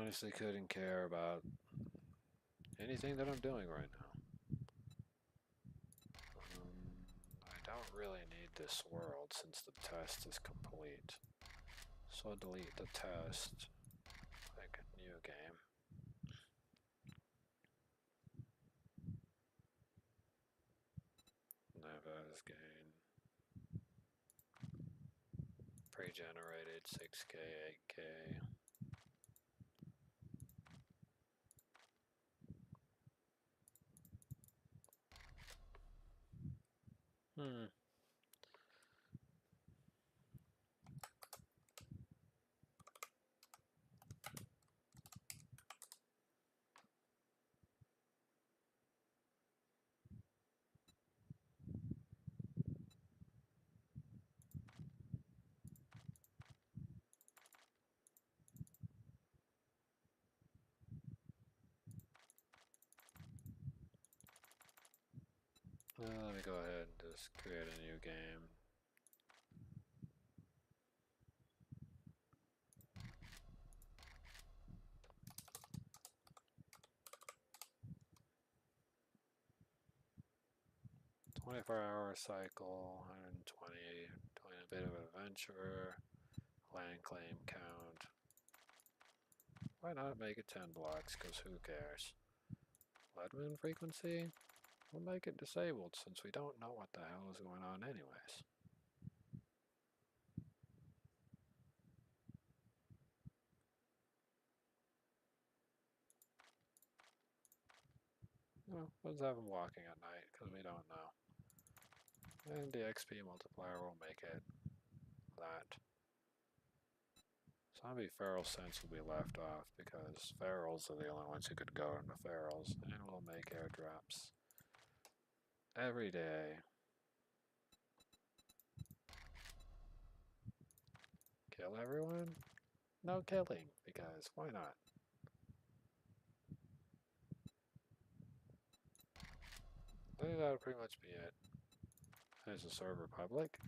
honestly couldn't care about anything that I'm doing right now. I don't really need this world since the test is complete. So I'll delete the test. Make a new game. Neves gain. Pre-generated 6K, 8K. Hmm. 'Let me go ahead and just create a new game. "24-hour cycle, 120, doing a bit of adventure, land claim count." Why not make it 10 blocks? Because who cares? Leadman frequency? We'll make it disabled since we don't know what the hell is going on anyways. No, let's have him walking at night because we don't know. And the XP multiplier will make it that. Zombie feral sense will be left off because ferals are the only ones who could go into ferals, and we'll make airdrops every day. Kill everyone? No killing, because why not? I think that'll pretty much be it. Is the server public?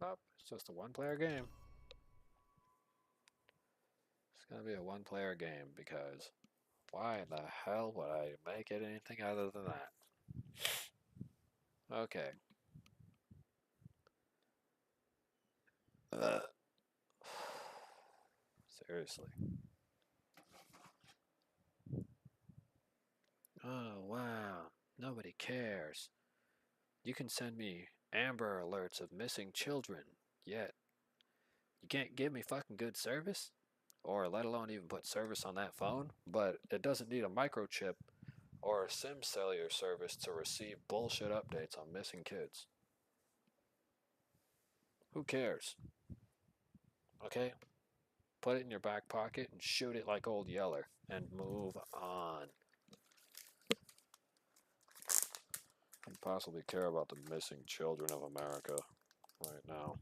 Nope, it's just a one-player game. It's gonna be a one-player game because why in the hell would I make it anything other than that? Okay. Ugh. Seriously. Oh, wow. Nobody cares. You can send me Amber Alerts of missing children, yet you can't give me fucking good service? Or let alone even put service on that phone? But it doesn't need a microchip or a SIM cellular service to receive bullshit updates on missing kids. Who cares? Okay? Put it in your back pocket and shoot it like old Yeller and move on. Couldn't possibly care about the missing children of America right now.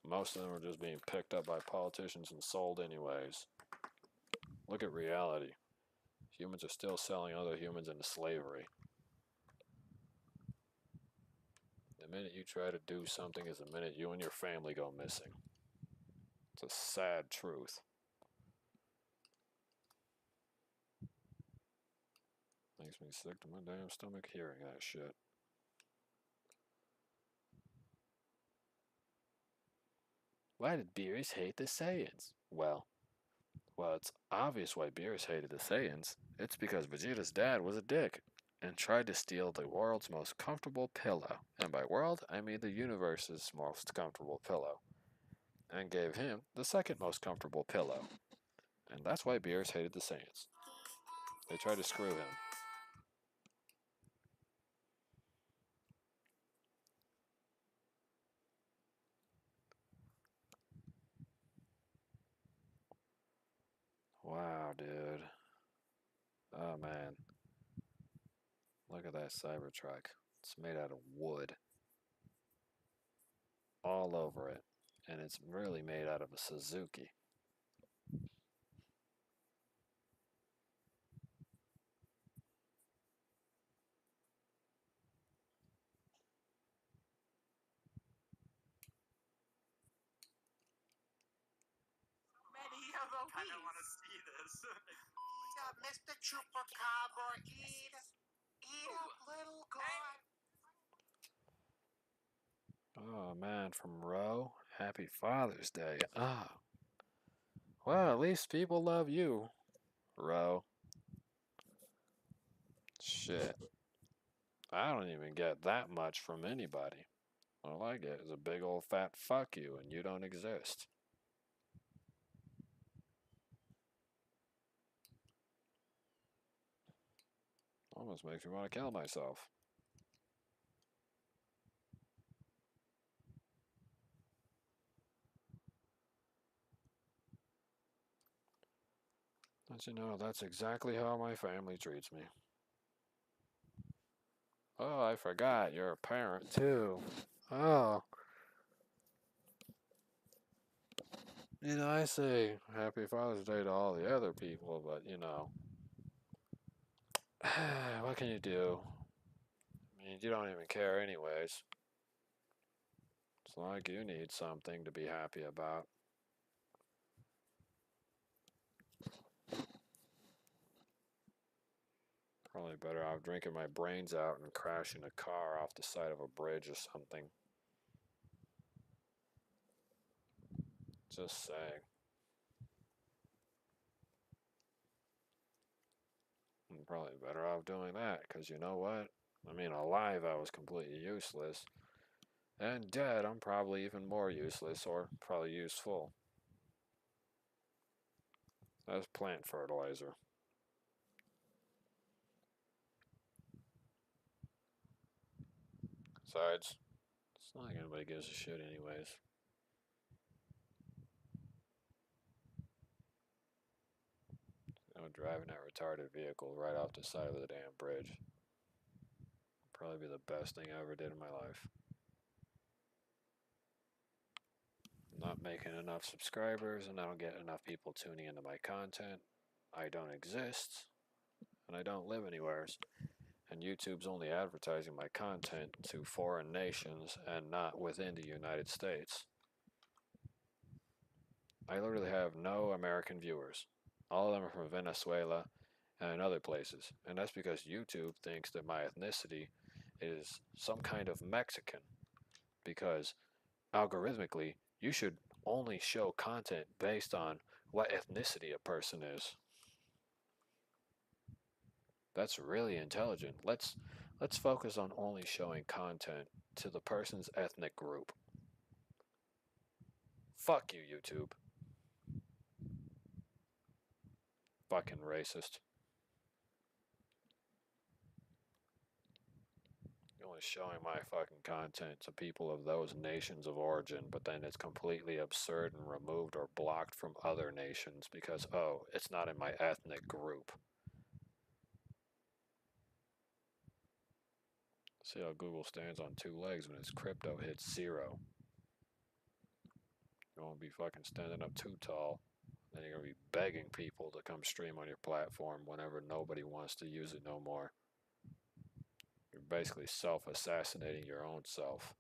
Most of them are just being picked up by politicians and sold anyways. Look at reality. Humans are still selling other humans into slavery. The minute you try to do something is the minute you and your family go missing. It's a sad truth. Makes me sick to my damn stomach hearing that shit. Why did Beerus hate the Saiyans? Well, it's obvious why Beerus hated the Saiyans. It's because Vegeta's dad was a dick and tried to steal the world's most comfortable pillow. And by world, I mean the universe's most comfortable pillow. And gave him the second most comfortable pillow. And that's why Beerus hated the Saiyans. They tried to screw him. Wow, dude. Oh, man. Look at that Cybertruck. It's made out of wood. All over it. And it's really made out of a zuke. Many of a I don't want to see this. Mr. Chupacabra, eat up, little god. Oh man, from Roe. Happy Father's Day. Ah. Well, at least people love you, Roe. Shit. I don't even get that much from anybody. All I get is a big old fat fuck you and you don't exist. Almost makes me want to kill myself. But you know, that's exactly how my family treats me. Oh, I forgot, you're a parent too. Oh. You know, I say Happy Father's Day to all the other people, but you know, what can you do? I mean, you don't even care anyways. It's like you need something to be happy about. Probably better off drinking my brains out and crashing a car off the side of a bridge or something. Just saying. I'm probably better off doing that, because you know what? I mean, alive, I was completely useless. And dead, I'm probably even more useless, or probably useful. As plant fertilizer. Besides, it's not like anybody gives a shit, anyways. You know, driving that retarded vehicle right off the side of the damn bridge. Probably be the best thing I ever did in my life. I'm not making enough subscribers, and I don't get enough people tuning into my content. I don't exist, and I don't live anywhere. And YouTube's only advertising my content to foreign nations and not within the United States. I literally have no American viewers. All of them are from Venezuela and other places. And that's because YouTube thinks that my ethnicity is some kind of Mexican. Because algorithmically, you should only show content based on what ethnicity a person is. That's really intelligent. Let's focus on only showing content to the person's ethnic group. Fuck you, YouTube. Fucking racist. You're only showing my fucking content to people of those nations of origin, but then it's completely absurd and removed or blocked from other nations because, oh, it's not in my ethnic group. See how Google stands on two legs when its crypto hits zero. You won't be fucking standing up too tall. Then you're gonna be begging people to come stream on your platform whenever nobody wants to use it no more. You're basically self-assassinating your own self.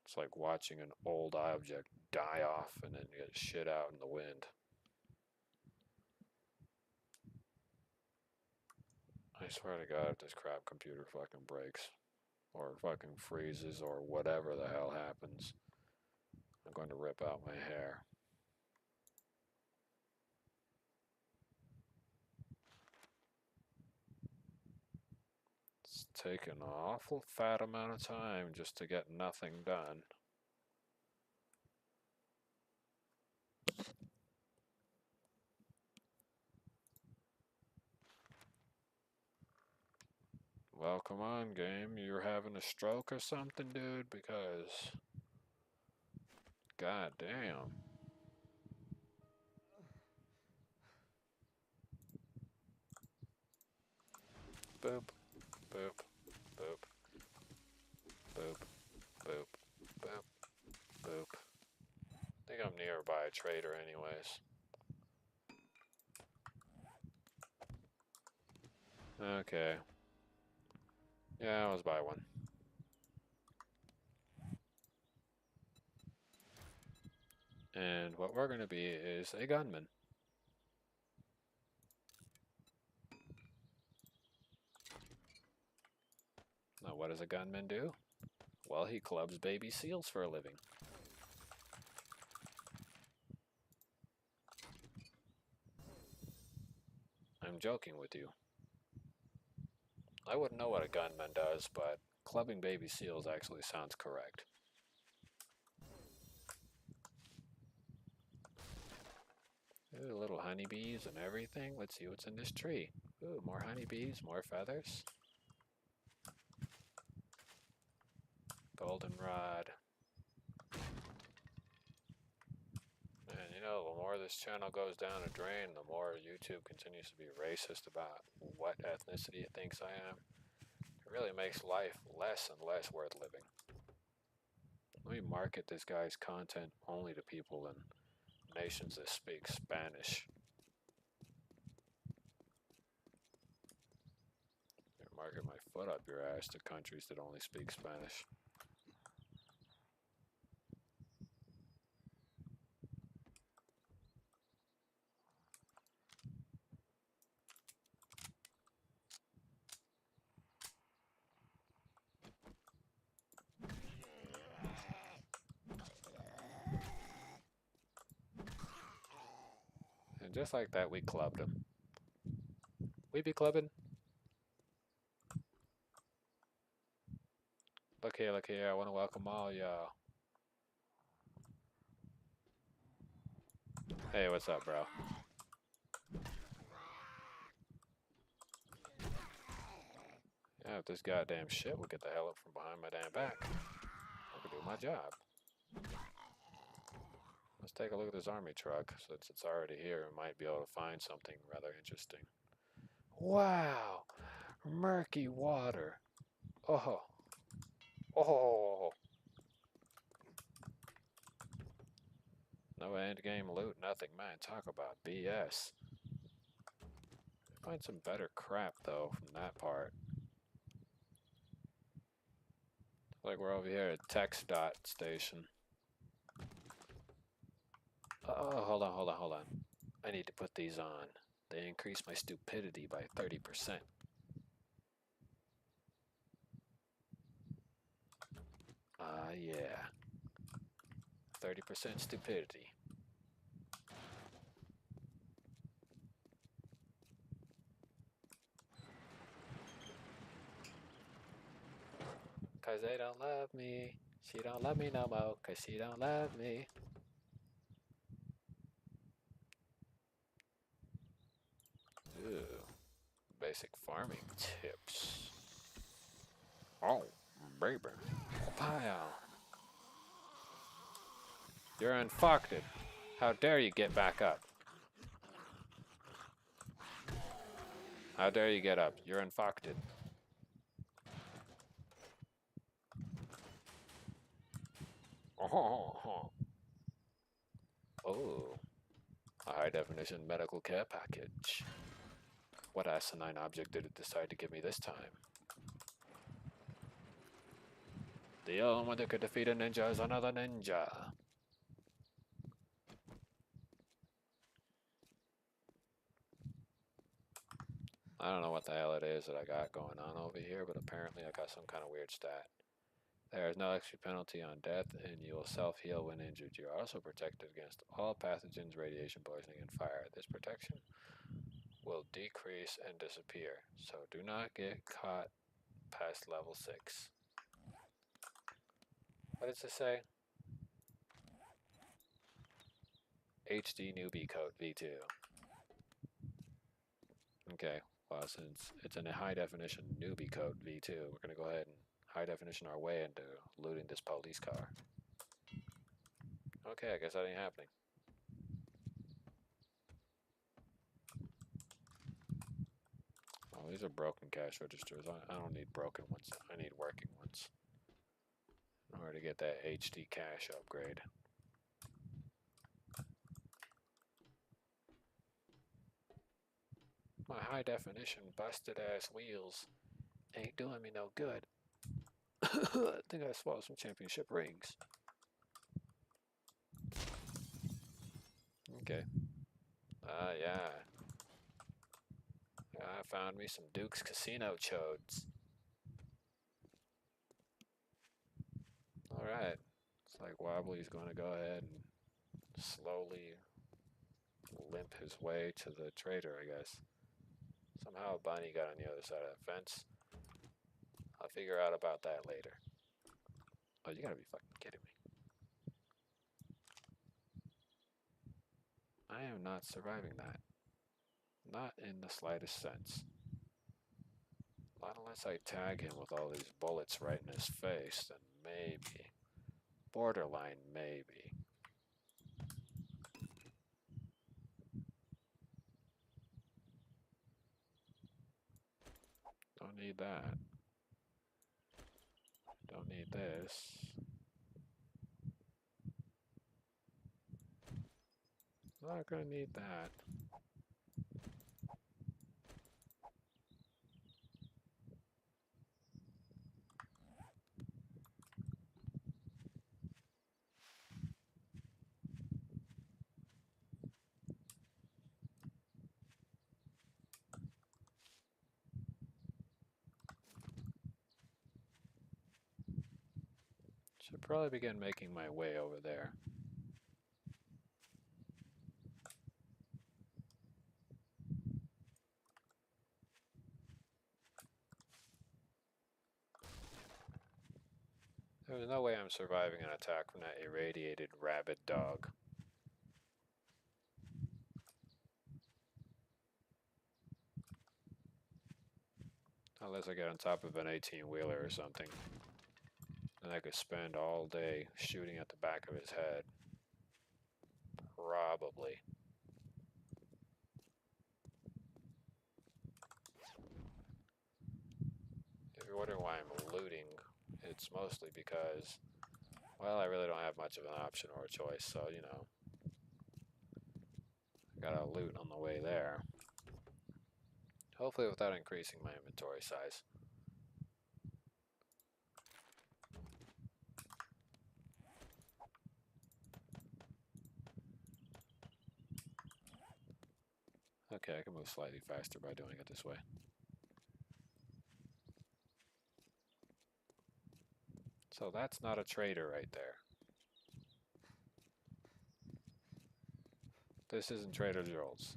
It's like watching an old object die off and then get shit out in the wind. I swear to God, if this crap computer fucking breaks, or fucking freezes, or whatever the hell happens, I'm going to rip out my hair. It's taken an awful fat amount of time just to get nothing done. Well, come on, game. You're having a stroke or something, dude? Because, god damn. Boop, boop, boop, boop, boop, boop, boop. I think I'm nearby a trader, anyways. Okay. Yeah, I was by one. And what we're gonna be is a gunman. does a gunman do? Well, he clubs baby seals for a living. I'm joking with you. I wouldn't know what a gunman does, but clubbing baby seals actually sounds correct. Ooh, little honeybees and everything. Let's see what's in this tree. Ooh, more honeybees, more feathers. Goldenrod. And you know, the more this channel goes down a drain, the more YouTube continues to be racist about what ethnicity it thinks I am. It really makes life less and less worth living. Let me market this guy's content only to people in nations that speak Spanish. Market my foot up your ass to countries that only speak Spanish. And just like that, we clubbed him. We be clubbing. Look here, I want to welcome all y'all. Hey, what's up, bro? Yeah, if this goddamn shit will get the hell up from behind my damn back, I can do my job. Let's take a look at this army truck. Since it's already here, we might be able to find something rather interesting. Wow! Murky water. Oh. Oh. No endgame loot, nothing, man. Talk about BS. Find some better crap, though, from that part. Like we're over here at Text Dot Station. Oh, hold on. I need to put these on. They increase my stupidity by 30%. Yeah. 30% stupidity. Cause they don't love me. She don't love me no more, cause she don't love me. Ooh. Basic farming tips. Oh, baby. Pow. You're infected. How dare you get back up? How dare you get up? You're infected. Oh, a high definition medical care package. What asinine object did it decide to give me this time? The only one that could defeat a ninja is another ninja. I don't know what the hell it is that I got going on over here, but apparently I got some kind of weird stat. There is no extra penalty on death, and you will self-heal when injured. You are also protected against all pathogens, radiation, poisoning, and fire. This protection will decrease and disappear, so do not get caught past level 6. What does it say? HD newbie code V2. Okay, well, since it's in a high definition newbie code V2, we're going to go ahead and high definition our way into looting this police car. Okay, I guess that ain't happening. Oh, these are broken cash registers. I don't need broken ones. I need working ones in order to get that HD cash upgrade. My high definition busted ass wheels ain't doing me no good. I think I swallowed some championship rings. Okay. Yeah. I found me some Duke's Casino chodes. Alright. It's like Wobbly's going to go ahead and slowly limp his way to the trader, I guess. Somehow a bunny got on the other side of the fence. I'll figure out about that later. Oh, you gotta be fucking kidding me. I am not surviving that. Not in the slightest sense. Not unless I tag him with all these bullets right in his face, then maybe. Borderline maybe. Don't need that. Don't need this. Not gonna need that. Should probably begin making my way over there. There's no way I'm surviving an attack from that irradiated rabid dog. Unless I get on top of an 18-wheeler or something. Then I could spend all day shooting at the back of his head. Probably. If you're wondering why I'm looting, it's mostly because, well, I really don't have much of an option or a choice, so, you know. I gotta loot on the way there. Hopefully without increasing my inventory size. Okay, I can move slightly faster by doing it this way. So that's not a trader right there. This isn't Trader Joel's.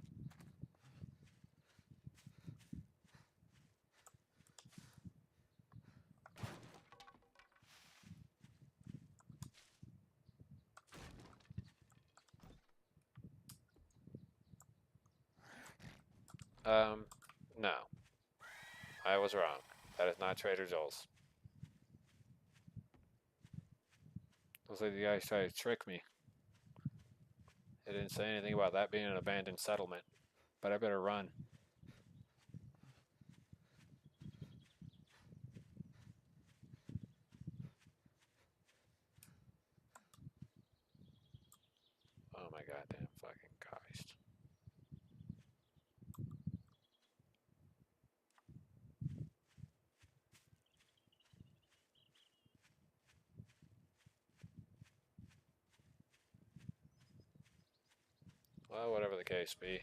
No. I was wrong. That is not Trader Joel's. Looks like the guys tried to trick me. They didn't say anything about that being an abandoned settlement. But I better run. Oh my goddamn fucking Christ. Well, whatever the case be.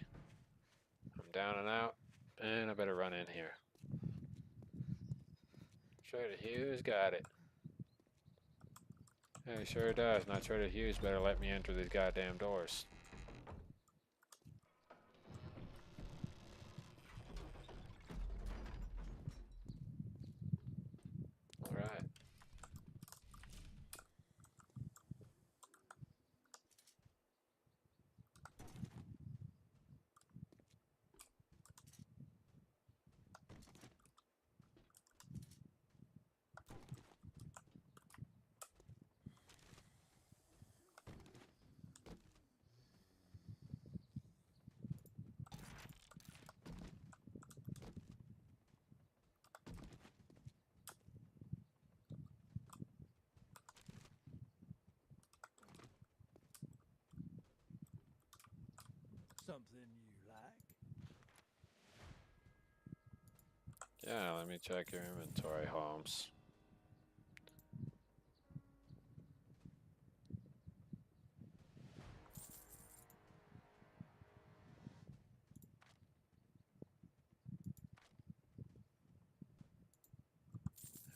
I'm down and out, and I better run in here. Trader Hughes got it. Yeah, he sure does. Now Trader Hughes better let me enter these goddamn doors. Alright. Something you like? Yeah, let me check your inventory, Holmes.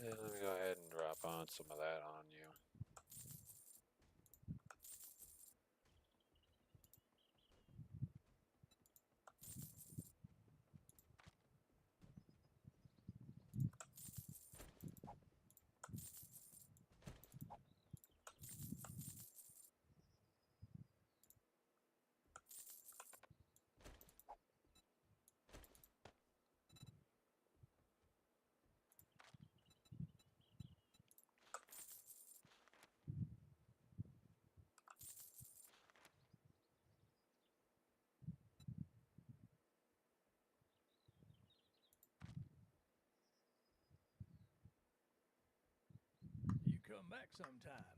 And let me go ahead and drop on some of that on you. come back sometime.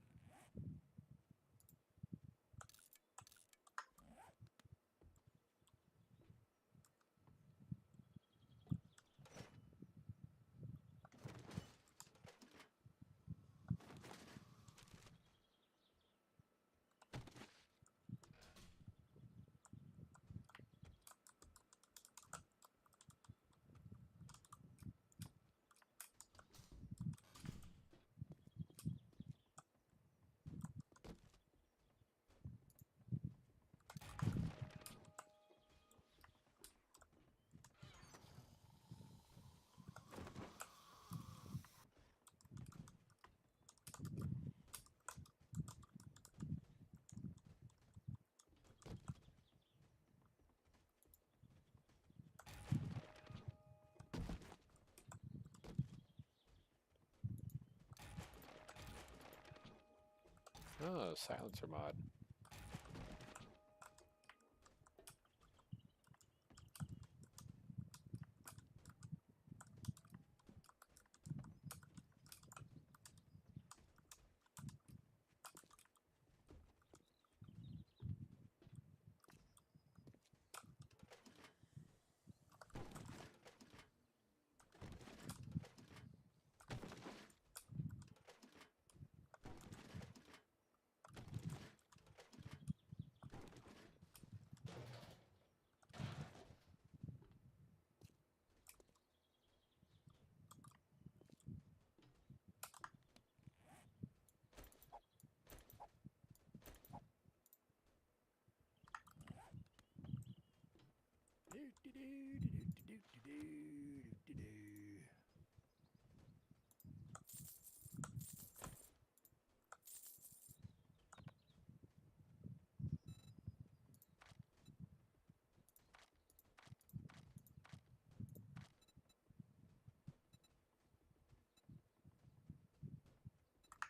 Oh, silencer mod.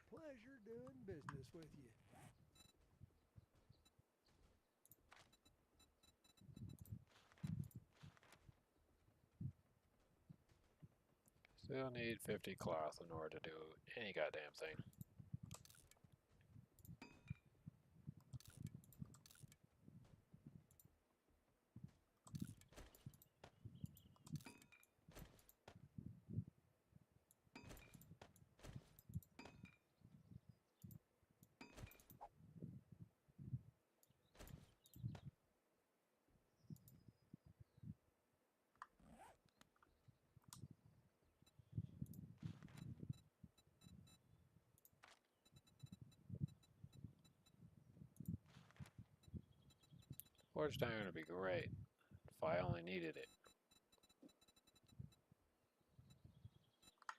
Pleasure doing business with you. Still need 50 cloth in order to do any goddamn thing. Forged iron would be great if I only needed it.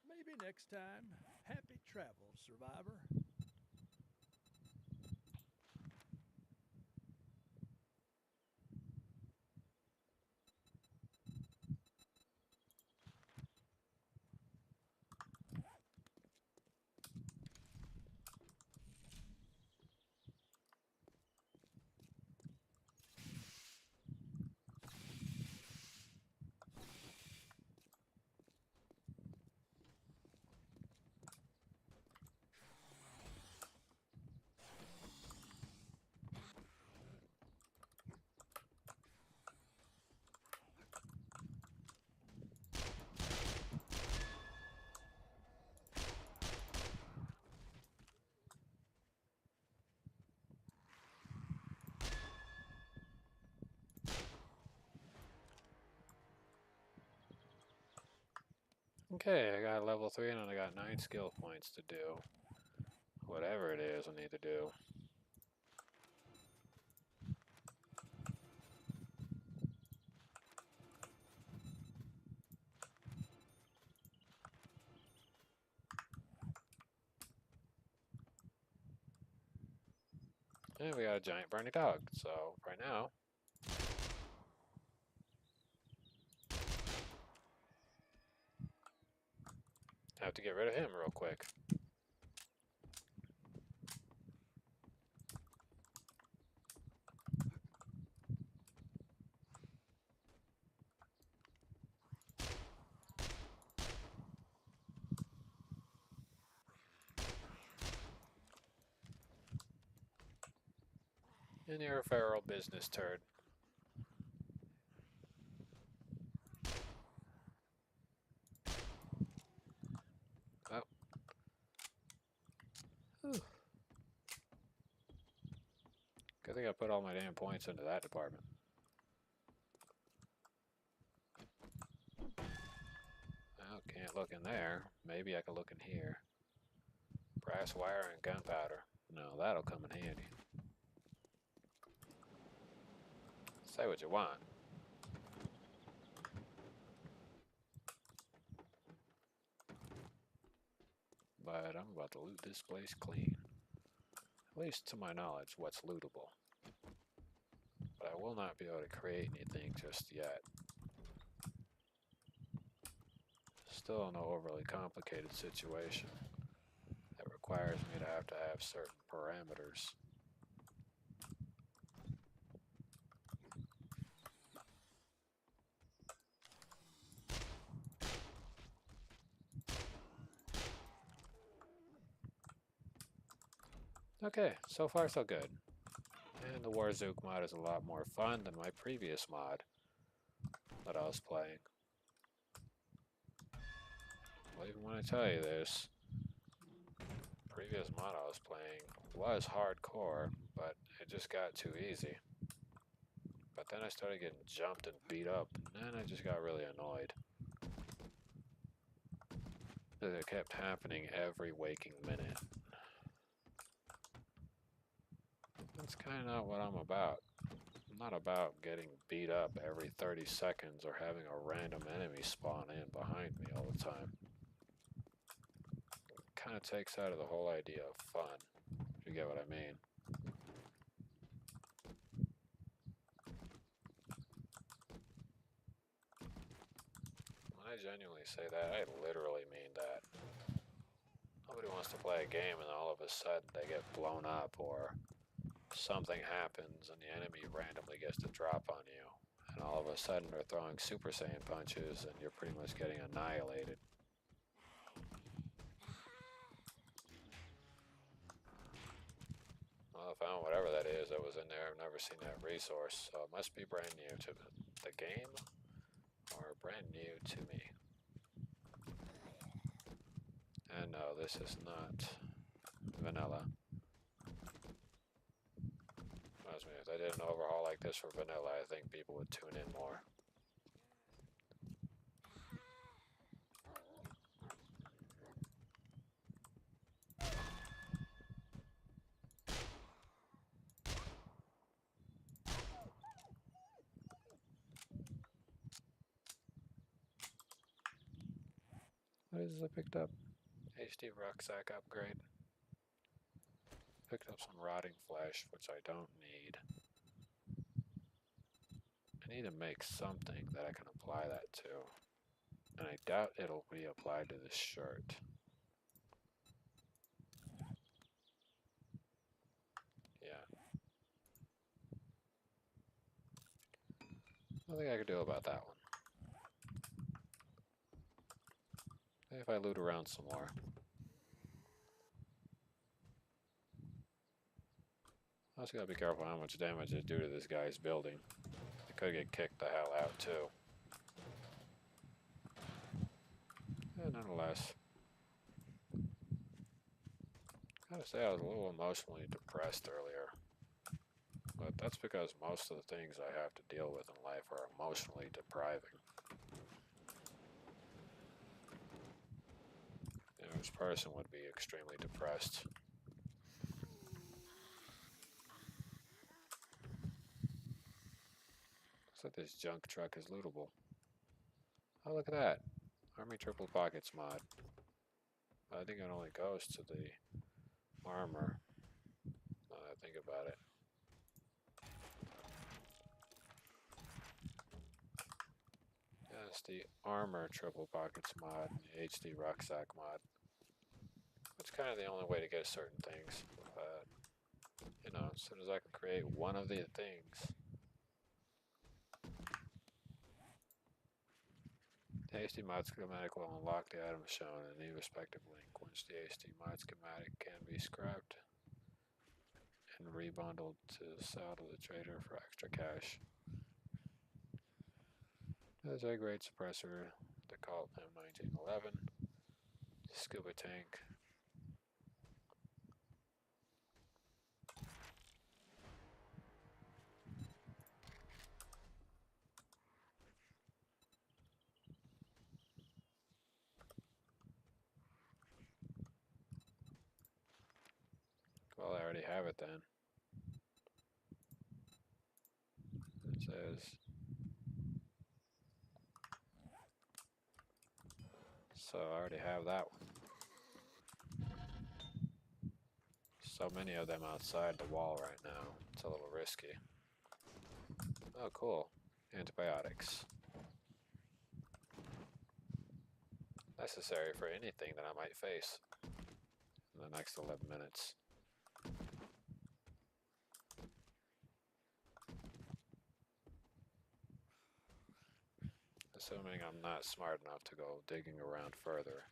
Maybe next time. Happy travels, survivor. Okay, I got level 3 and I got 9 skill points to do. Whatever it is I need to do. And we got a giant Bernie dog, so right now I have to get rid of him real quick. And you're a feral business turd. Oh. Whew. Good thing I put all my damn points into that department. Well, can't look in there. Maybe I can look in here. Brass wire and gunpowder. No, that'll come in handy. Say what you want. But I'm about to loot this place clean. At least to my knowledge, what's lootable. But I will not be able to create anything just yet. Still no overly complicated situation that requires me to have certain parameters. Okay, so far so good. And the War Zuke mod is a lot more fun than my previous mod that I was playing. Well, even when I tell you this, the previous mod I was playing was hardcore, but it just got too easy. But then I started getting jumped and beat up, and then I just got really annoyed. Because it kept happening every waking minute. That's kind of not what I'm about. I'm not about getting beat up every 30 seconds or having a random enemy spawn in behind me all the time. It kind of takes out of the whole idea of fun, if you get what I mean. When I genuinely say that, I literally mean that. Nobody wants to play a game and all of a sudden they get blown up or something happens and the enemy randomly gets to drop on you. And all of a sudden they're throwing Super Saiyan punches and you're pretty much getting annihilated. Well, I found whatever that is that was in there. I've never seen that resource, so it must be brand new to the game or brand new to me. And no, this is not vanilla. Trust me, if they did an overhaul like this for vanilla, I think people would tune in more. What is this I picked up? HD rucksack upgrade. Picked up some rotting flesh, which I don't need. I need to make something that I can apply that to. And I doubt it'll be applied to this shirt. Yeah. Nothing I could do about that one. Maybe if I loot around some more. I also gotta be careful how much damage I do to this guy's building. I could get kicked the hell out too. Nonetheless. Gotta say I was a little emotionally depressed earlier. But that's because most of the things I have to deal with in life are emotionally depriving. The average person would be extremely depressed. Looks like this junk truck is lootable. Oh, look at that. Army Triple Pockets mod. I think it only goes to the armor. Now that I think about it. Yeah, it's the armor Triple Pockets mod and the HD rucksack mod. It's kind of the only way to get certain things. You know, as soon as I can create one of the things. The HD mod schematic will unlock the item shown in the respective link. Once the HD mod schematic can be scrapped and rebundled to sell to the trader for extra cash. There's a great suppressor, the Colt M1911, scuba tank. Well, I already have it then. It says, so I already have that one. So many of them outside the wall right now. It's a little risky. Oh, cool. Antibiotics. Necessary for anything that I might face in the next 11 minutes. Assuming I'm not smart enough to go digging around further.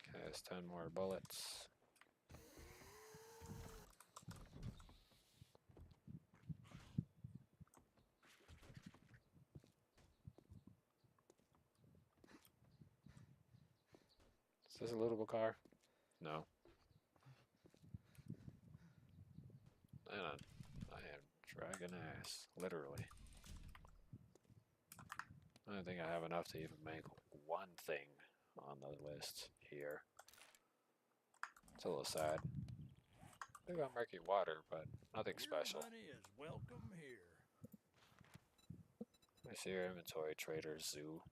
Okay, there's 10 more bullets. Is this a lootable car? No. Man, I am dragging ass, literally. I don't think I have enough to even make one thing on the list here. It's a little sad. I got murky water, but nothing special. Your money is welcome here. I see your inventory, Trader Zoo.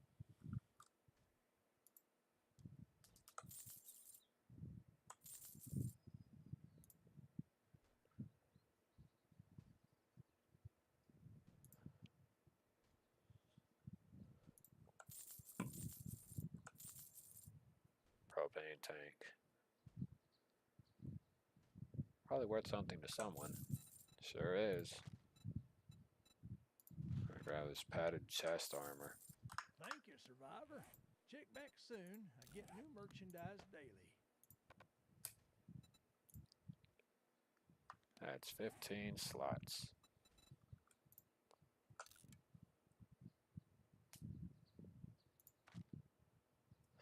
Propane tank. Probably worth something to someone. Sure is. I grab this padded chest armor. Thank you, Survivor. Check back soon. I get new merchandise daily. That's 15 slots.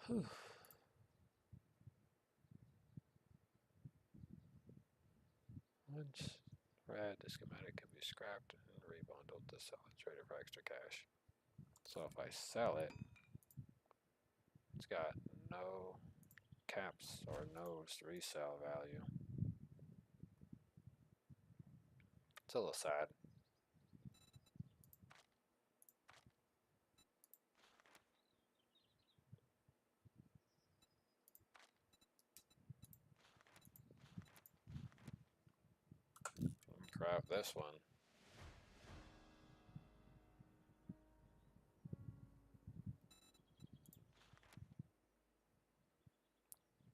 Whew. Once read, the schematic can be scrapped and rebundled to sell a trader for extra cash. So if I sell it, it's got no caps or no resale value. It's a little sad. Grab this one.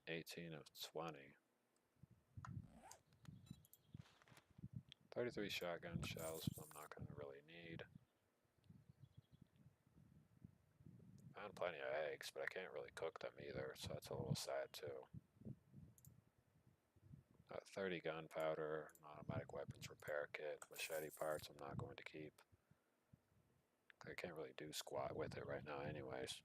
$18 of 20. 33 shotgun shells I'm not going to really need. Found plenty of eggs, but I can't really cook them either, so that's a little sad too. 30 gunpowder, automatic weapons repair kit, machete parts I'm not going to keep. I can't really do squat with it right now anyways.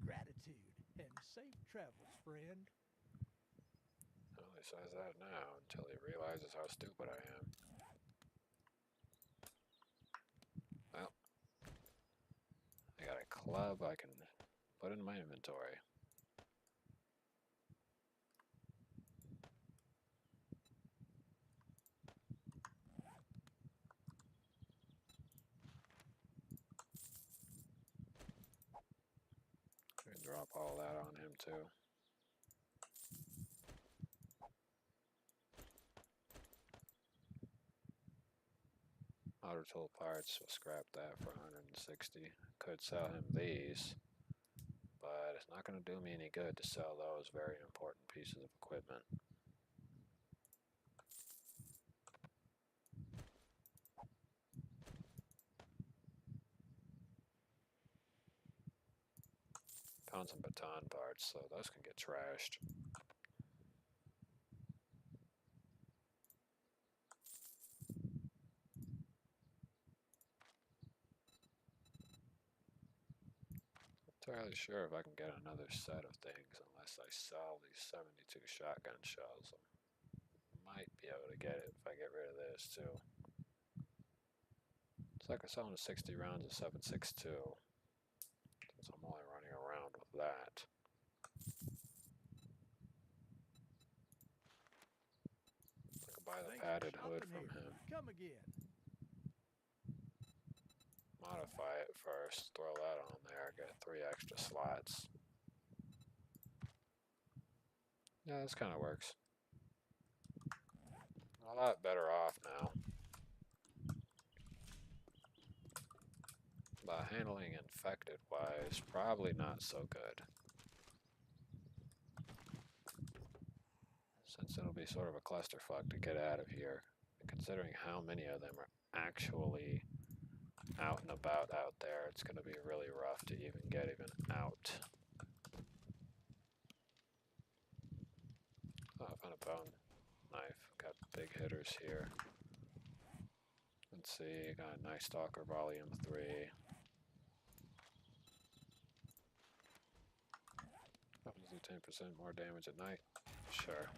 Gratitude and safe travels, friend. Well, he says that now until he realizes how stupid I am. Well, I got a club I can put in my inventory. drop all that on him too. Auto tool parts, we'll scrap that for 160. Could sell him these, but it's not going to do me any good to sell those very important pieces of equipment. Found some baton parts, so those can get trashed. Not entirely sure if I can get another set of things unless I sell these 72 shotgun shells. I might be able to get it if I get rid of this too. It's like I'm selling 60 rounds of 7.62, since I'm only running around with that. I could buy the padded hood from him. Come again. Modify it first, throw that on there, get 3 extra slots. Yeah, this kind of works. A lot better off now. But handling infected wise, probably not so good. Since it'll be sort of a clusterfuck to get out of here, considering how many of them are actually out and about out there, it's going to be really rough to even get out. Oh, I found a bone knife. Got big hitters here. Let's see, got Night Stalker Volume 3. Happens to do 10% more damage at night. Sure.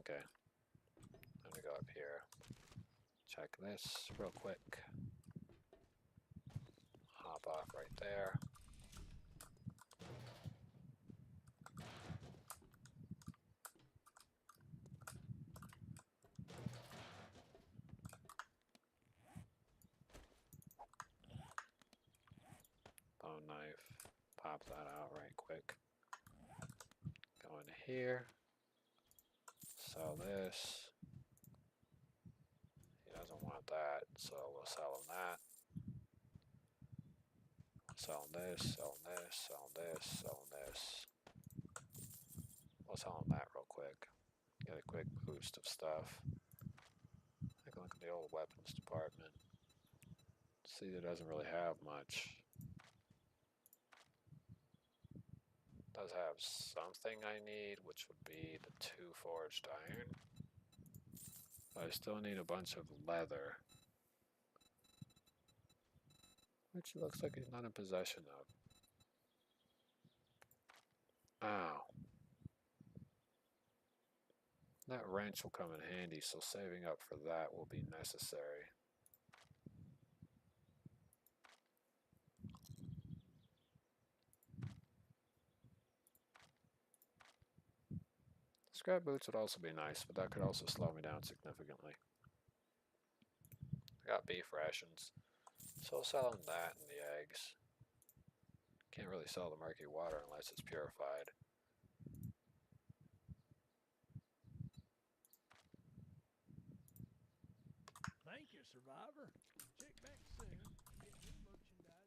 Okay. Let me go up here. Check this real quick. Hop off right there. Bone knife. Pop that out right quick. Go into here. Sell this. He doesn't want that, so we'll sell him that. Sell him this, sell him this, sell him this, sell him this. We'll sell him that real quick. Get a quick boost of stuff. Take a look at the old weapons department. See, it doesn't really have much. It does have something I need, which would be the 2 forged iron. But I still need a bunch of leather, which looks like he's not in possession of. Ow. That wrench will come in handy, so saving up for that will be necessary. Scrap boots would also be nice, but that could also slow me down significantly. I got beef rations, so I'll sell them that and the eggs. Can't really sell the murky water unless it's purified. Thank you, Survivor. Check back soon. Get new merchandise daily.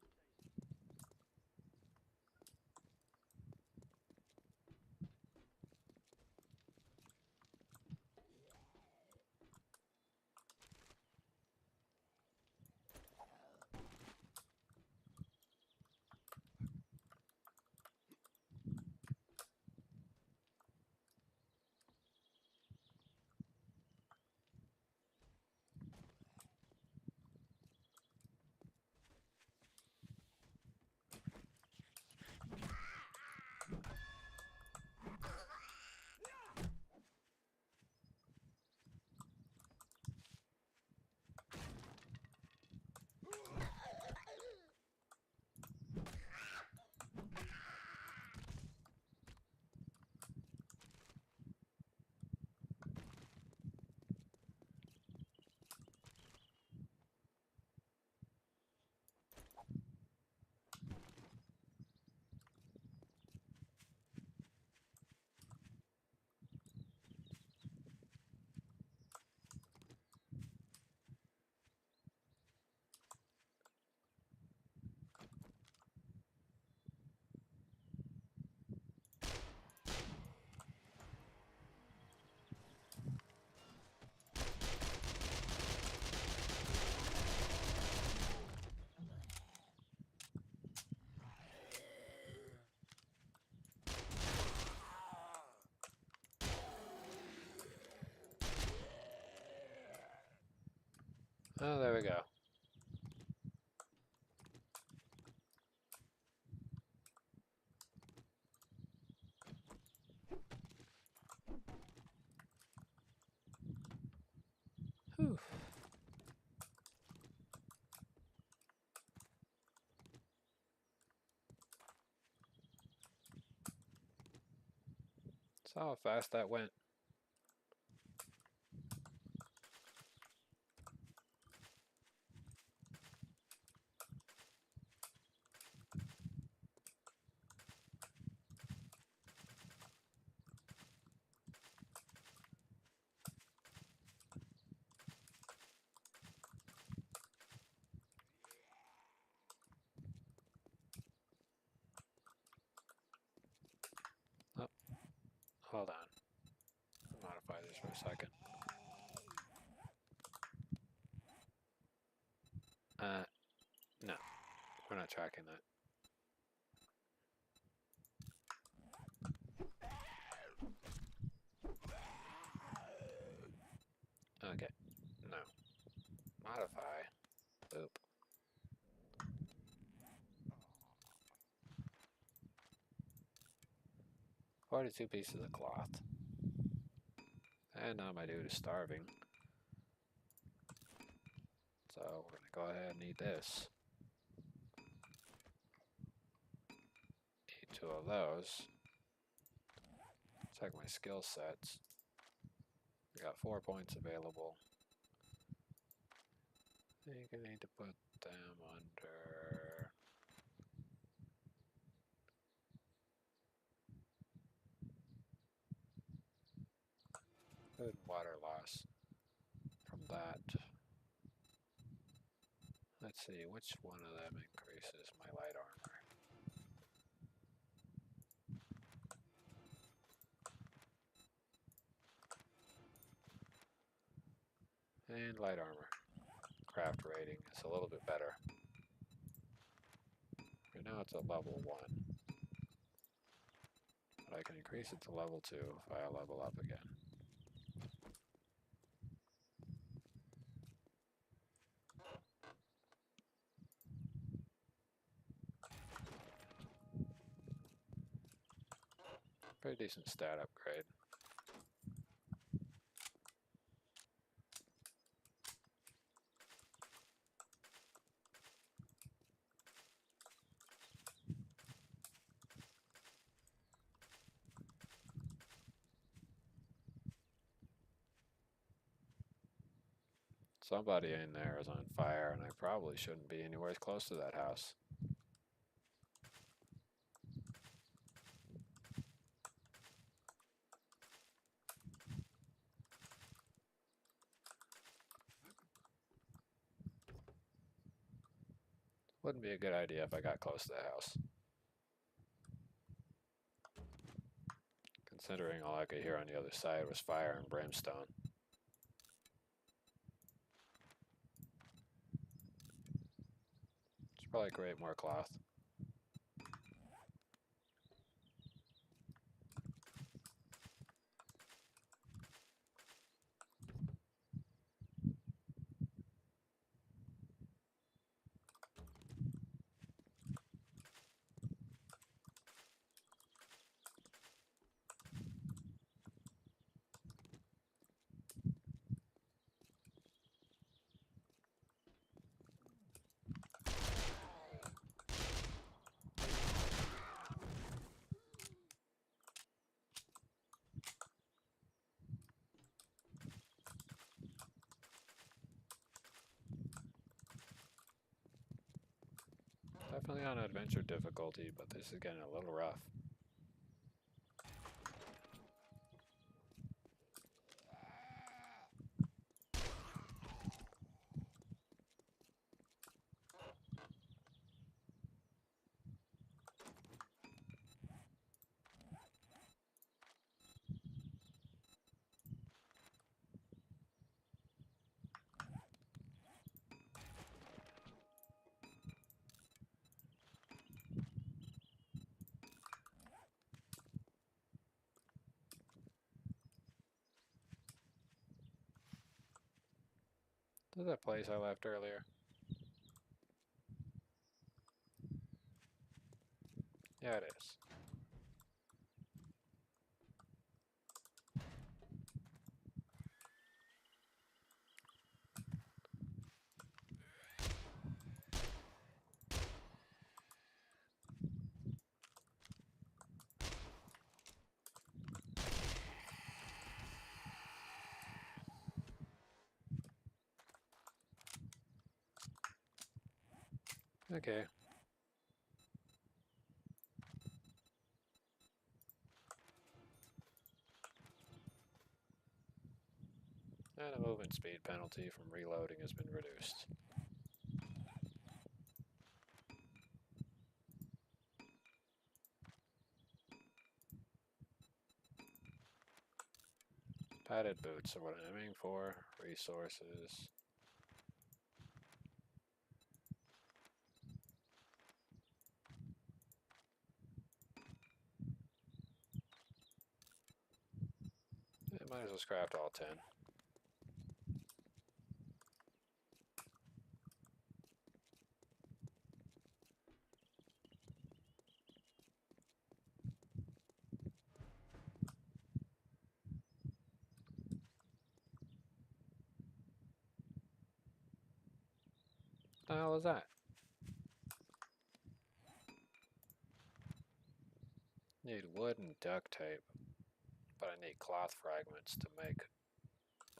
we go. Whew. Saw how fast that went. Oh, hold on. Modify this for a second. No, we're not tracking that. Okay, no. Modify. Boop. $42 pieces of cloth. And now my dude is starving. So we're gonna go ahead and eat this. Eat 2 of those. Check my skill sets. I got 4 points available. I think I need to put them under... Food and water loss from that. Let's see, which one of them increases my light armor? And light armor. Craft rating is a little bit better. Right now it's at level 1. But I can increase it to level 2 if I level up again. Pretty decent stat upgrade. Somebody in there is on fire, and I probably shouldn't be anywhere close to that house. Wouldn't be a good idea if I got close to the house. Considering all I could hear on the other side was fire and brimstone. Should probably create more cloth. Definitely on adventure difficulty, but this is getting a little rough. Is that place I left earlier? Yeah, it is. Okay. And the movement speed penalty from reloading has been reduced. Padded boots are what I'm aiming for. Resources. Yeah, might as well craft all 10. What the hell is that? Need wood and duct tape. But I need cloth fragments to make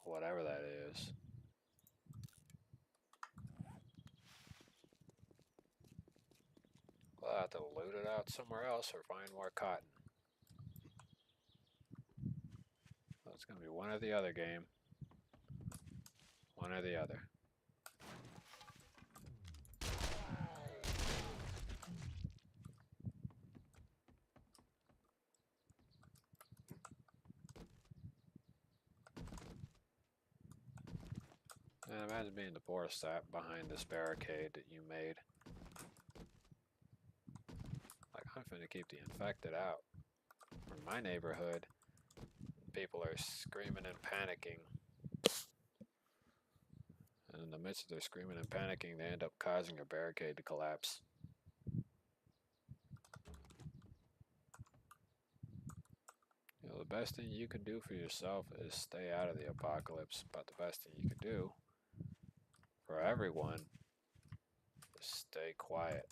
whatever that is. We'll have to loot it out somewhere else or find more cotton. Well, it's going to be one or the other game. One or the other. And imagine being the poor sap behind this barricade that you made. Like, I'm finna keep the infected out. In my neighborhood, people are screaming and panicking. And in the midst of their screaming and panicking, they end up causing a barricade to collapse. You know, the best thing you can do for yourself is stay out of the apocalypse, but the best thing you can do for everyone is stay quiet.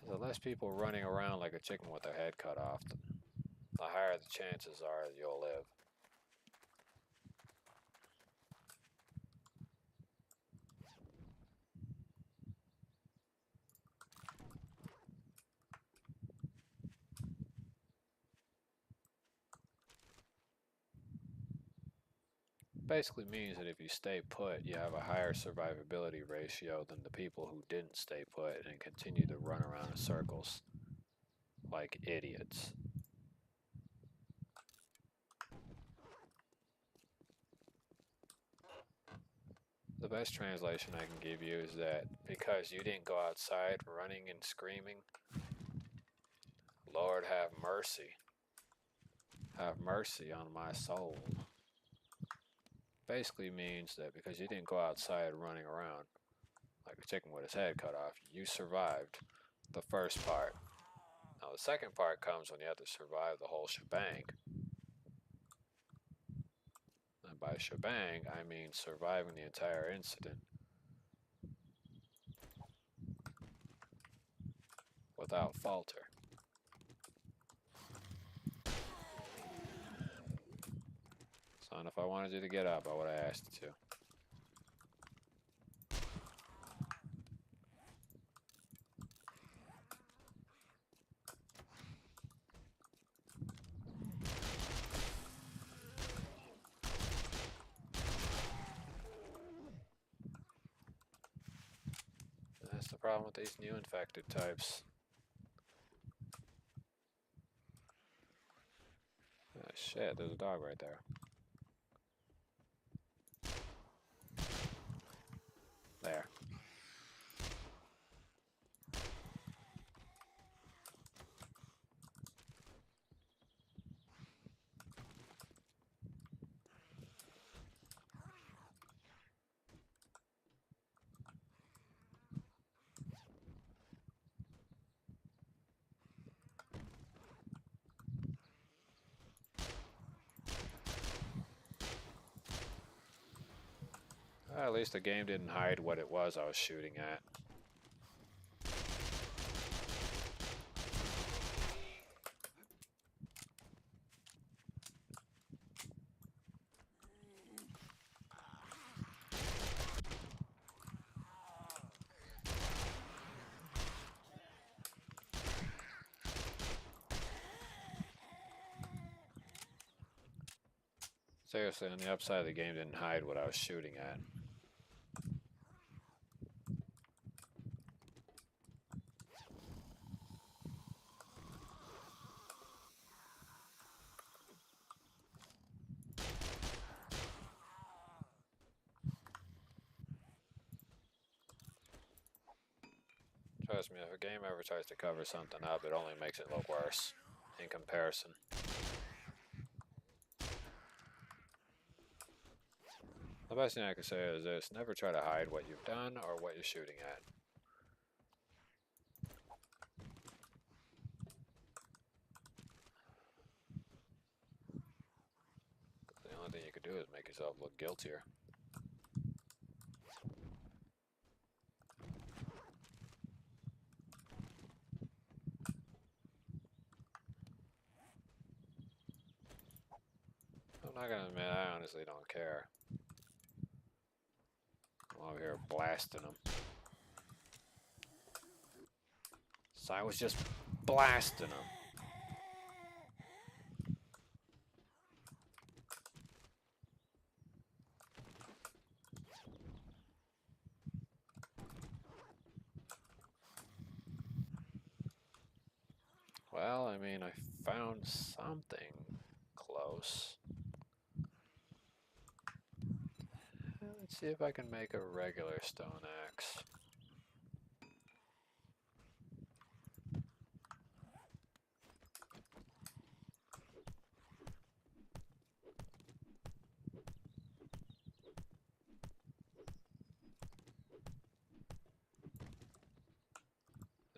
The less people running around like a chicken with their head cut off, the higher the chances are that you'll live. Basically means that if you stay put, you have a higher survivability ratio than the people who didn't stay put and continue to run around in circles like idiots. The best translation I can give you is that because you didn't go outside running and screaming, Lord have mercy. Have mercy on my soul. Basically means that because you didn't go outside running around like a chicken with his head cut off, you survived the first part. Now the second part comes when you have to survive the whole shebang. And by shebang, I mean surviving the entire incident without falter. Son, if I wanted you to get up, I would have asked you to. That's the problem with these new infected types. Oh shit, there's a dog right there. There. At least the game didn't hide what it was I was shooting at. Seriously, on the upside, the game didn't hide what I was shooting at. Trust me, if a game ever tries to cover something up, it only makes it look worse in comparison. The best thing I can say is this: never try to hide what you've done or what you're shooting at. The only thing you could do is make yourself look guiltier. I'm not gonna admit, I honestly don't care. I'm over here blasting them. So I was just blasting them. Well, I mean, I found something close. Let's see if I can make a regular stone axe.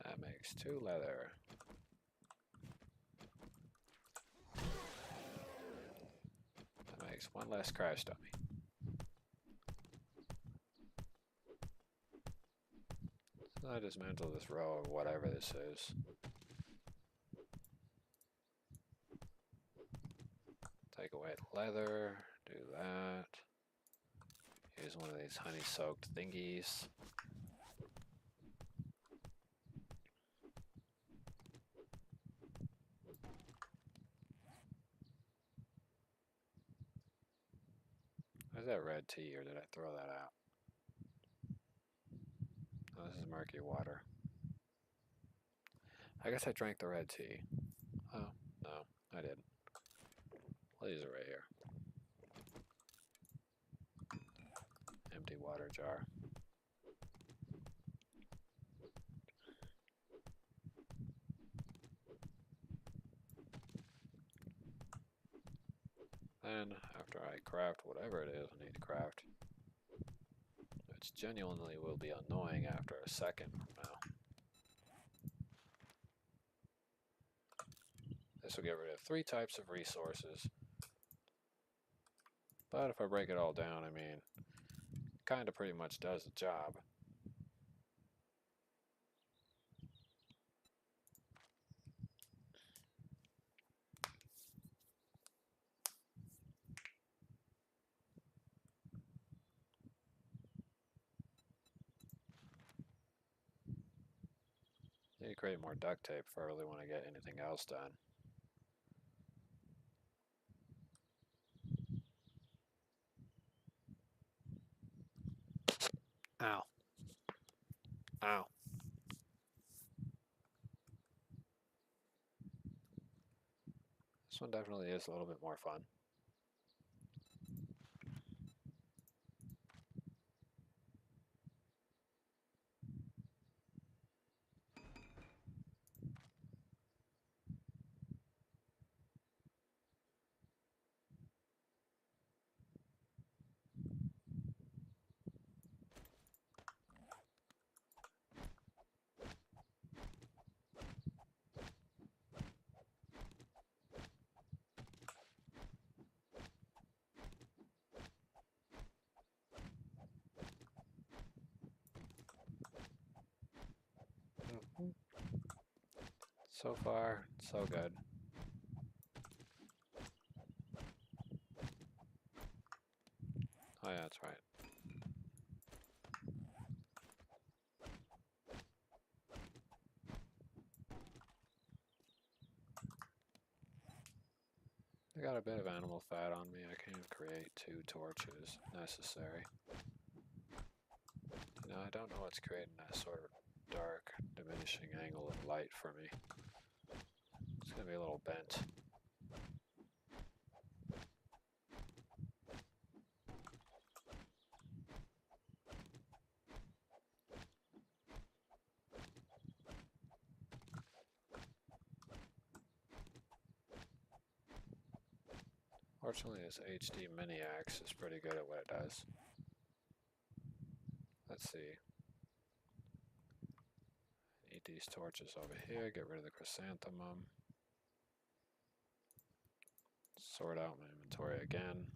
That makes 2 leather. That makes 1 less crash dummy. So I dismantle this row of whatever this is. Take away the leather, do that. Use one of these honey-soaked thingies. Where's that red tea, or did I throw that out? Oh, this is murky water. I guess I drank the red tea. Oh, no, I didn't. I'll use it right here. Empty water jar. Then, after I craft whatever it is I need to craft, which genuinely will be annoying after a second from now. This will get rid of 3 types of resources. But if I break it all down, I mean, kinda pretty much does the job. Need to create more duct tape if I really want to get anything else done. Ow. Ow. This one definitely is a little bit more fun. So far, so good. Oh yeah, that's right. I got a bit of animal fat on me. I can create 2 torches if necessary. You know, I don't know what's creating that sort of dark, diminishing angle of light for me. It's gonna be a little bent. Fortunately, this HD mini axe is pretty good at what it does. Let's see. Need these torches over here, get rid of the chrysanthemum. Sort out my inventory again.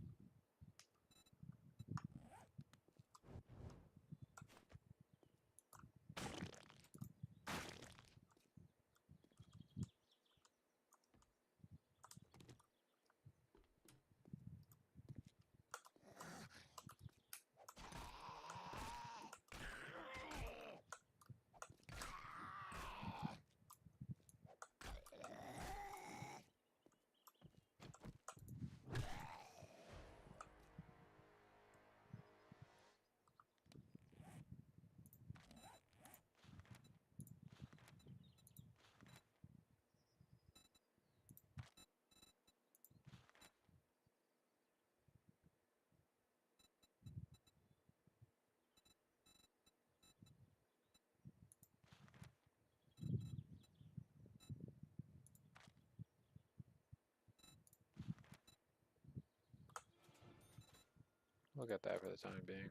We'll get that for the time being.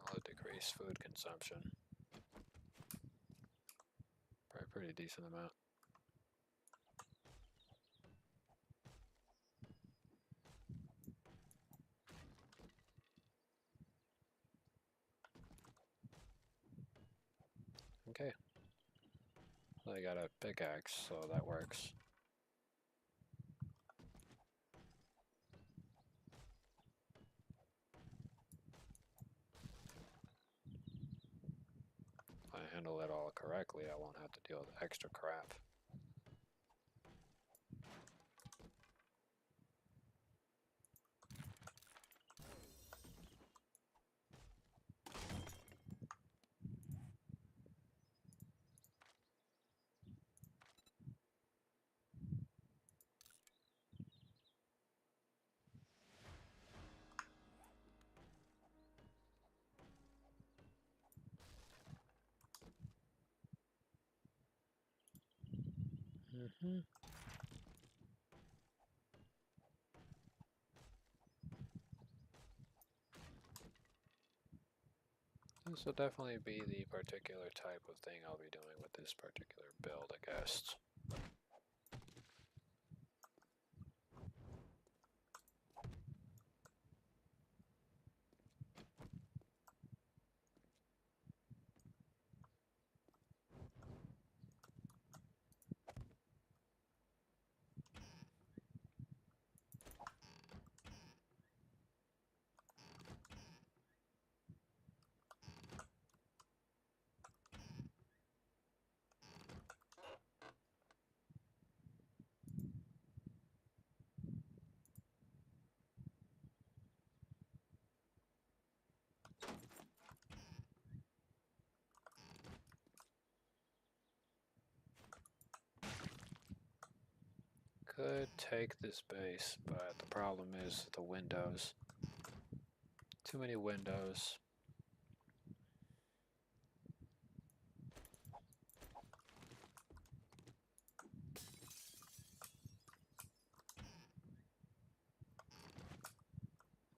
I'll decrease food consumption by a pretty decent amount. Okay. I got a pickaxe, so that works. If I handle it all correctly, I won't have to deal with extra crap. This will definitely be the particular type of thing I'll be doing with this particular build, I guess. Could take this base, but the problem is the windows. Too many windows.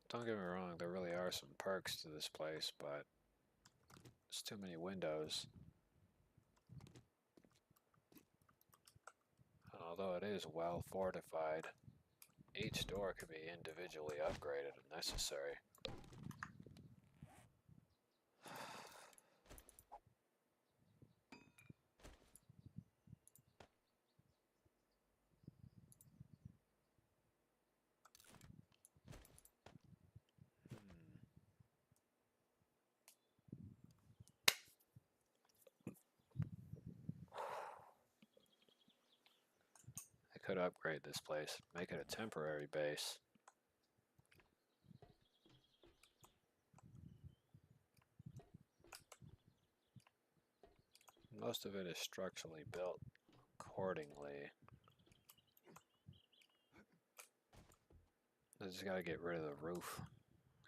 Don't get me wrong, there really are some perks to this place, but there's too many windows. And although it is well fortified, Each door could be individually upgraded if necessary. I could upgrade this place, make it a temporary base. Most of it is structurally built accordingly. I just gotta get rid of the roof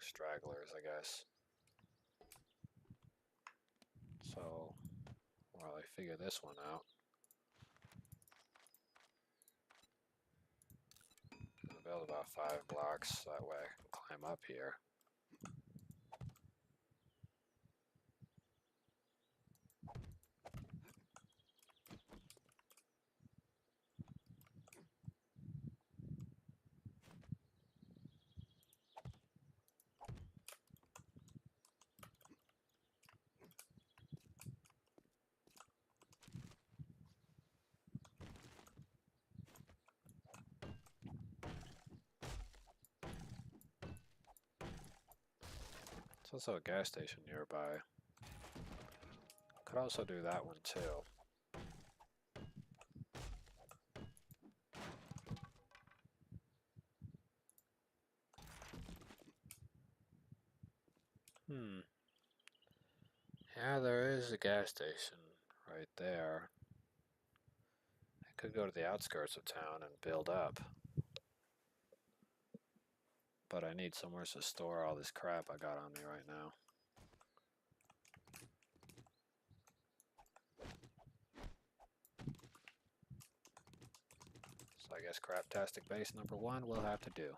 stragglers, I guess. So, while I figure this one out, I'll build about 5 blocks, that way I can climb up here. There's also a gas station nearby. Could also do that one too. Yeah, there is a gas station right there. I could go to the outskirts of town and build up. But I need somewhere to store all this crap I got on me right now. So I guess craptastic base number 1 will have to do.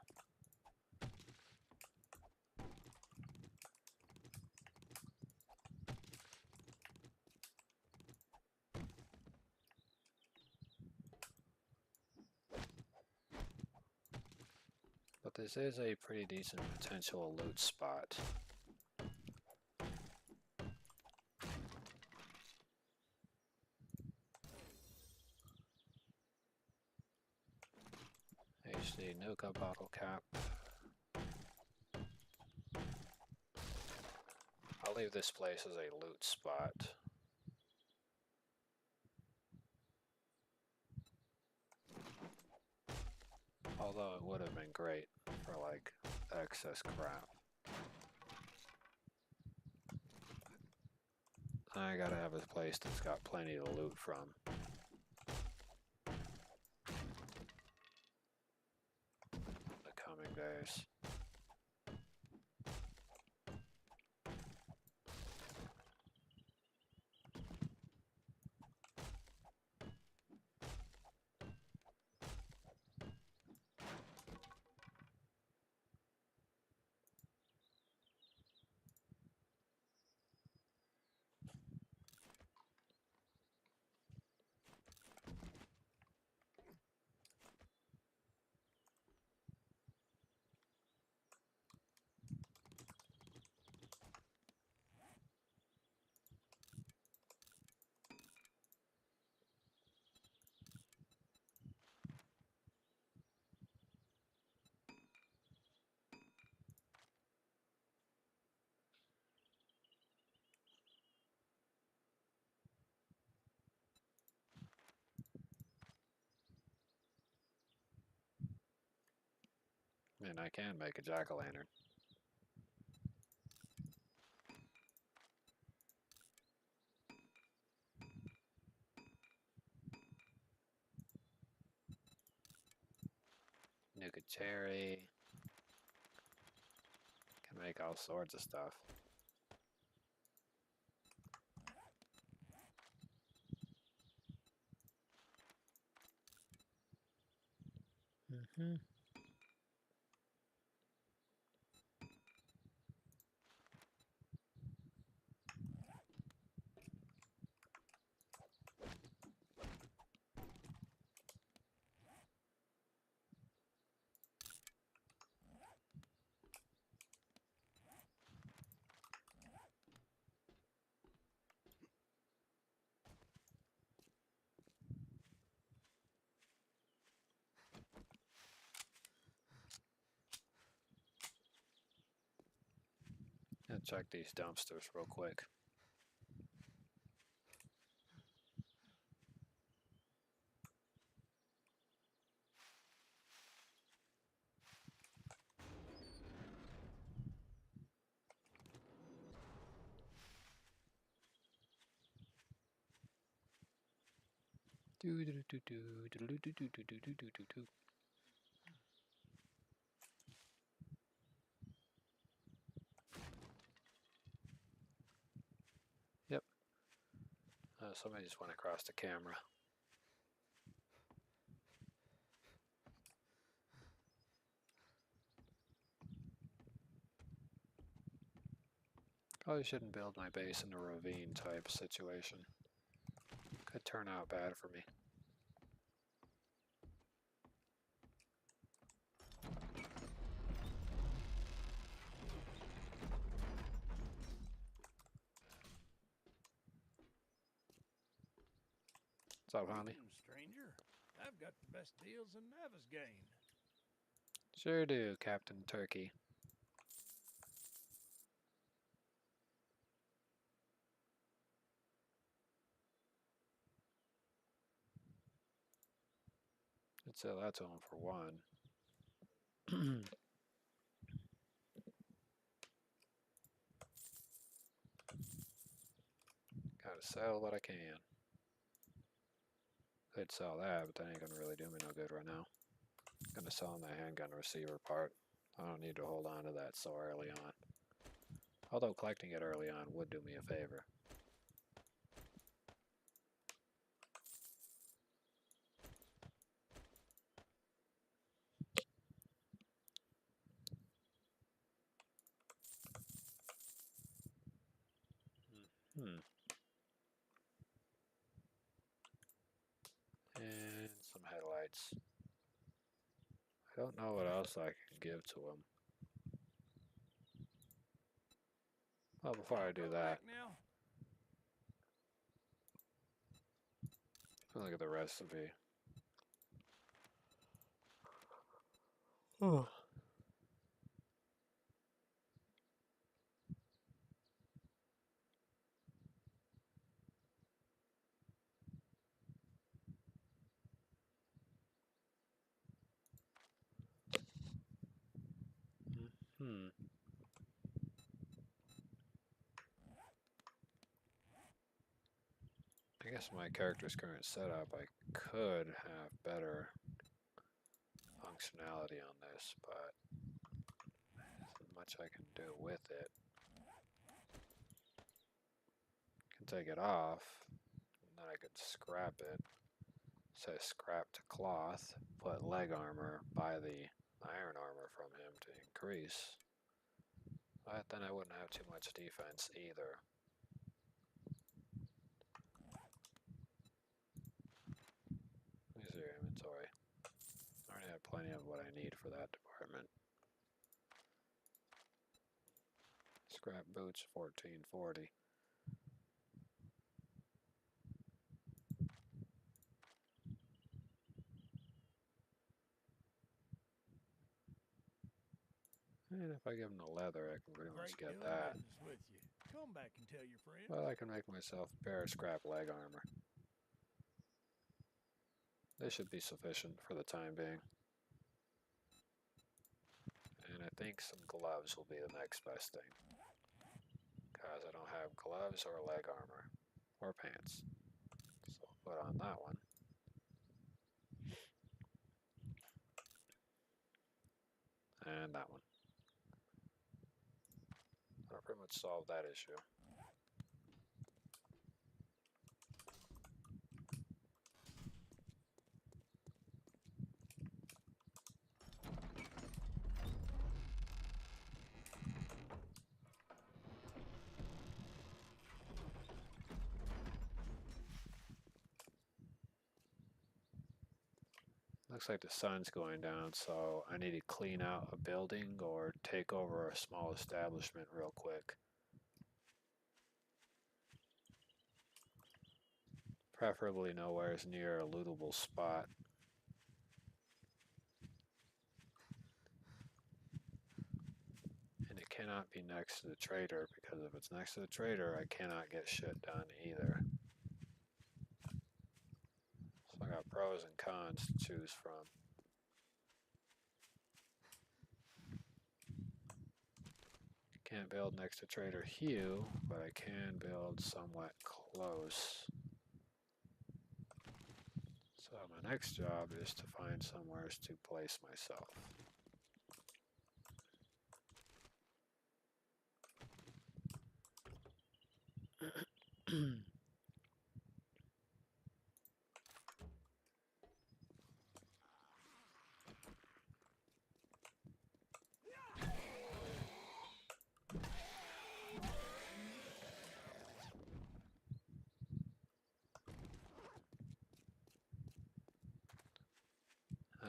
But this is a pretty decent potential loot spot. HD Nuka bottle cap. I'll leave this place as a loot spot. Although it would have been great for like excess crap. I gotta have a place that's got plenty to loot from. The coming days. And I can make a jack-o'-lantern. Nuka cherry. Can make all sorts of stuff. check these dumpsters real quick. Yep. Somebody just went across the camera. Probably shouldn't build my base in a ravine type situation. Could turn out bad for me. What's up, honey? Stranger, I've got the best deals in Navisgain. Sure do, Captain Turkey. I'd sell that to him for one. Gotta sell what I can. Could sell that, but that ain't gonna really do me no good right now. Gonna sell my handgun receiver part. I don't need to hold on to that so early on. Although collecting it early on would do me a favor. And some headlights. I don't know what else I can give to him. Well, before I do that, look at the recipe. Oh. I guess my character's current setup, I could have better functionality on this, but there's not much I can do with it. Can take it off, and then I could scrap it. Say scrap to cloth, put leg armor, buy the iron armor from him to increase. But then I wouldn't have too much defense either. Let me see your inventory. I already have plenty of what I need for that department. Scrap boots, 1440. And if I give him the leather, I can pretty much get that. With you. Come back and tell your friends. Well, I can make myself a pair of scrap leg armor. They should be sufficient for the time being. And I think some gloves will be the next best thing. Because I don't have gloves or leg armor. Or pants. So I'll put on that one. And that one. That'll pretty much solve that issue. Looks like the sun's going down, so I need to clean out a building or take over a small establishment real quick. Preferably nowhere near a lootable spot. In a cannot be next to the trader, because if it's next to the trader, I cannot get shit done either. So I got pros and cons to choose from. Can't build next to Trader Hugh, but I can build somewhat close. So my next job is to find somewhere to place myself.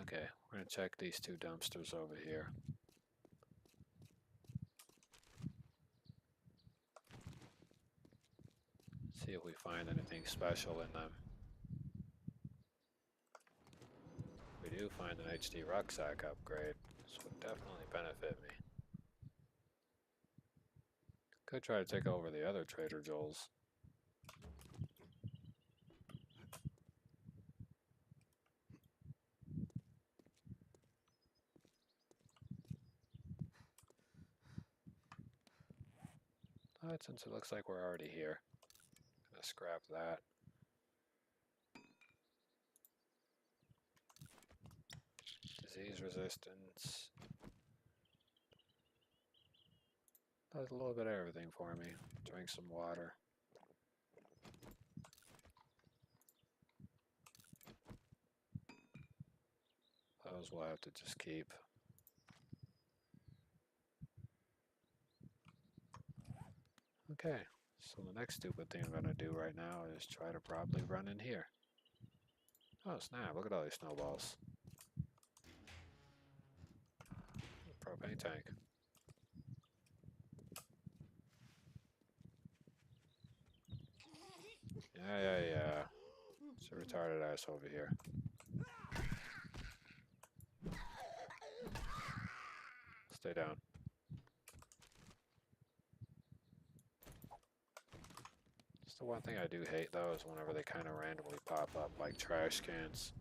Okay, we're going to check these two dumpsters over here. See if we find anything special in them. We do find an HD rucksack upgrade. This would definitely benefit me. Could try to take over the other Trader Joel's. But since it looks like we're already here, I'm gonna scrap that. Disease resistance. Does a little bit of everything for me. Drink some water. Those we'll have to just keep. Okay, so the next stupid thing I'm gonna do right now is try to probably run in here. Oh snap, look at all these snowballs. Propane tank. Yeah. It's a retarded ass over here. Stay down. It's the one thing I do hate though is whenever they kind of randomly pop up like trash cans.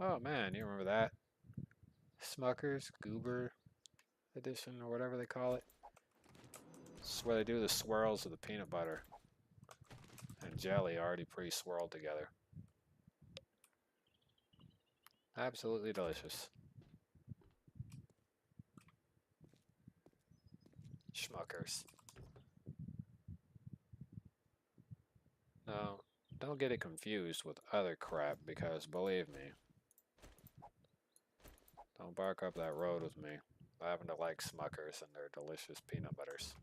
Oh man, you remember that? Smucker's Goober edition or whatever they call it. It's where they do the swirls of the peanut butter and jelly already pre-swirled together. Absolutely delicious. Schmuckers. Now, don't get it confused with other crap because believe me, don't bark up that road with me. I happen to like Smuckers and their delicious peanut butters.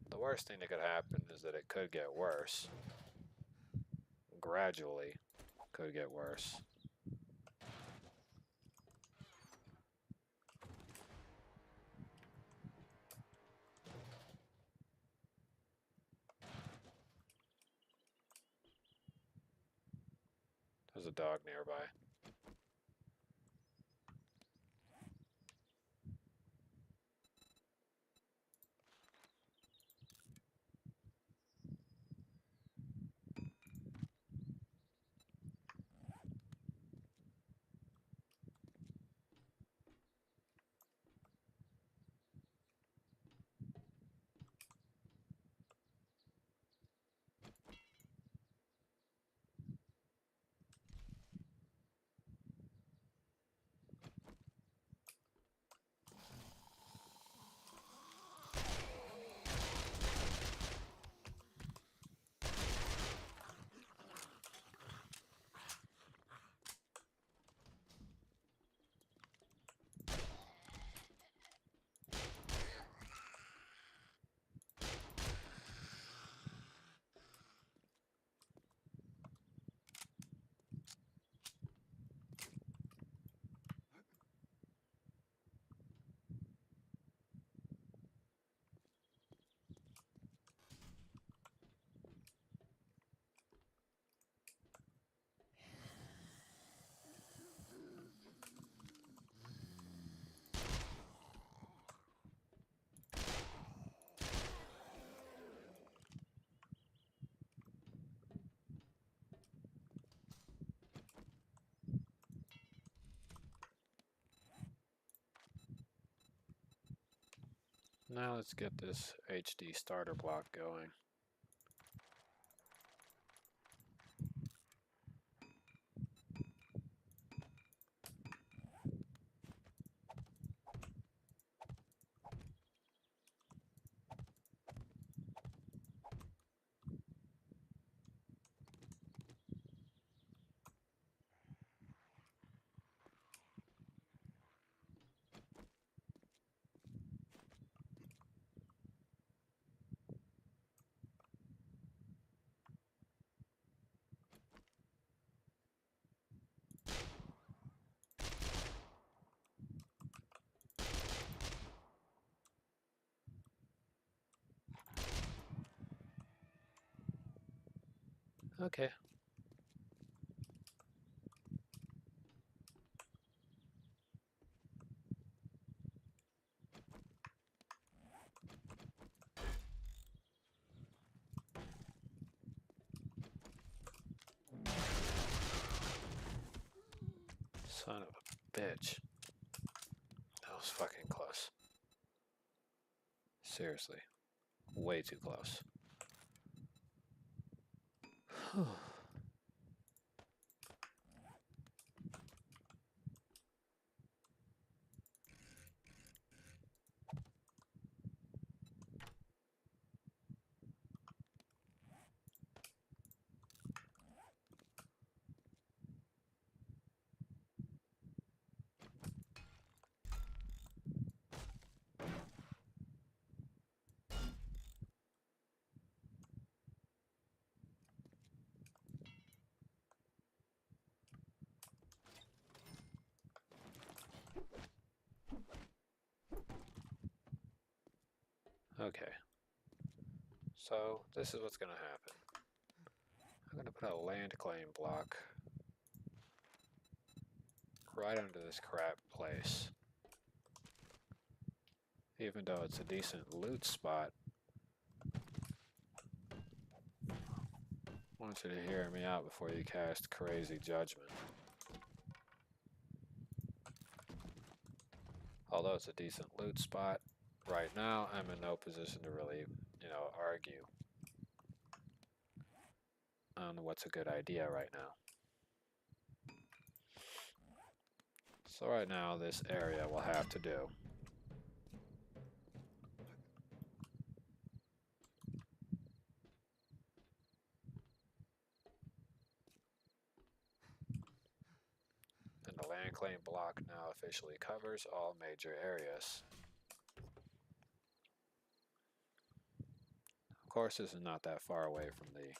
The worst thing that could happen is that it could get worse. Gradually, could get worse. There's a dog nearby. Now let's get this HD starter block going. Okay. Son of a bitch. That was fucking close. Seriously. Way too close. Okay. So, this is what's gonna happen. I'm gonna put a land claim block right under this crap place. Even though it's a decent loot spot, I want you to hear me out before you cast crazy judgment. Although it's a decent loot spot, right now I'm in no position to really, argue on what's a good idea right now. So right now this area will have to do. And the land claim block now officially covers all major areas. Of course, this is not that far away from the,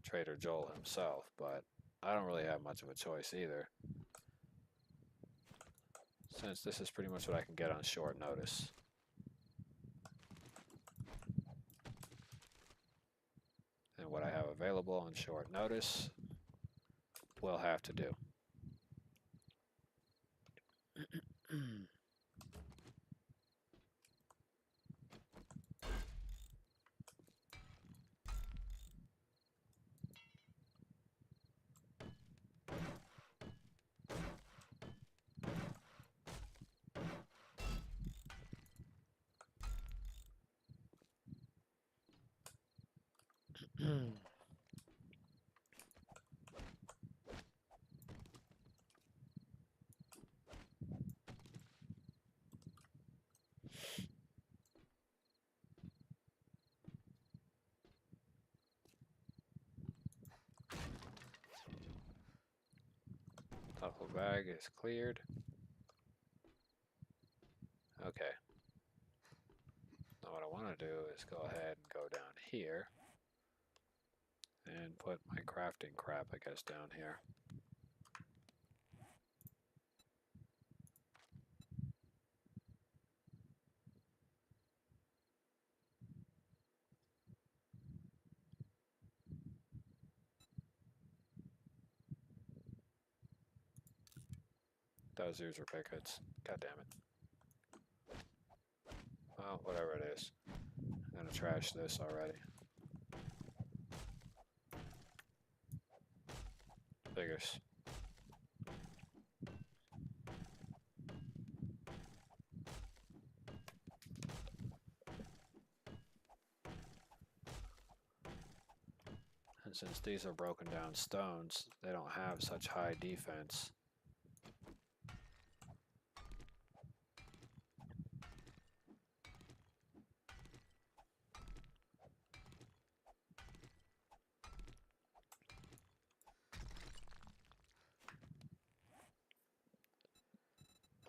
Trader Joel himself, but I don't really have much of a choice either, since this is pretty much what I can get on short notice. And what I have available on short notice will have to do. Duffel bag is cleared. Okay. Now what I want to do is go ahead and go down here and put my crafting crap, I guess, down here. Those ears are pickets. God damn it. Well, whatever it is. I'm gonna trash this already. Figures. And since these are broken down stones, they don't have such high defense.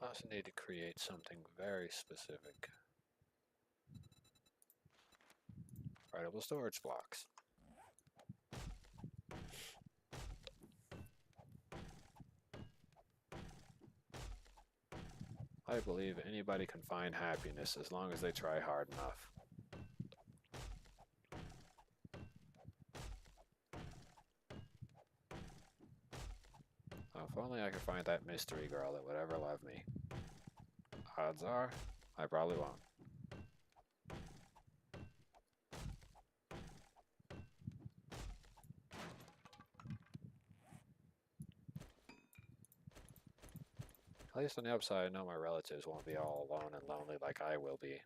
I also need to create something very specific. Writable storage blocks. I believe anybody can find happiness as long as they try hard enough. Oh, if only I could find that mystery girl that would ever love me. Odds are, I probably won't. At least on the upside, I know my relatives won't be all alone and lonely like I will be.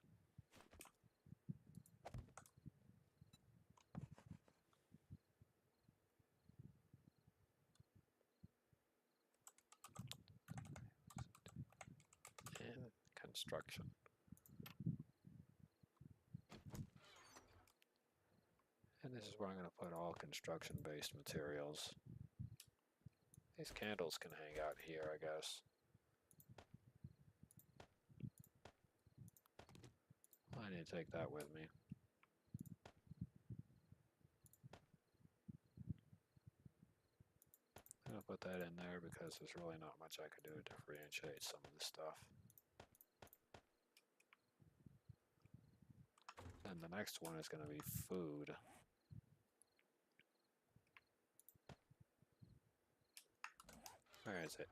In construction. And this is where I'm going to put all construction-based materials. These candles can hang out here, I guess. I need to take that with me. I'm going to put that in there because there's really not much I could do to differentiate some of this stuff. And the next one is going to be food. Where is it?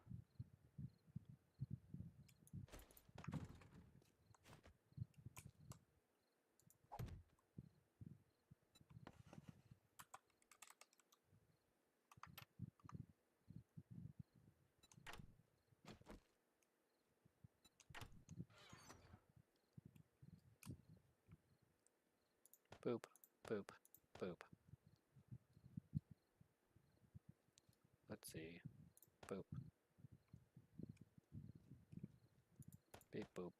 Boop, boop, boop. Let's see. Boop. Beep boop.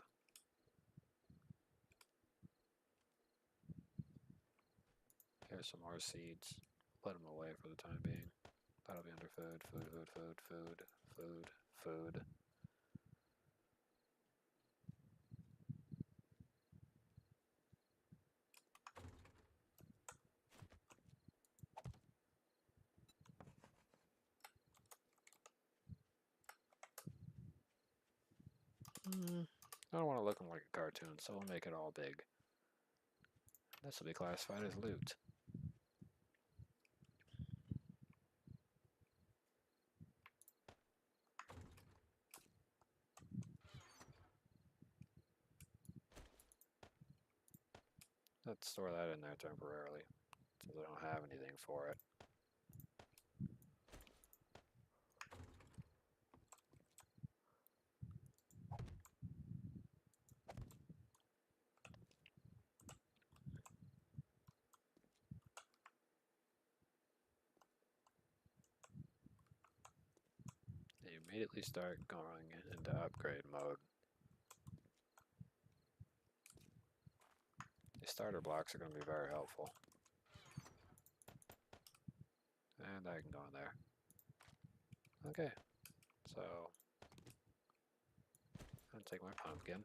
Here's some more seeds. Put them away for the time being. That'll be under food, food, food, food, food, food, food. I don't want to look like a cartoon, so we'll make it all big. This will be classified as loot. Let's store that in there temporarily, since I don't have anything for it. They immediately start going into upgrade mode. These starter blocks are going to be very helpful. And I can go in there. Okay, so I'm going to take my pumpkin.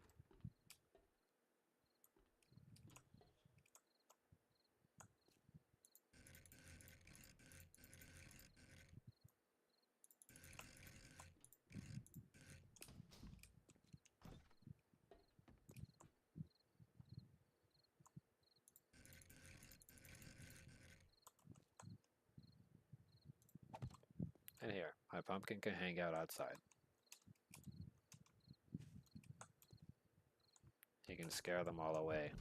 And here, my pumpkin can hang out outside. You can scare them all away.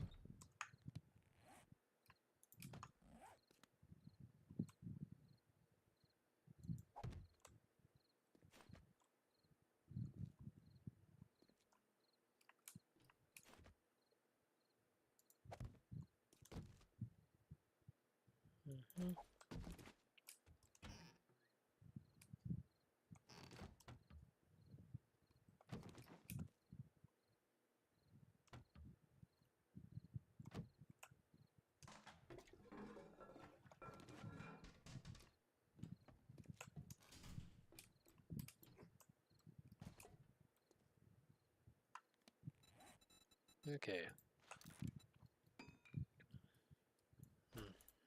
Okay.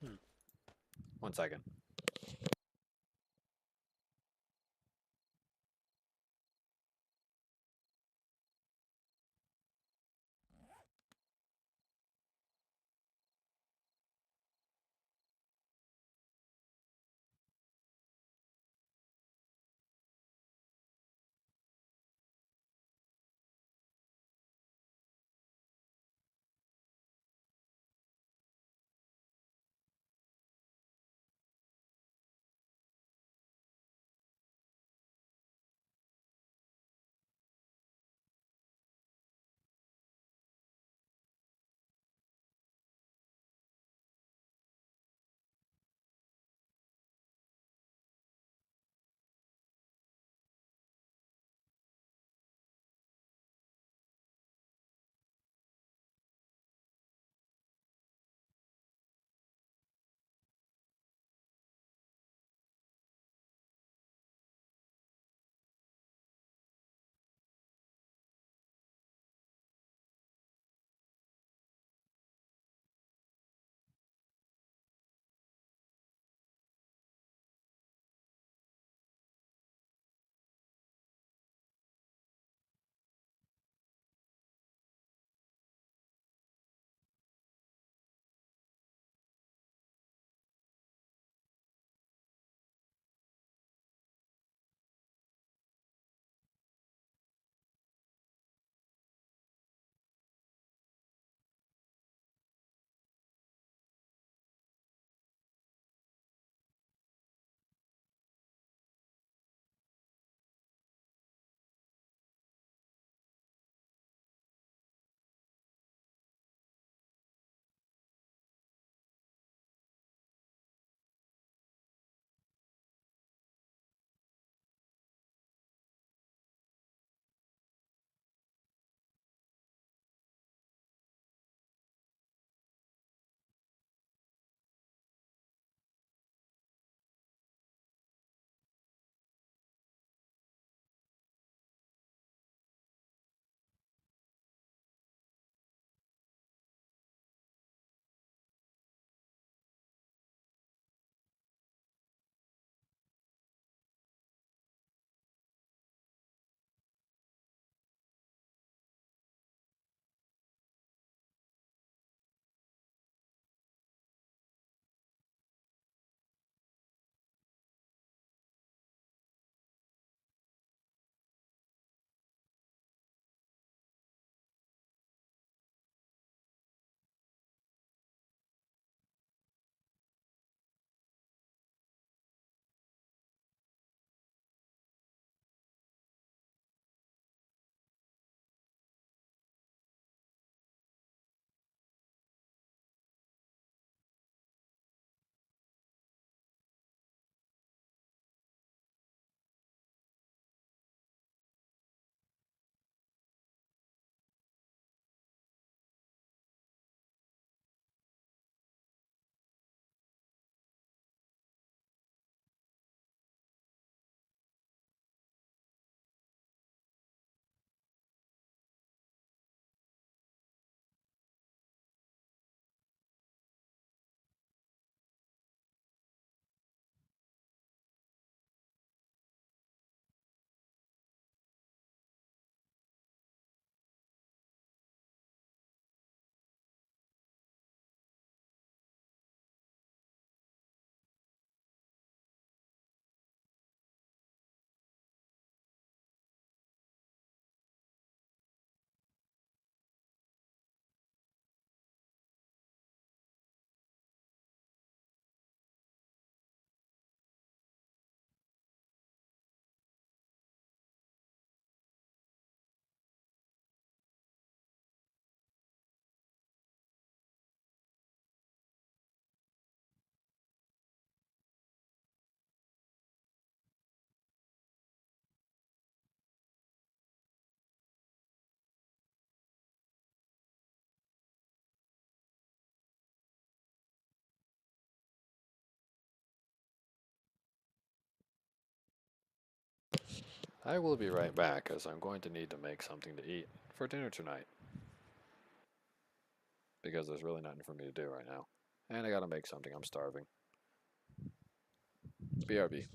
Hmm. 1 second. I will be right back as I'm going to need to make something to eat for dinner tonight. because there's really nothing for me to do right now. And I gotta make something, I'm starving. BRB.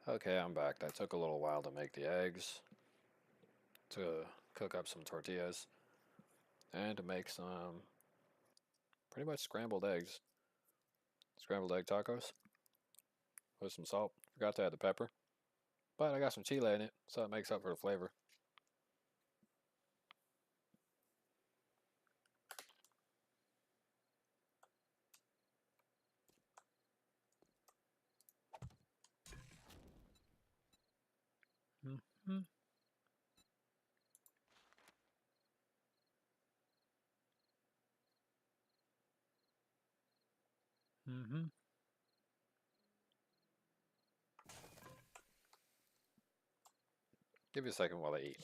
Okay, I'm back. That took a little while to make the eggs, to cook up some tortillas, and to make some pretty much scrambled eggs. Scrambled egg tacos with some salt. Forgot to add the pepper, but I got some chile in it, so it makes up for the flavor. Mm-hmm. Mm-hmm. Give you a second while I eat.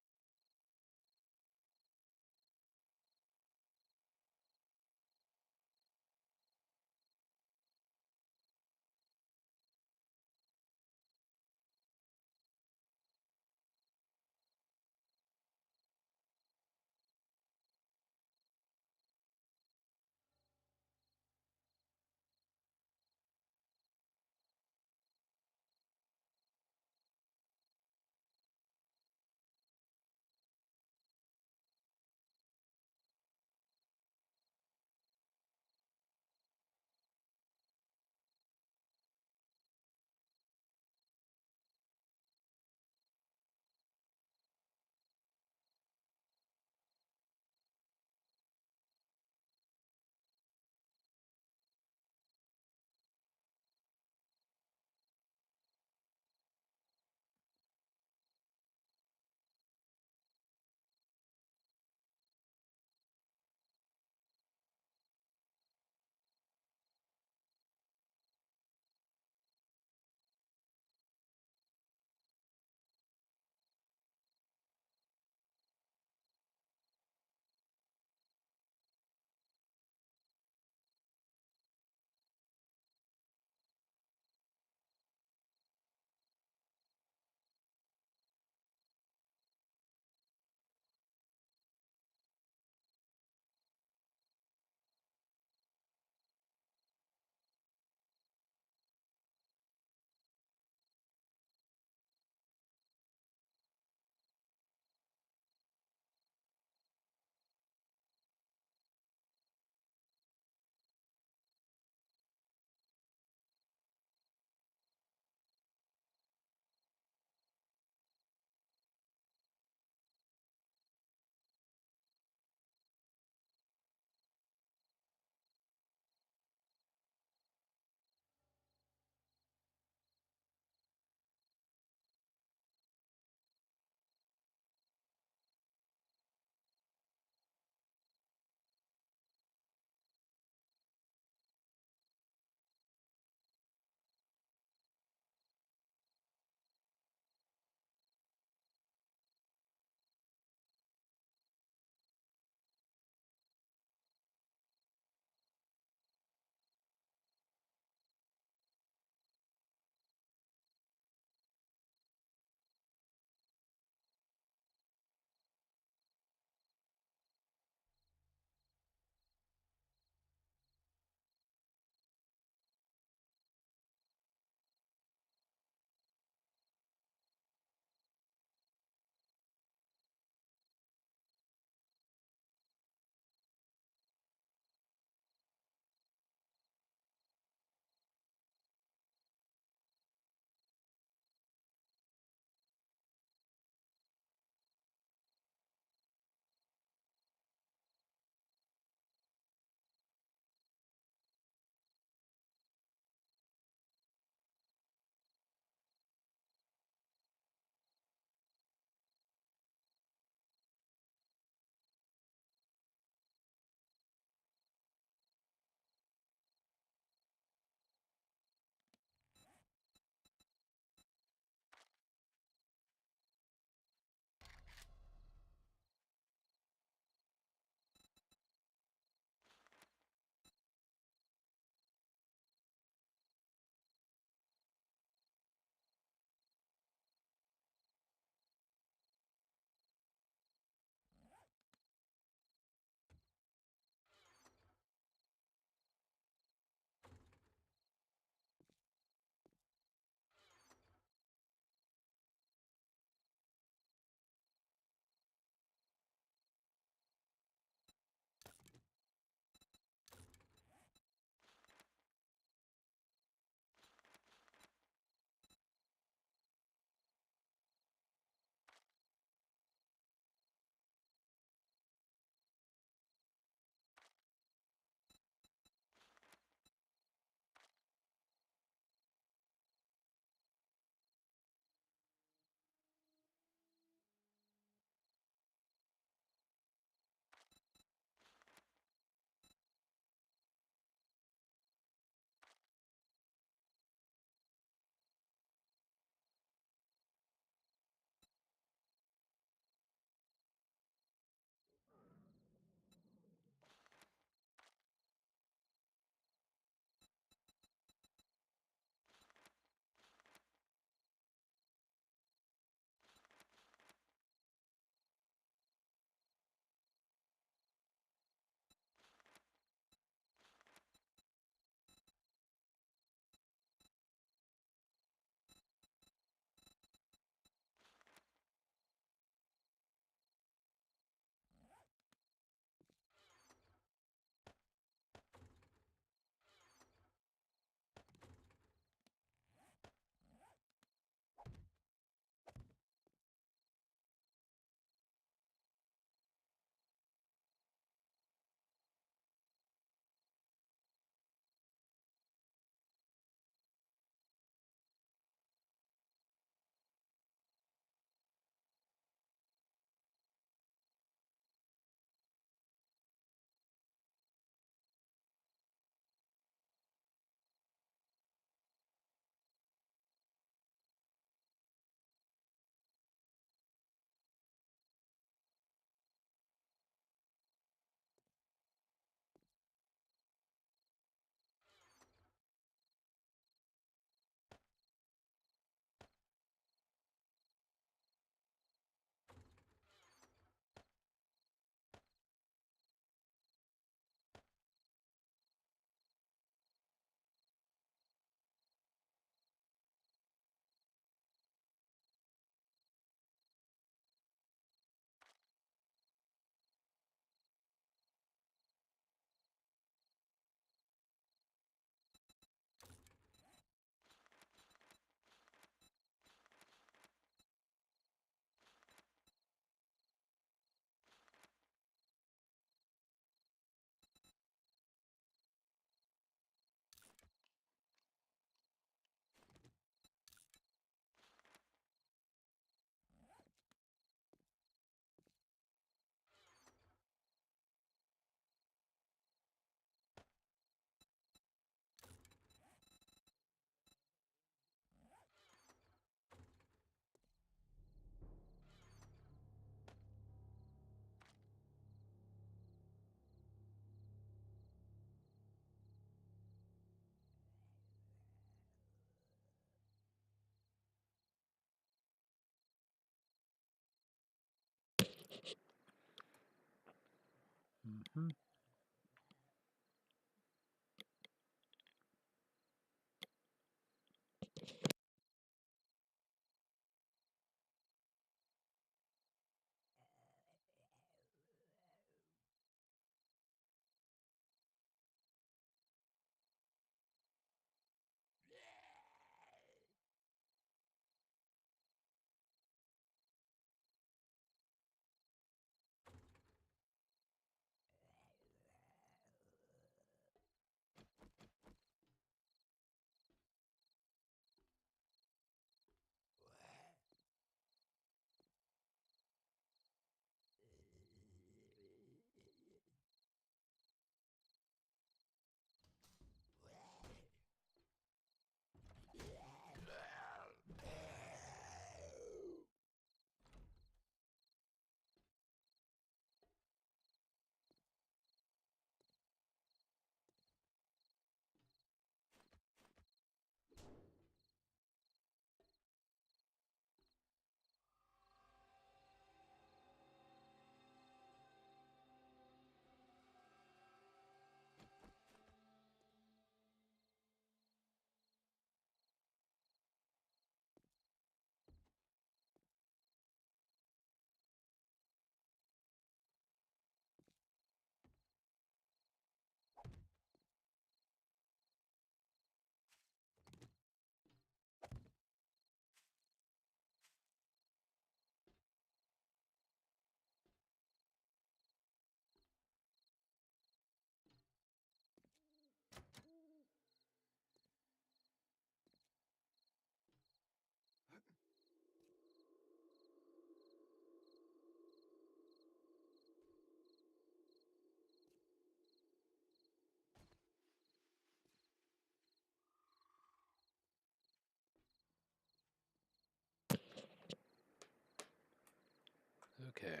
Okay.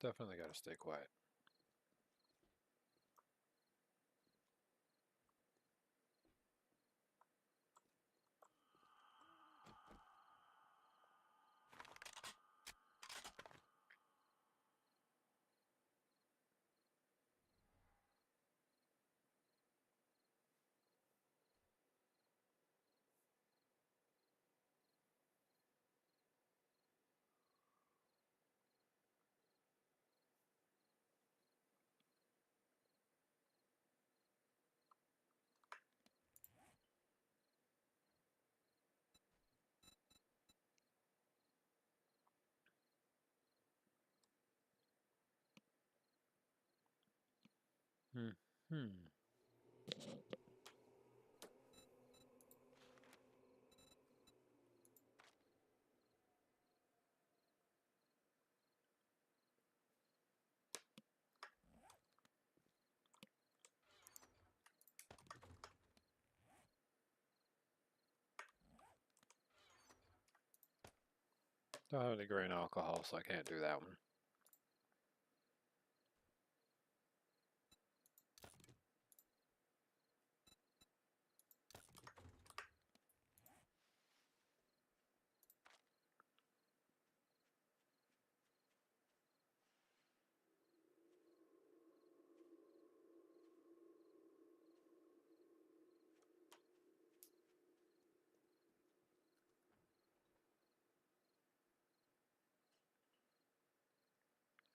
Definitely gotta stay quiet. Hmm. Don't have any grain alcohol, so I can't do that one.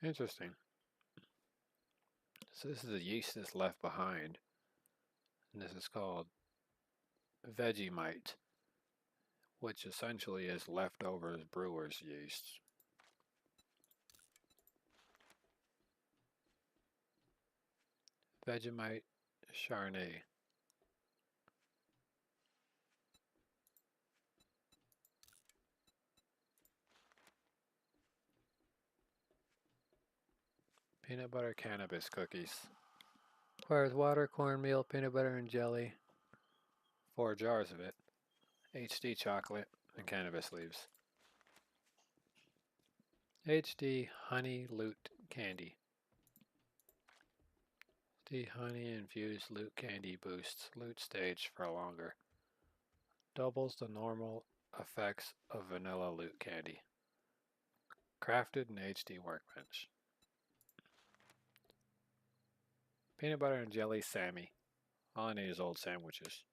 Interesting. So this is a yeast that's left behind, and this is called Vegemite, which essentially is leftovers brewer's yeast. Vegemite Chardonnay. Peanut butter cannabis cookies. Requires water, cornmeal, peanut butter, and jelly. 4 jars of it. HD chocolate and cannabis leaves. HD honey loot candy. HD honey infused loot candy boosts loot stage for longer. Doubles the normal effects of vanilla loot candy. Crafted in HD workbench. Peanut butter and jelly Sammy. All I need is old sandwiches.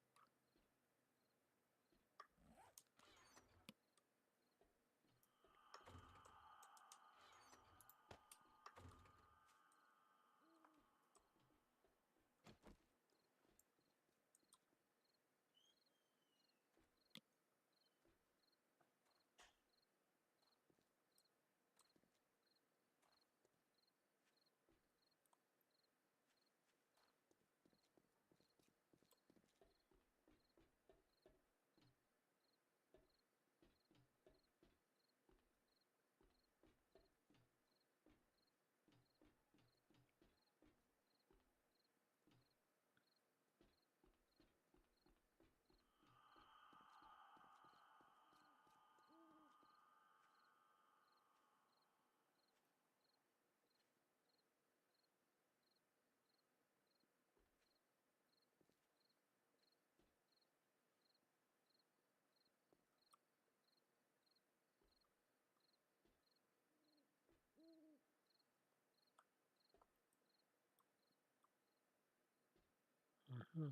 Mm-hmm.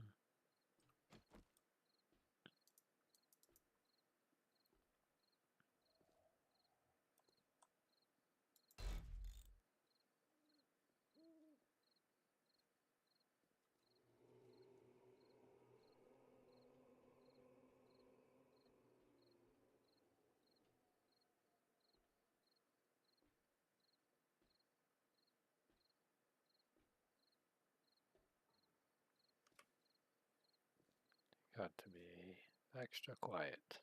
Got to be extra quiet.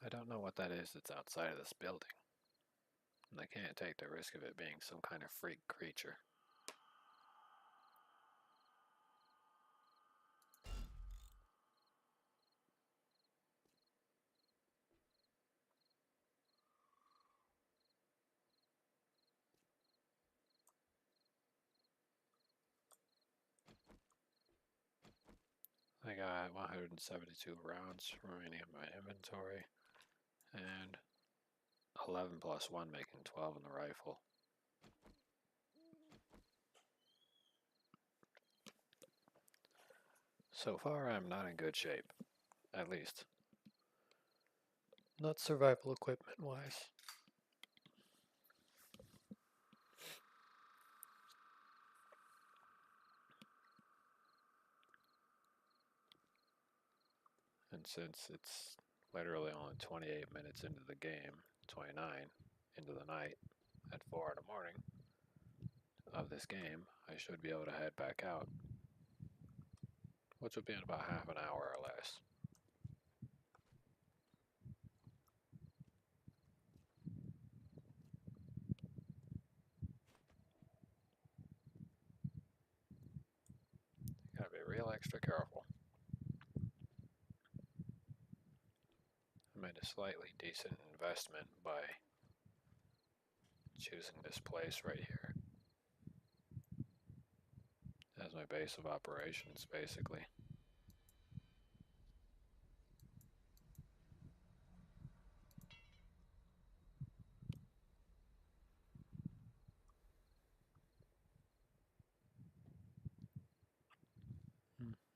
I don't know what that is that's outside of this building. And I can't take the risk of it being some kind of freak creature. I got 172 rounds remaining in my inventory, and 11 plus 1 making 12 in the rifle. So far, I'm not in good shape. At least. Not survival equipment wise. And since it's literally only 28 minutes into the game, 29 into the night, at 4 in the morning of this game, I should be able to head back out, which would be in about half an hour or less. Gotta be real extra careful. I made a slightly decent investment by choosing this place right here as my base of operations, basically.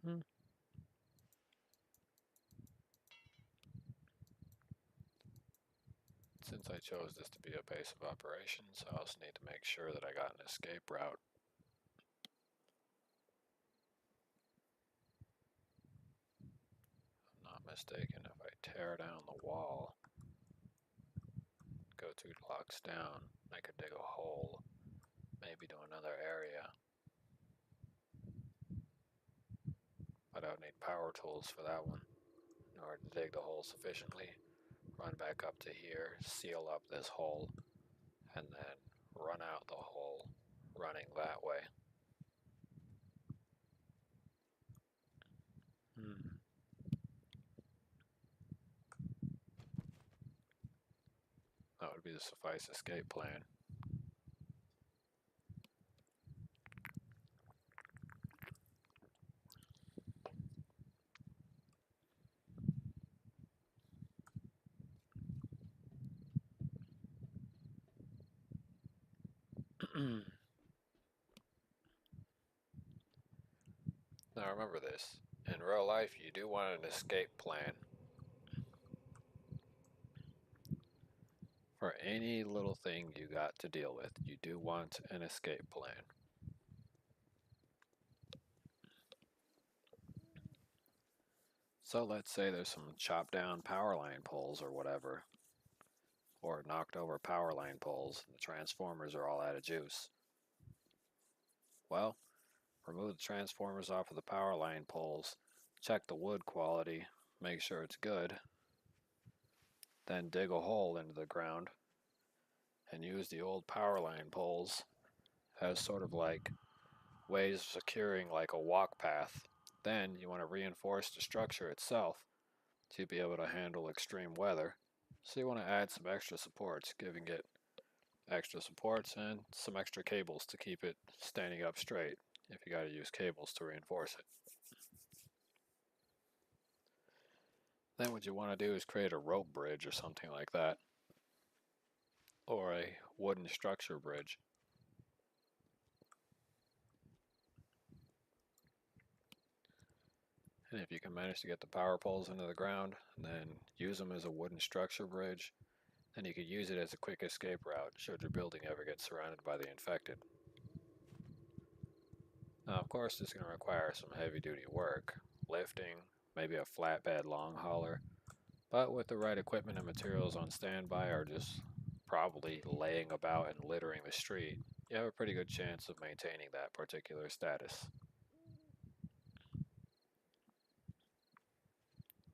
Mm-hmm. Since I chose this to be a base of operations, I also need to make sure that I got an escape route. If I'm not mistaken, if I tear down the wall, go 2 blocks down, I could dig a hole, maybe to another area. But I would need power tools for that one in order to dig the hole sufficiently, run back up to here, seal up this hole, and then run out the hole running that way. That would be the suffice escape plan. Now remember this, in real life you do want an escape plan. For any little thing you got to deal with, you do want an escape plan. So let's say there's some chopped down power line poles or whatever, or knocked over power line poles, and the transformers are all out of juice. Well, remove the transformers off of the power line poles, check the wood quality, make sure it's good, then dig a hole into the ground and use the old power line poles as sort of like ways of securing like a walk path. Then you want to reinforce the structure itself to be able to handle extreme weather. So you want to add some extra supports, giving it extra supports and some extra cables to keep it standing up straight if you got to use cables to reinforce it. Then what you want to do is create a rope bridge or something like that, or a wooden structure bridge. And if you can manage to get the power poles into the ground and then use them as a wooden structure bridge, then you could use it as a quick escape route should your building ever get surrounded by the infected. Now, of course, this is going to require some heavy-duty work, lifting, maybe a flatbed long hauler, but with the right equipment and materials on standby or just probably laying about and littering the street, you have a pretty good chance of maintaining that particular status.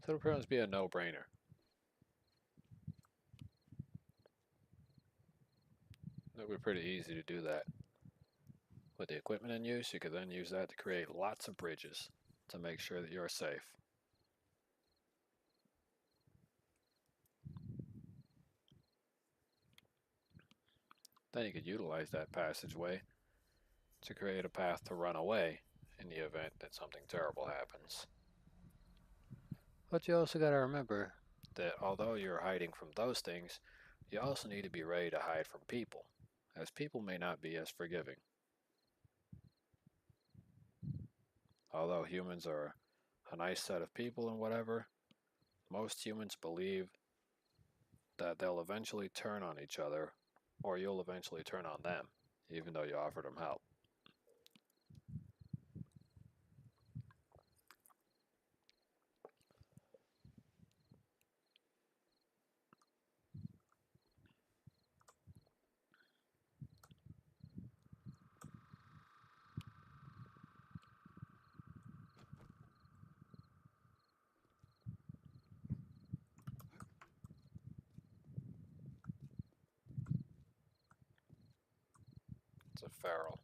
So it'll pretty much be a no-brainer. It would be pretty easy to do that. With the equipment in use, you could then use that to create lots of bridges to make sure that you're safe. Then you could utilize that passageway to create a path to run away in the event that something terrible happens. But you also got to remember that although you're hiding from those things, you also need to be ready to hide from people, as people may not be as forgiving. Although humans are a nice set of people and whatever, most humans believe that they'll eventually turn on each other, or you'll eventually turn on them, even though you offered them help. It's a feral.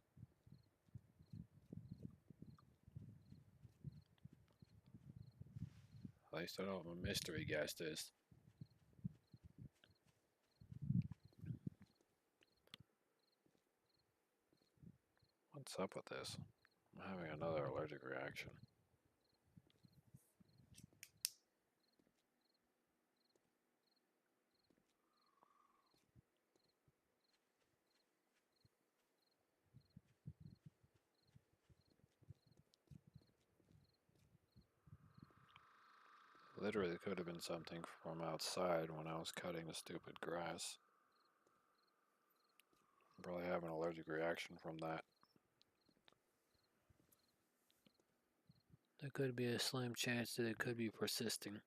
At least I know what my mystery guest is. What's up with this? I'm having another allergic reaction. Literally could have been something from outside when I was cutting the stupid grass. I'm probably having an allergic reaction from that. There could be a slim chance that it could be persisting.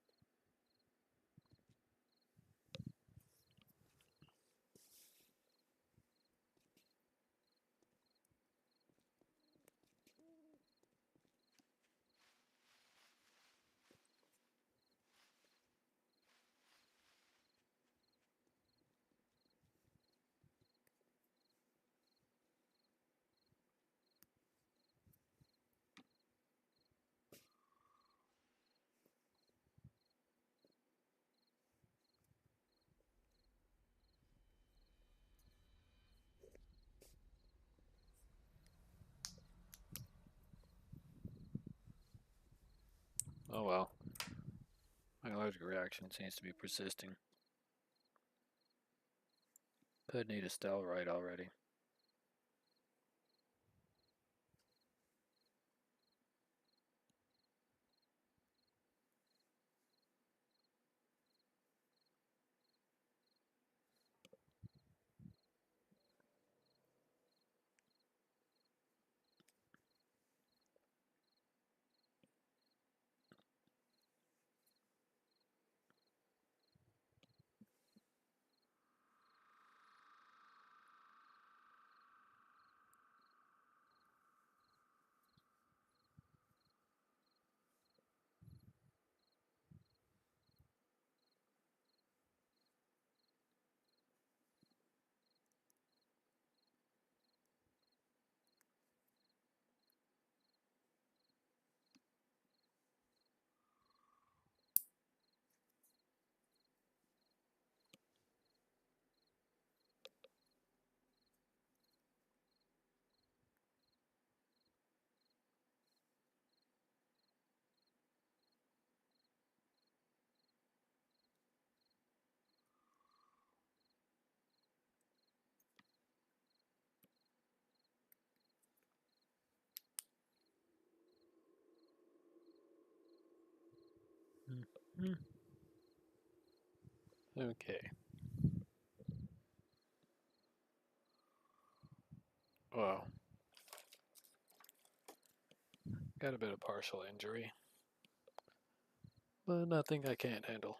allergic reaction seems to be persisting. Could need a steroid already. Mm-hmm. Okay. Well, got a bit of partial injury, but nothing I can't handle.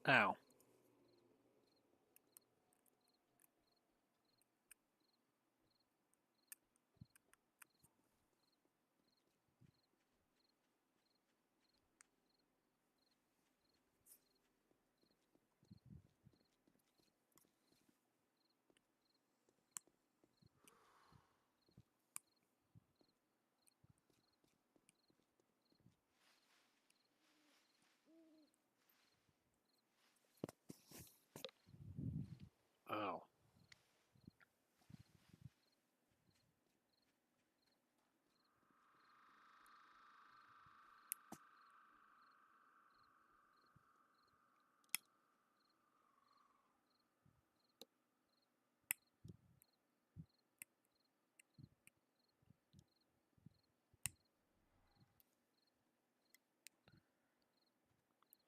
Ow. Ow.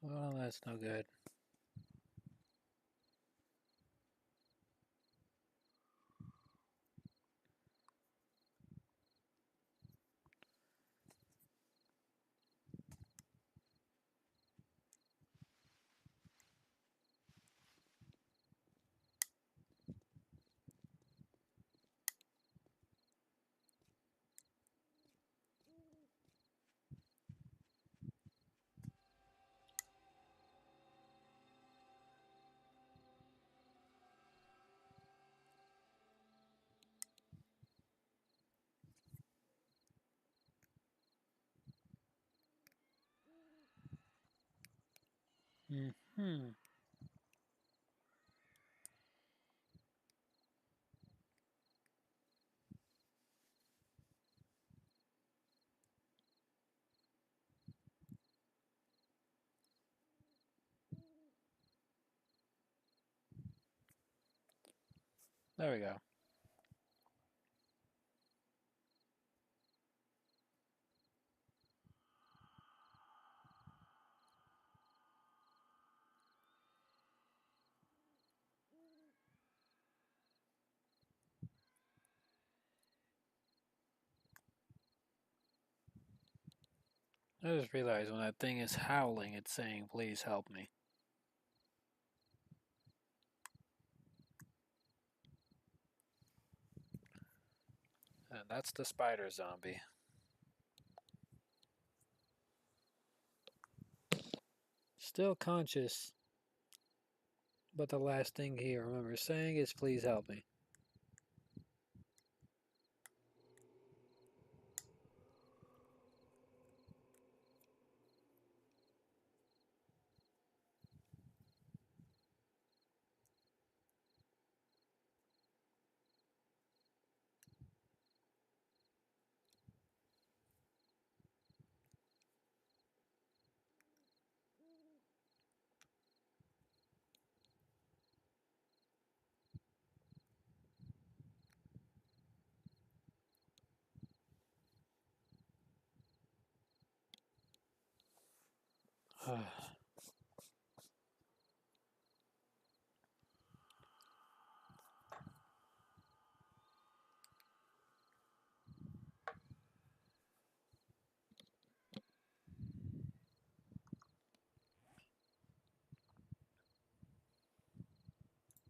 Well, that's no good. Hmm. There we go. I just realized when that thing is howling, it's saying, please help me. And that's the spider zombie. Still conscious, but the last thing he remembers saying is, please help me.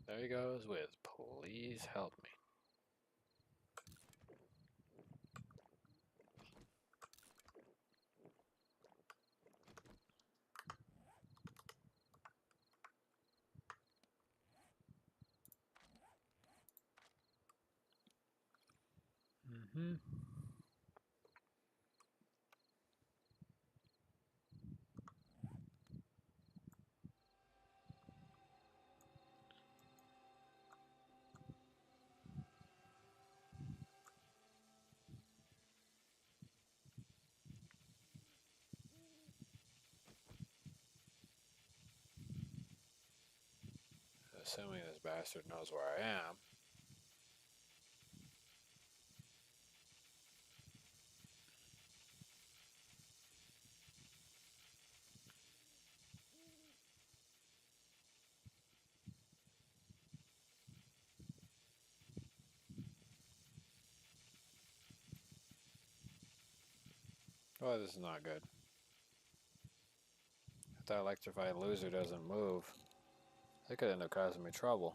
There he goes with, please help me. Mm-hmm. Assuming this bastard knows where I am. Oh, this is not good. If that electrified loser doesn't move, it could end up causing me trouble.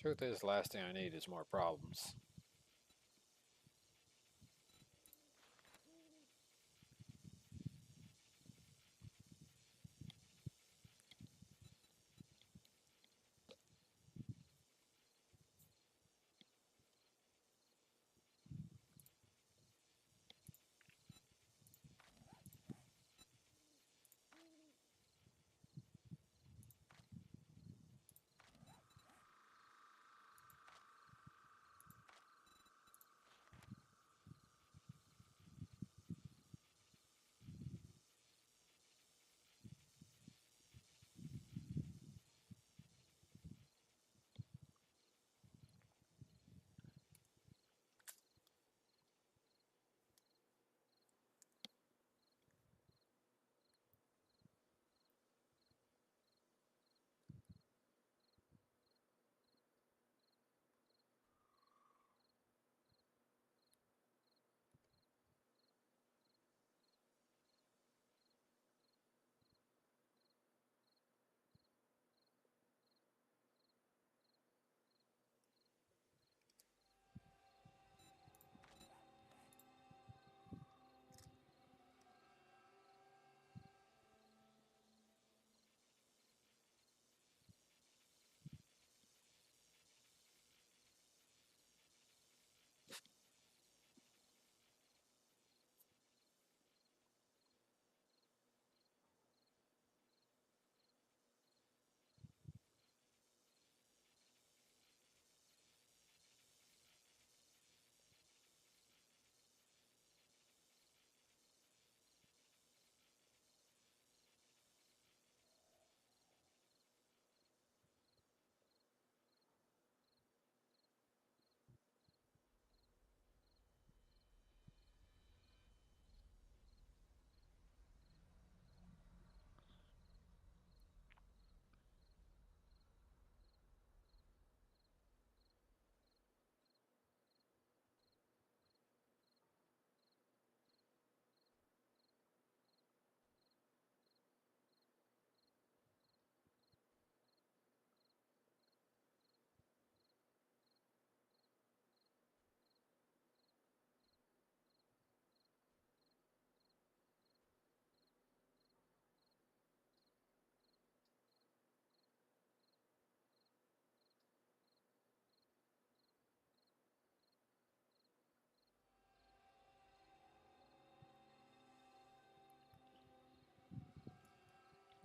Truth is, the last thing I need is more problems.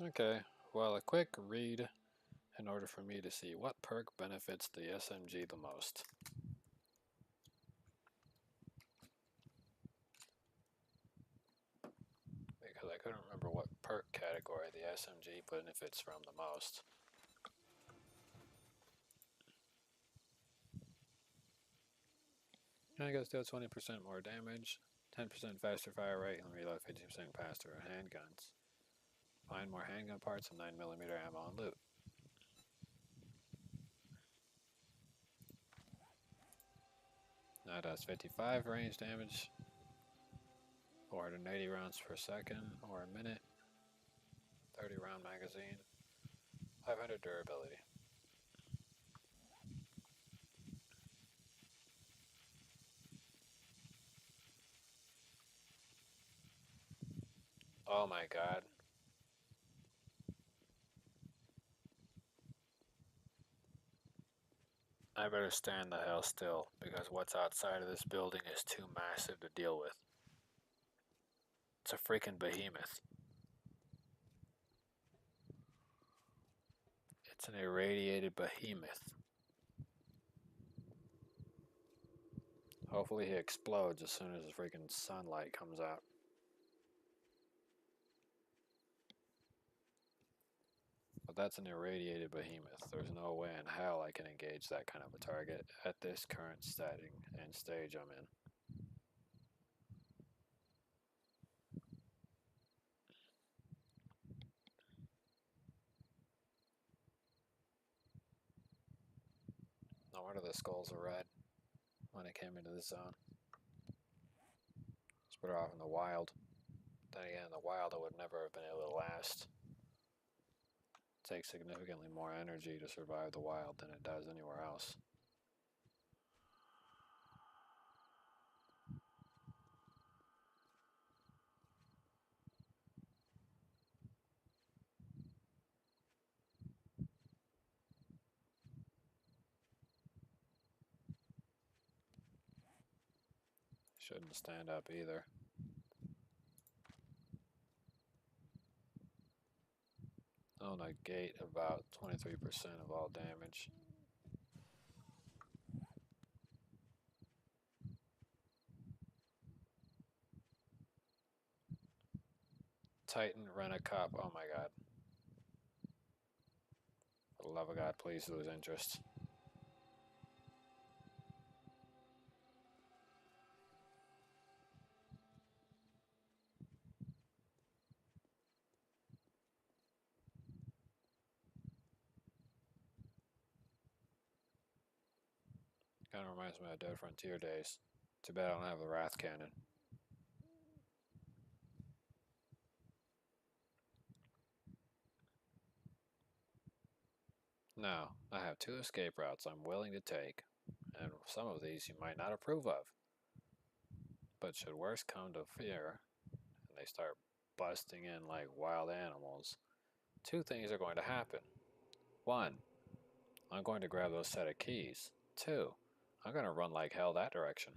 Okay, well, a quick read in order for me to see what perk benefits the SMG the most. Because I couldn't remember what perk category the SMG benefits from the most. I guess deal 20% more damage, 10% faster fire rate, and reload 50% faster on handguns. Find more handgun parts and 9mm ammo and loot. Now it does 55 range damage, 480 rounds per second or a minute, 30 round magazine, 500 durability. Oh my god. I better stand the hell still, because what's outside of this building is too massive to deal with. It's a freaking behemoth. It's an irradiated behemoth. Hopefully he explodes as soon as the freaking sunlight comes out. But that's an irradiated behemoth. There's no way in hell I can engage that kind of a target at this current setting and stage I'm in. No wonder the skulls are red when it came into the zone. It's better off in the wild. Then again, in the wild I would never have been able to last. It takes significantly more energy to survive the wild than it does anywhere else. Shouldn't stand up either. I'll negate about 23% of all damage. Titan, Rent-A-Cop, oh my god. For the love of God, please lose interest. Kinda reminds me of Dead Frontier days. Too bad I don't have the Wrath Cannon. Now, I have 2 escape routes I'm willing to take, and some of these you might not approve of. But should worse come to fear, and they start busting in like wild animals, 2 things are going to happen. 1, I'm going to grab those set of keys. 2, I'm going to run like hell that direction.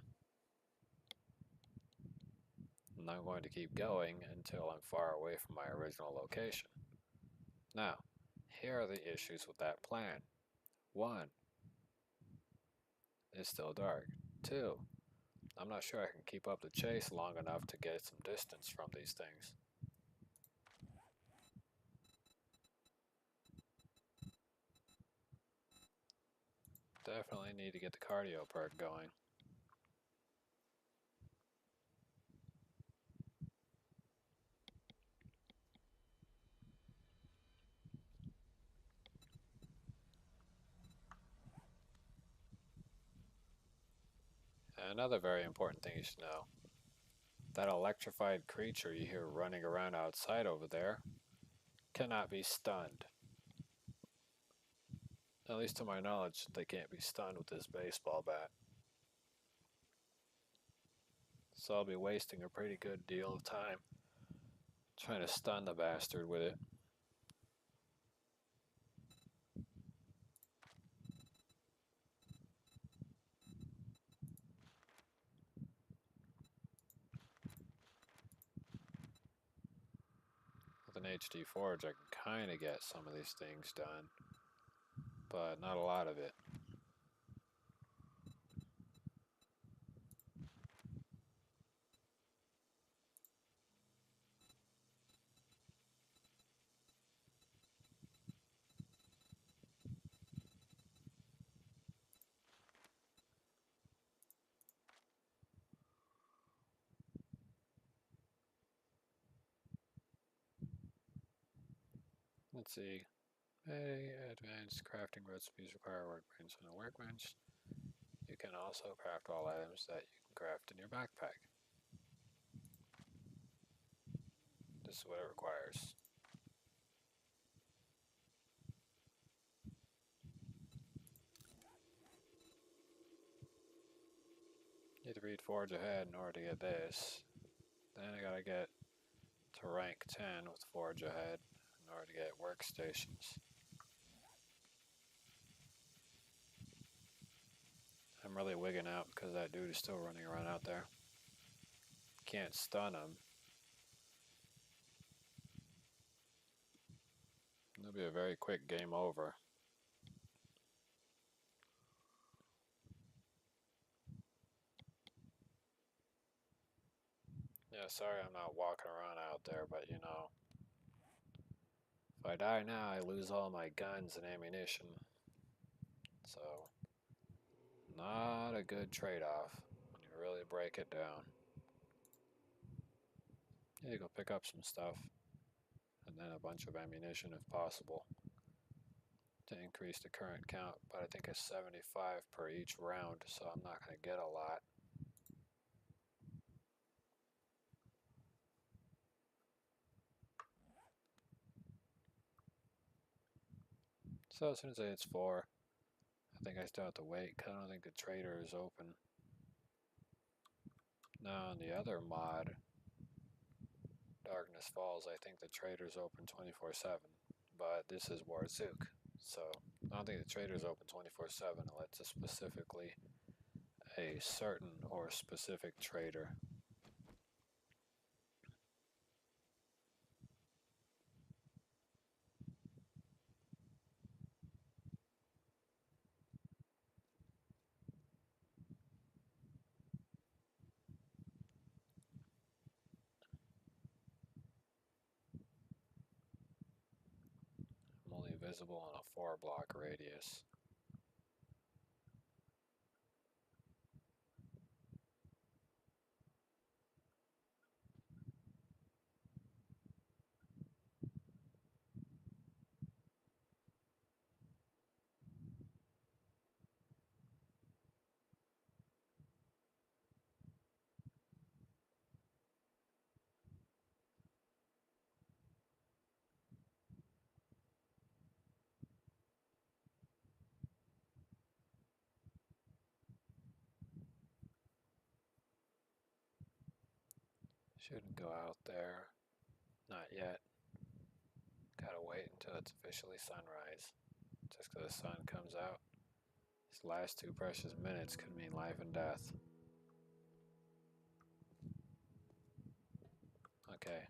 And I'm going to keep going until I'm far away from my original location. Now, here are the issues with that plan. 1, it's still dark. 2, I'm not sure I can keep up the chase long enough to get some distance from these things. Definitely need to get the cardio perk going. And another very important thing you should know. That electrified creature you hear running around outside over there cannot be stunned. At least to my knowledge, they can't be stunned with this baseball bat. So I'll be wasting a pretty good deal of time trying to stun the bastard with it. With an HD Forge, I can kind of get some of these things done, but not a lot of it. Let's see. Hey, advanced crafting recipes require a workbench. On a workbench, you can also craft all items that you can craft in your backpack. This is what it requires. You have to read Forge Ahead in order to get this. Then I gotta get to rank 10 with Forge Ahead in order to get workstations. I'm really wigging out because that dude is still running around out there. Can't stun him. It'll be a very quick game over. Yeah, sorry I'm not walking around out there, but you know, if I die now, I lose all my guns and ammunition. So, not a good trade-off when you really break it down. Yeah, you go pick up some stuff, and then a bunch of ammunition if possible, to increase the current count, but I think it's 75 per each round, so I'm not going to get a lot. So as soon as it's 4, I think I still have to wait because I don't think the trader is open. Now on the other mod, Darkness Falls, I think the trader's open 24/7, but this is Warzook, so I don't think the trader's open 24/7 unless it's specifically a certain or specific trader. I'm only visible on a 4-block radius. Shouldn't go out there. Not yet. Gotta wait until it's officially sunrise. Just because the sun comes out, these last 2 precious minutes could mean life and death. Okay.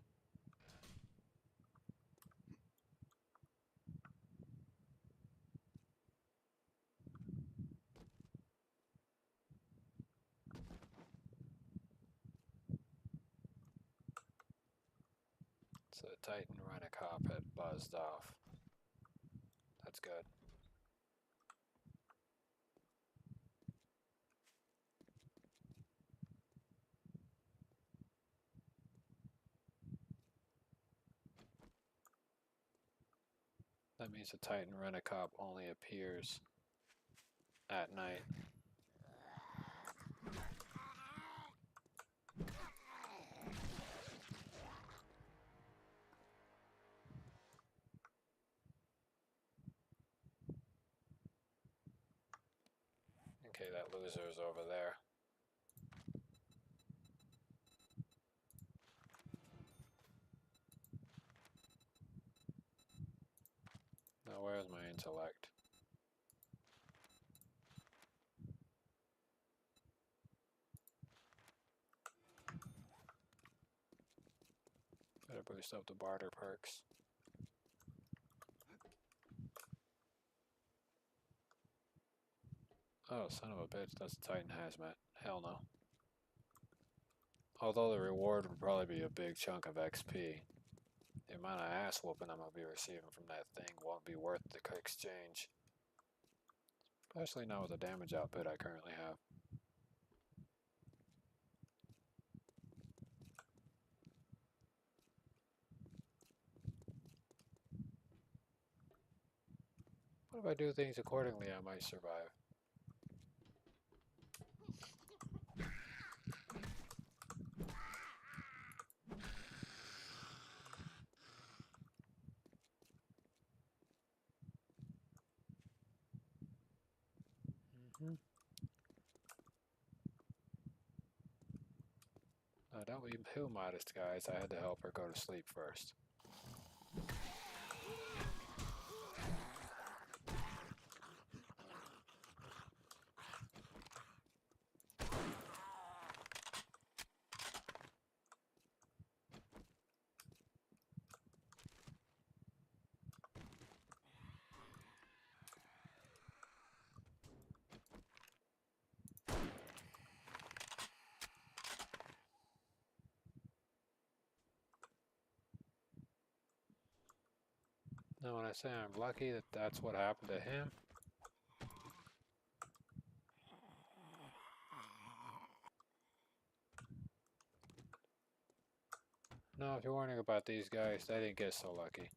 So the Titan Rent-A-Cop had buzzed off. That's good. That means the Titan Rent-A-Cop only appears at night. Okay, that loser's over there. Now where's my intellect? Better boost up the barter perks. Oh, son of a bitch, that's a Titan hazmat. Hell no. Although the reward would probably be a big chunk of XP, the amount of ass whooping I'm gonna be receiving from that thing won't be worth the exchange. Especially not with the damage output I currently have. What if I do things accordingly, I might survive. No, don't be too modest, guys. I had to help her go to sleep first. Now, when I say I'm lucky that that's what happened to him, no, if you're wondering about these guys, they didn't get so lucky.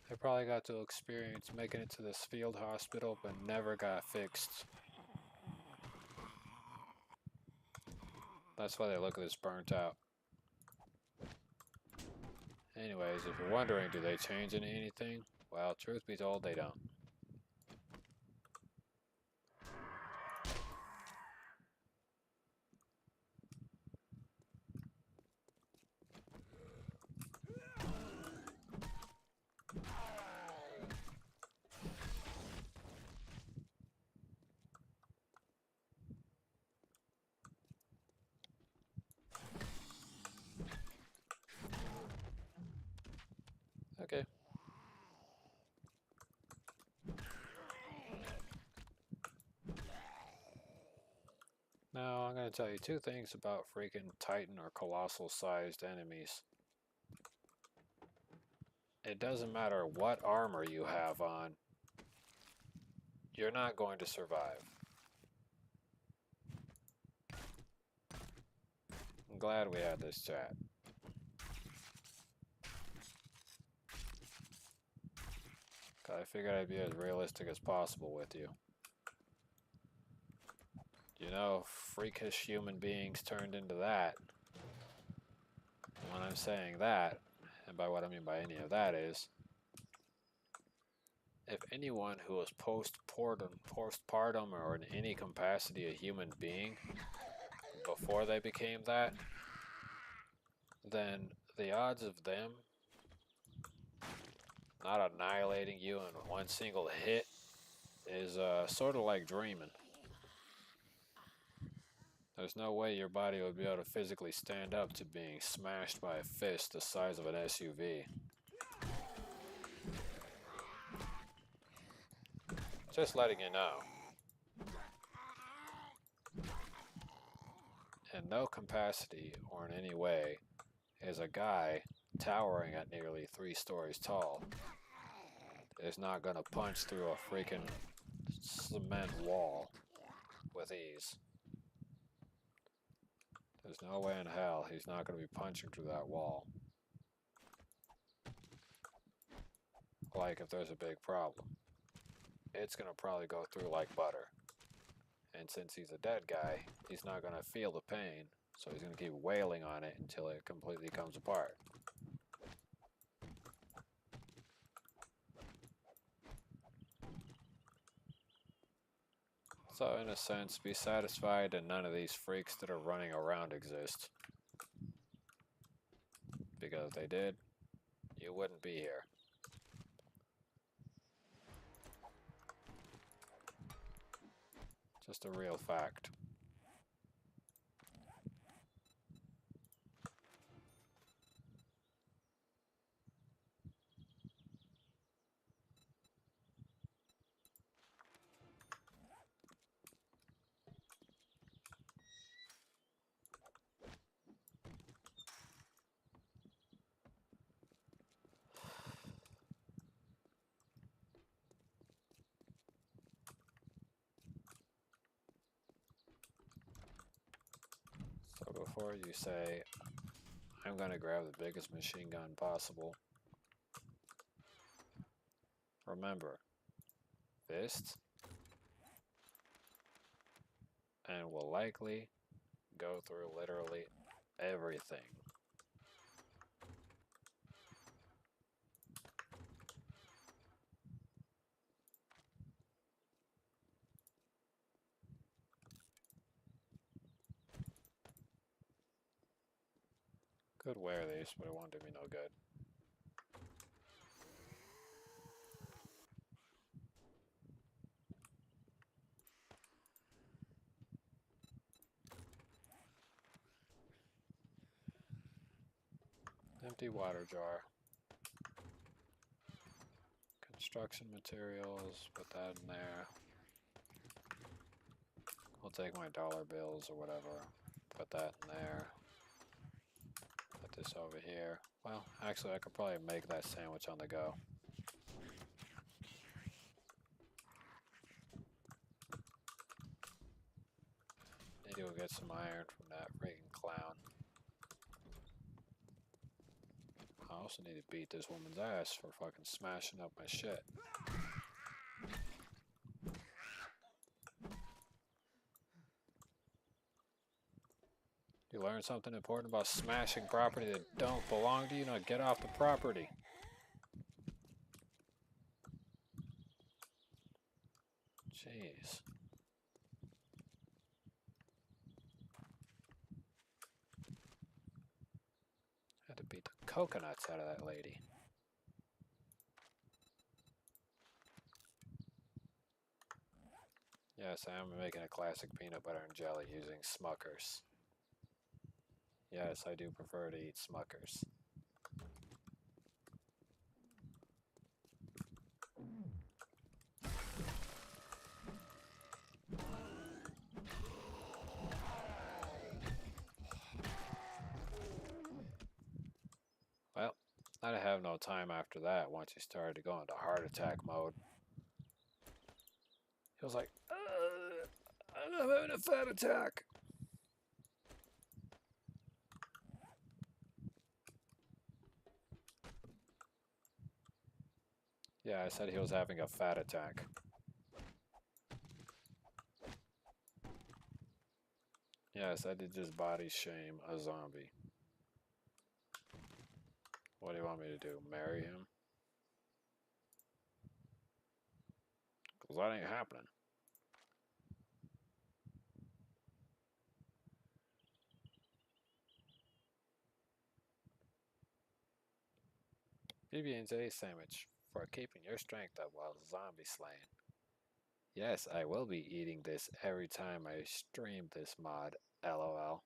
They probably got to experience making it to this field hospital, but never got fixed. That's why they look this burnt out. Anyways, if you're wondering, do they change anything? Well, truth be told, they don't. Okay. Now, I'm going to tell you two things about freaking Titan or colossal sized enemies. It doesn't matter what armor you have on, you're not going to survive. I'm glad we had this chat. I figured I'd be as realistic as possible with you. You know, freakish human beings turned into that. And when I'm saying that, and by what I mean by any of that is, if anyone who was postpartum or in any capacity a human being before they became that, then the odds of them not annihilating you in one single hit is sort of like dreaming. There's no way your body would be able to physically stand up to being smashed by a fist the size of an SUV. Just letting you know. In no capacity or in any way is a guy towering at nearly 3 stories tall is not gonna punch through a freaking cement wall with ease. There's no way in hell he's not gonna be punching through that wall. Like if there's a big problem, it's gonna probably go through like butter. And since he's a dead guy, he's not gonna feel the pain, so he's gonna keep wailing on it until it completely comes apart. So in a sense, be satisfied that none of these freaks that are running around exist. Because if they did, you wouldn't be here. Just a real fact. before you say, I'm gonna grab the biggest machine gun possible, remember, fists, and will likely go through literally everything. Could wear these, but it won't do me no good. Empty water jar. Construction materials, put that in there. I'll take my dollar bills or whatever, put that in there. Put this over here. Well, actually I could probably make that sandwich on the go. Need to go get some iron from that freaking clown. I also need to beat this woman's ass for fucking smashing up my shit. You learn something important about smashing property that don't belong to you? Now get off the property. Jeez. Had to beat the coconuts out of that lady. Yes, I am making a classic peanut butter and jelly using Smuckers. Yes, I do prefer to eat Smuckers. Well, I'd have no time after that once he started to go into heart attack mode. He was like, I'm having a fat attack. Yeah, I said he was having a fat attack. Yes, I did just body shame a zombie. What do you want me to do? Marry him? Because that ain't happening. PB&J sandwich for keeping your strength up while zombie slaying. Yes, I will be eating this every time I stream this mod. LOL.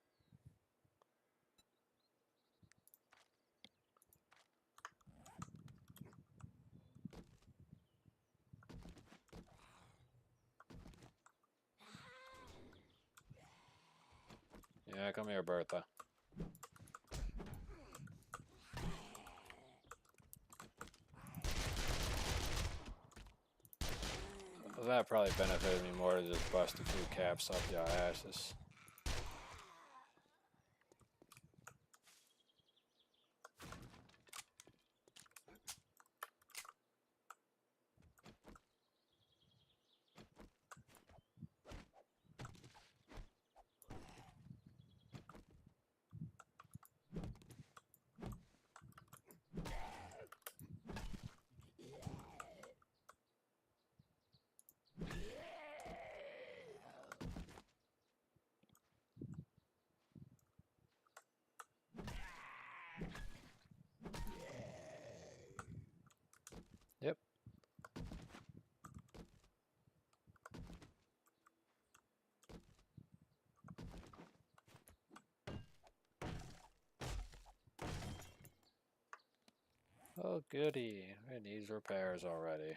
Yeah, come here, Bertha. That probably benefited me more to just bust a few caps up your asses. Yep. Oh, goody. It needs repairs already.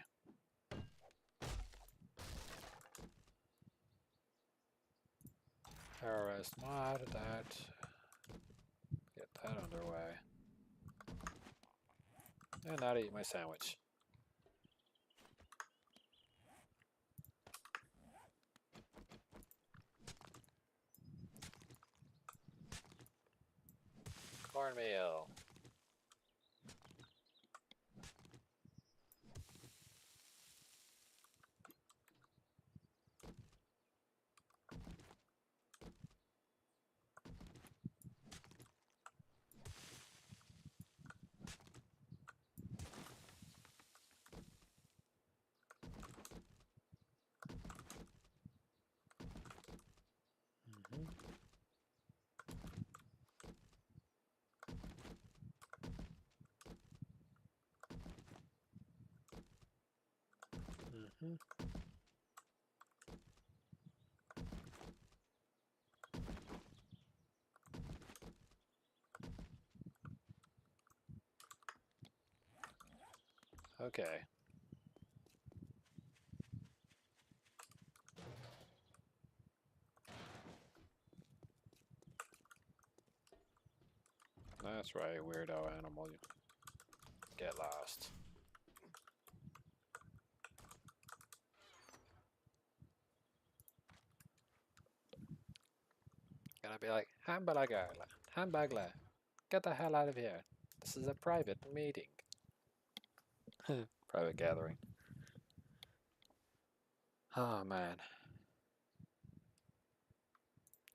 Terrorist mod that. Get that underway. And not eat my sandwich. Cornmeal. Mm-hmm. Okay. That's right, weirdo animal. Get lost. Gonna be like, Hamburglar, get the hell out of here. This is a private meeting. Private gathering. Oh man.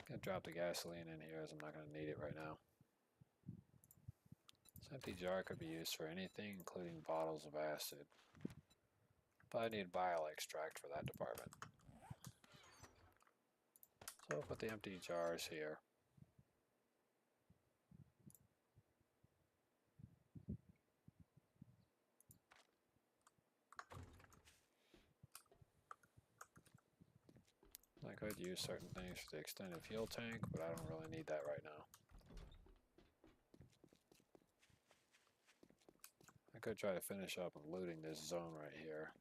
Gonna drop the gasoline in here as I'm not gonna need it right now. This empty jar could be used for anything, including bottles of acid. But I need bile extract for that department. So I'll put the empty jars here. I could use certain things for the extended fuel tank, but I don't really need that right now. I could try to finish up with looting this zone right here.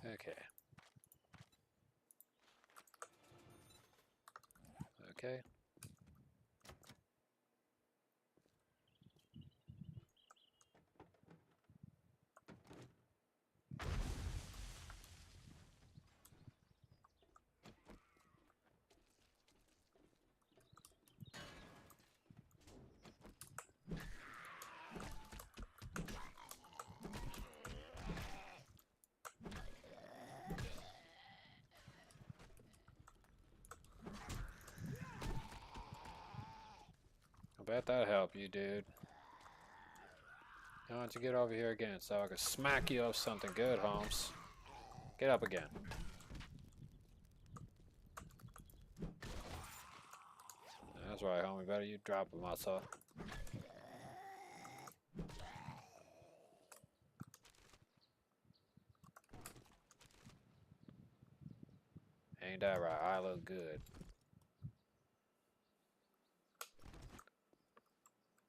Okay. Okay. I bet that helped you, dude. Why don't you get over here again so I can smack you up something good, Holmes? Get up again. That's right, homie. Better you drop him, I saw. Ain't that right? I look good.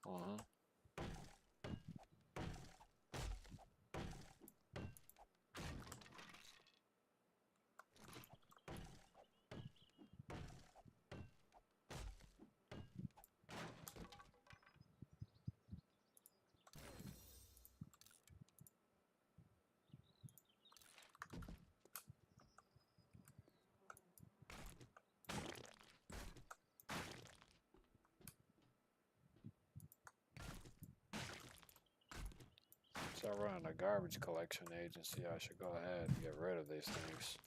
Uh-huh. So I run a garbage collection agency. I should go ahead and get rid of these things.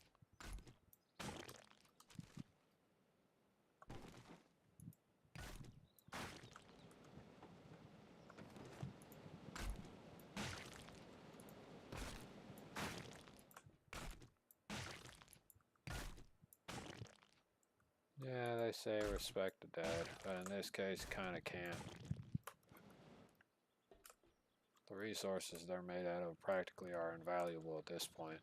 Yeah, they say respect the dead, but in this case, kinda can't. The resources they're made out of practically are invaluable at this point.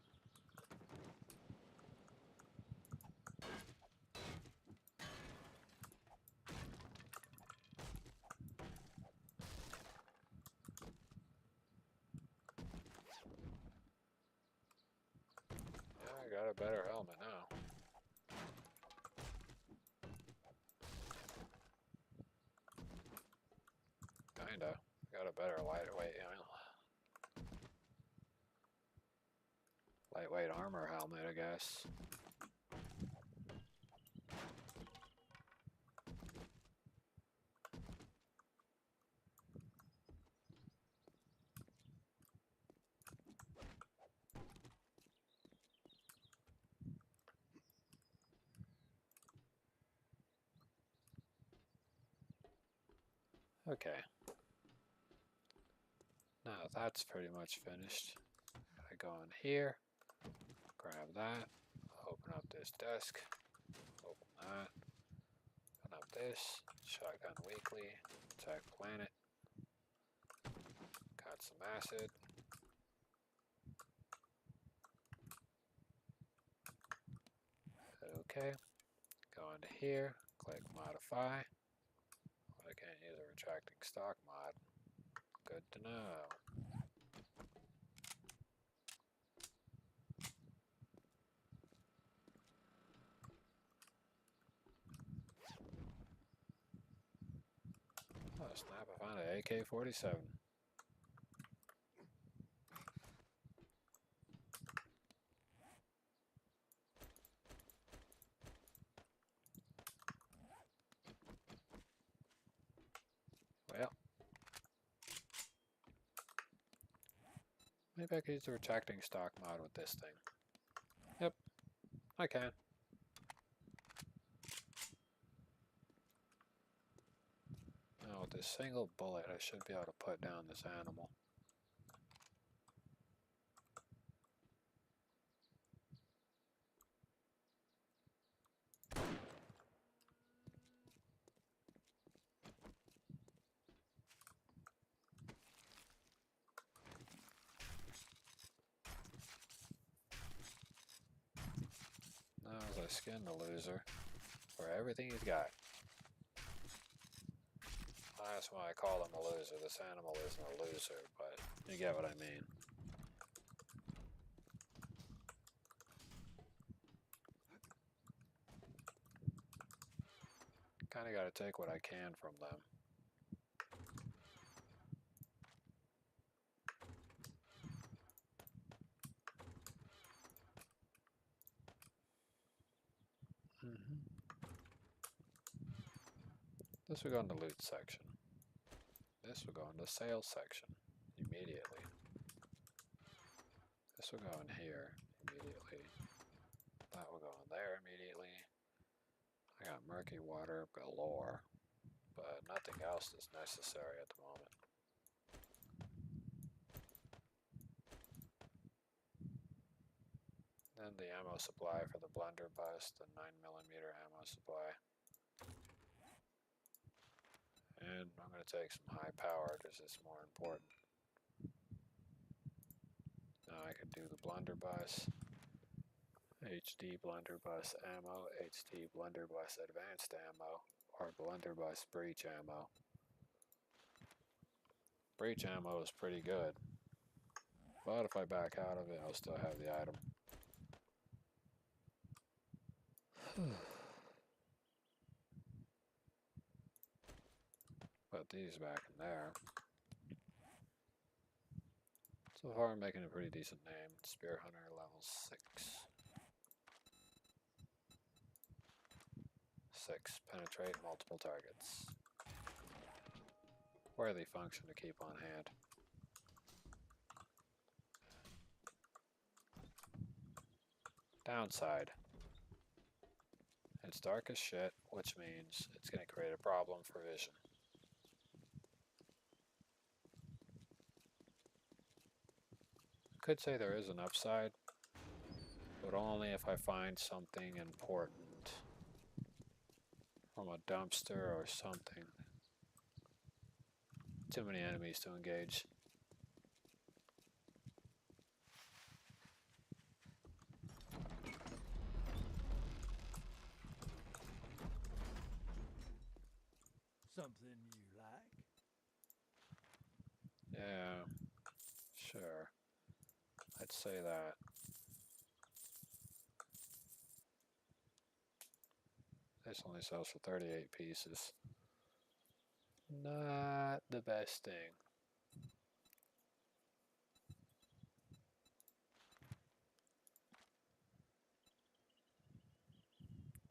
Yeah, I got a better helmet now. Kinda. Got a better lightweight armor helmet, I guess. Okay. Now that's pretty much finished. I go in here, grab that, open up this desk, open that, open up this, shotgun weekly, attack planet, got some acid. Okay, go into here, click modify. I can't use a retracting stock mod. Good to know. Oh snap, I found an AK-47. Well, maybe I could use the retracting stock mod with this thing. Yep, I can. Now with this single bullet, I should be able to put down this animal. Now as I skin the loser for everything he's got. That's why I call him a loser. This animal isn't a loser, but you get what I mean. Kinda gotta take what I can from them. This will go in the loot section. This will go in the sales section immediately. This will go in here immediately. That will go in there immediately. I got murky water galore, but nothing else is necessary at the moment. Then the ammo supply for the blunderbuss, the 9mm ammo supply. And I'm going to take some high power because it's more important. Now I could do the blunderbuss, HD blunderbuss ammo, HD blunderbuss advanced ammo, or blunderbuss breach ammo. Breach ammo is pretty good, but if I back out of it, I'll still have the item. Put these back in there. So far I'm making a pretty decent name. Spear Hunter level 6. 6. Penetrate multiple targets. Worthy function to keep on hand. Downside. It's dark as shit, which means it's going to create a problem for vision. Could say there is an upside, but only if I find something important. from a dumpster or something. Too many enemies to engage. Something you like? Yeah, sure. I'd say that. This only sells for 38 pieces. Not the best thing.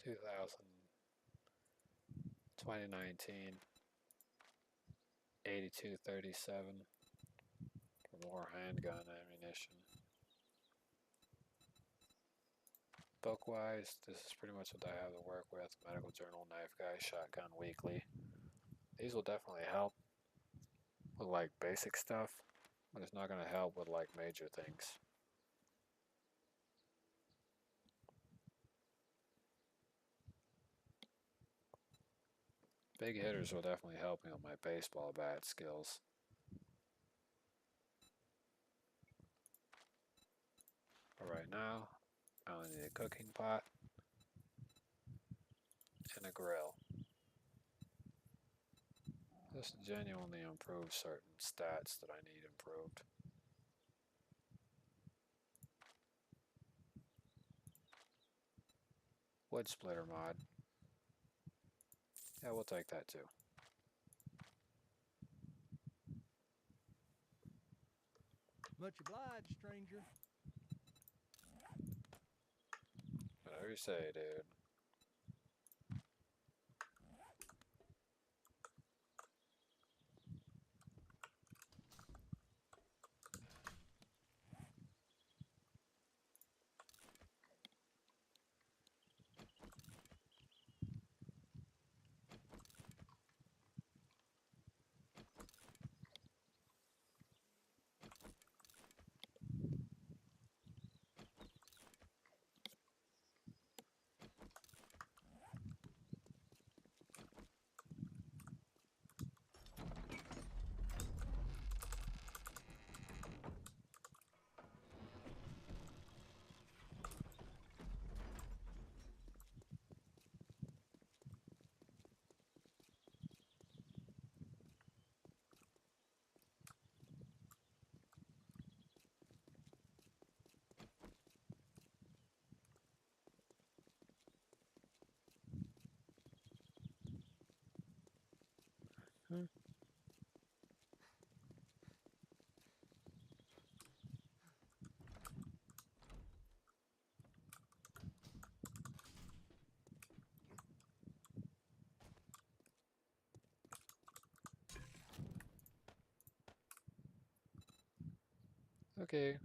Two thousand 2019 8237 for more handgun ammunition. Book wise, this is pretty much what I have to work with. Medical Journal, Knife Guy, Shotgun Weekly. These will definitely help with like basic stuff, but it's not going to help with like major things. Big hitters will definitely help me with my baseball bat skills. But right now, I only need a cooking pot and a grill. This genuinely improves certain stats that I need improved. Wood splitter mod. Yeah, we'll take that too. Much obliged, stranger. Whatever you say, dude. Hmm. Okay.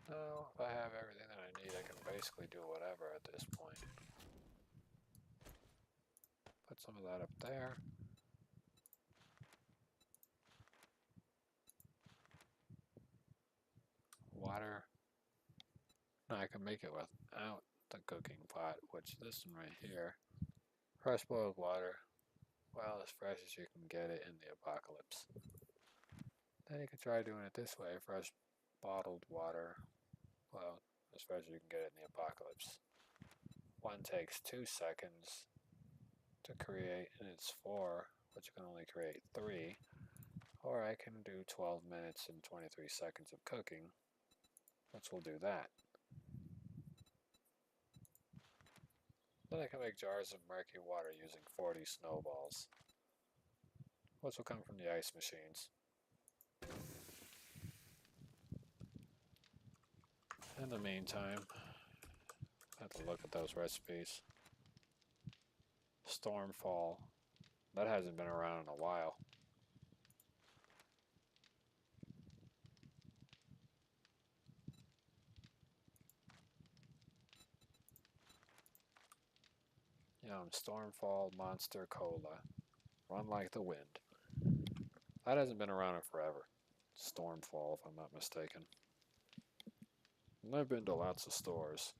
Now, if I have everything that I need, I can basically do whatever at this point. Put some of that up there. Water. Now I can make it without the cooking pot, which this one right here. Fresh boiled water. Well, as fresh as you can get it in the apocalypse. Then you can try doing it this way. Fresh bottled water. Well, as fresh as you can get it in the apocalypse. One takes 2 seconds to create, and it's 4, but you can only create 3. Or I can do 12 minutes and 23 seconds of cooking, which will do that. Then I can make jars of murky water using 40 snowballs, which will come from the ice machines. In the meantime, I have to look at those recipes. Stormfall. That hasn't been around in a while. Stormfall Monster Cola. Run like the wind. That hasn't been around in forever. Stormfall, if I'm not mistaken. And I've been to lots of stores.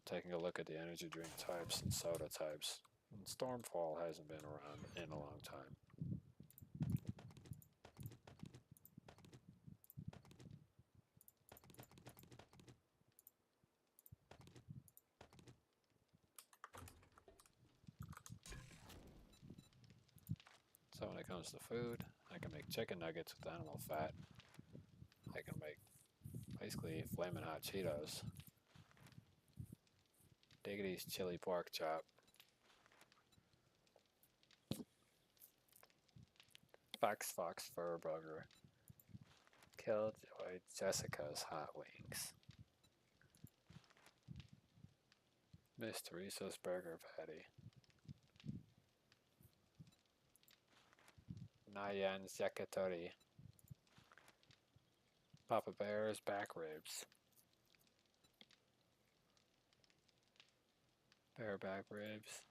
taking a look at the energy drink types and soda types. And Stormfall hasn't been around in a long time. So when it comes to food, I can make chicken nuggets with animal fat. I can make basically flaming hot Cheetos. Diggity's chili pork chop. Fox fur burger. Killjoy Jessica's hot wings. Miss Teresa's burger patty. Nayan's yakitori. Papa Bear's back ribs. Bear back ribs.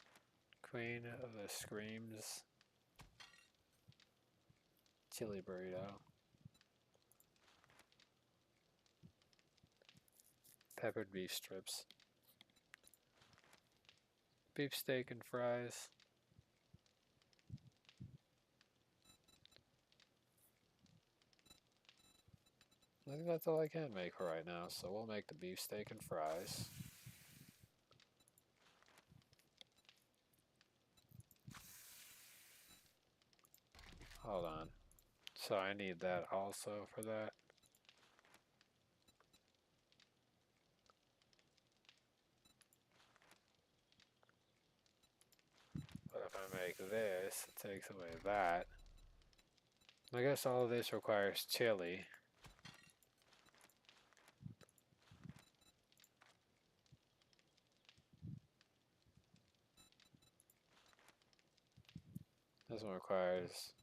Queen of the Screams. Chili burrito. Peppered beef strips. Beef steak and fries. I think that's all I can make for right now, so we'll make the beef steak and fries. Hold on. So I need that also for that. But if I make this, it takes away that. I guess all of this requires chili. This one requires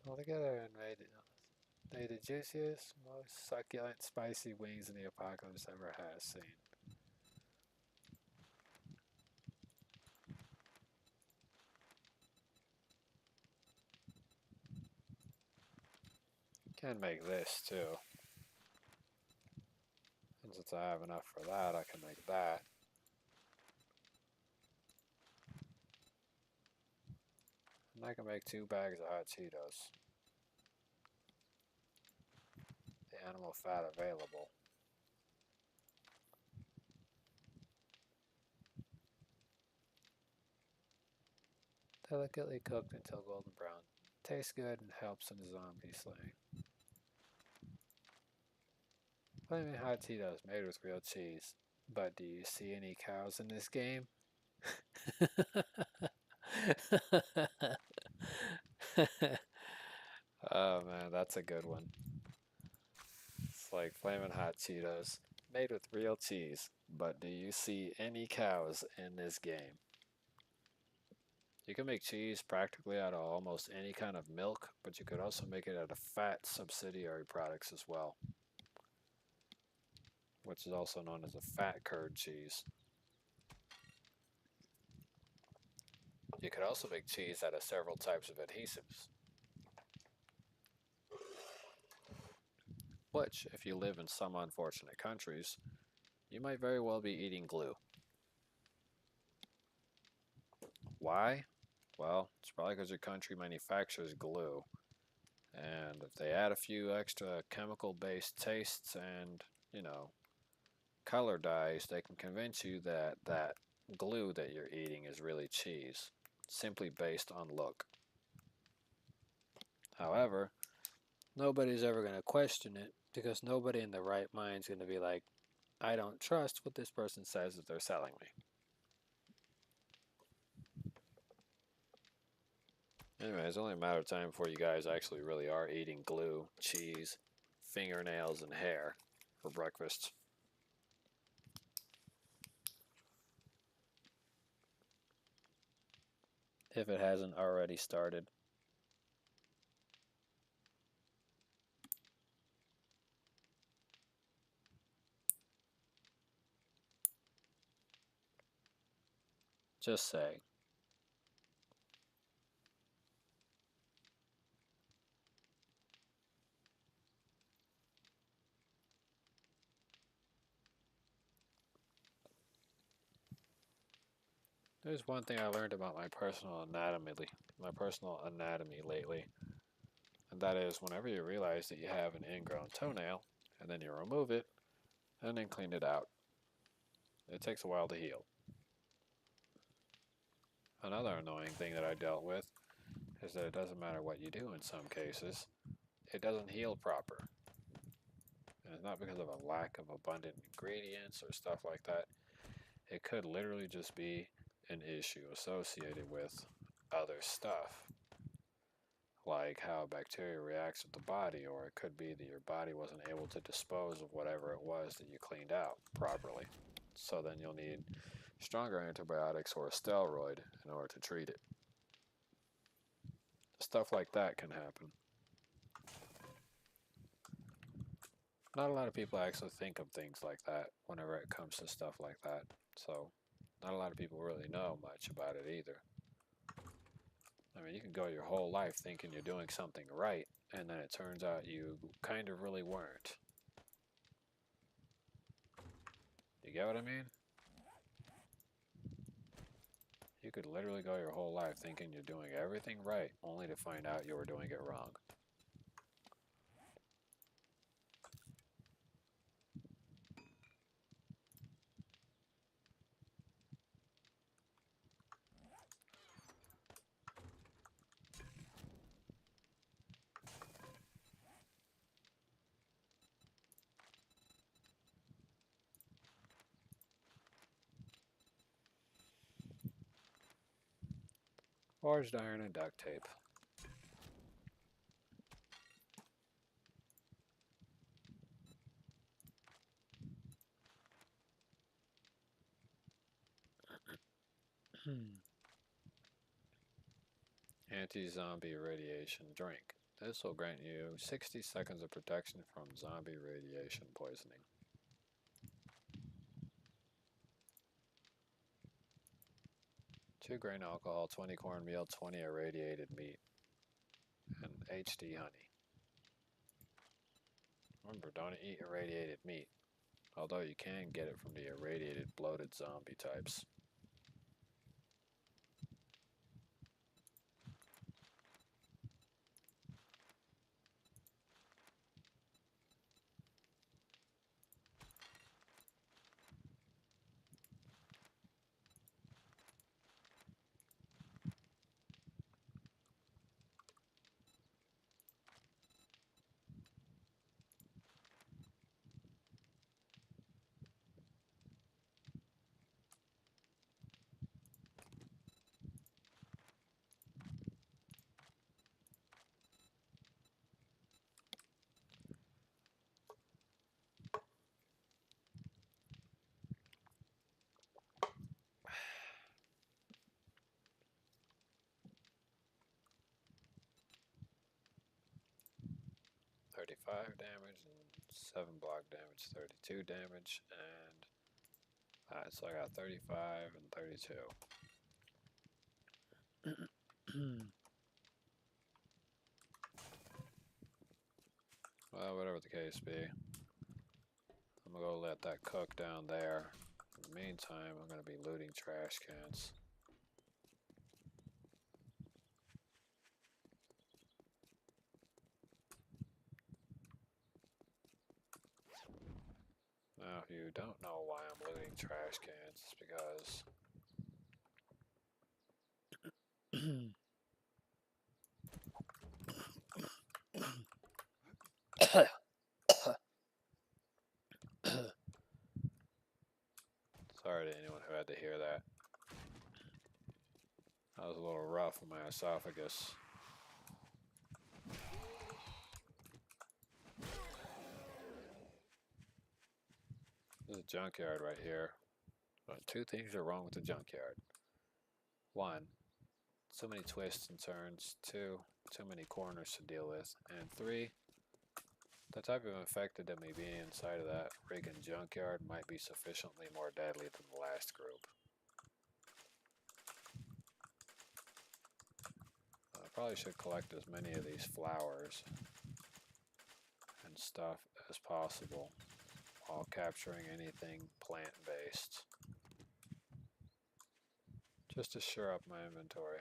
all together and made the juiciest, most succulent, spicy wings in the apocalypse ever has seen. Can make this too. And since I have enough for that, I can make that. And I can make 2 bags of hot Cheetos. The animal fat available. Delicately cooked until golden brown. Tastes good and helps in zombie slaying. Flaming hot Cheetos made with real cheese. But do you see any cows in this game? Oh man, that's a good one. It's like flaming hot Cheetos made with real cheese. But do you see any cows in this game? You can make cheese practically out of almost any kind of milk, but you could also make it out of fat subsidiary products as well, which is also known as a fat curd cheese. You could also make cheese out of several types of adhesives, which, if you live in some unfortunate countries, you might very well be eating glue. Why? Well, it's probably because your country manufactures glue. And if they add a few extra chemical-based tastes and, color dyes, they can convince you that that glue that you're eating is really cheese, simply based on look. However, nobody's ever going to question it because nobody in their right mind is going to be like, I don't trust what this person says that they're selling me. Anyway, it's only a matter of time before you guys actually really are eating glue, cheese, fingernails, and hair for breakfast. If it hasn't already started. Just say. There's one thing I learned about my personal anatomy lately, and that is whenever you realize that you have an ingrown toenail, and then you remove it, and then clean it out. It takes a while to heal. Another annoying thing that I dealt with is that it doesn't matter what you do in some cases, it doesn't heal proper. And it's not because of a lack of abundant ingredients or stuff like that. It could literally just be an issue associated with other stuff, like how bacteria reacts with the body, or it could be that your body wasn't able to dispose of whatever it was that you cleaned out properly. So then you'll need stronger antibiotics or a steroid in order to treat it. Stuff like that can happen. Not a lot of people actually think of things like that whenever it comes to stuff like that. So, not a lot of people really know much about it either. I mean, you can go your whole life thinking you're doing something right, and then it turns out you kind of really weren't. You get what I mean? You could literally go your whole life thinking you're doing everything right, only to find out you were doing it wrong. Forged iron and duct tape. Anti-zombie radiation drink. This will grant you 60 seconds of protection from zombie radiation poisoning. 2 grain alcohol, 20 cornmeal, 20 irradiated meat, and HD honey. Remember, don't eat irradiated meat, although you can get it from the irradiated bloated zombie types. "35 damage and 7 block damage, 32 damage, and alright, so I got 35 and 32. Well, whatever the case be, I'm gonna go let that cook down there. In the meantime, I'm gonna be looting trash cans. Now, if you don't know why I'm looting trash cans, it's because sorry to anyone who had to hear that. That was a little rough on my esophagus. There's a junkyard right here. But 2 things are wrong with the junkyard. 1, so many twists and turns. 2, too many corners to deal with. And 3, the type of infected that may be inside of that friggin' junkyard might be sufficiently more deadly than the last group. I probably should collect as many of these flowers and stuff as possible while capturing anything plant-based. just to shore up my inventory.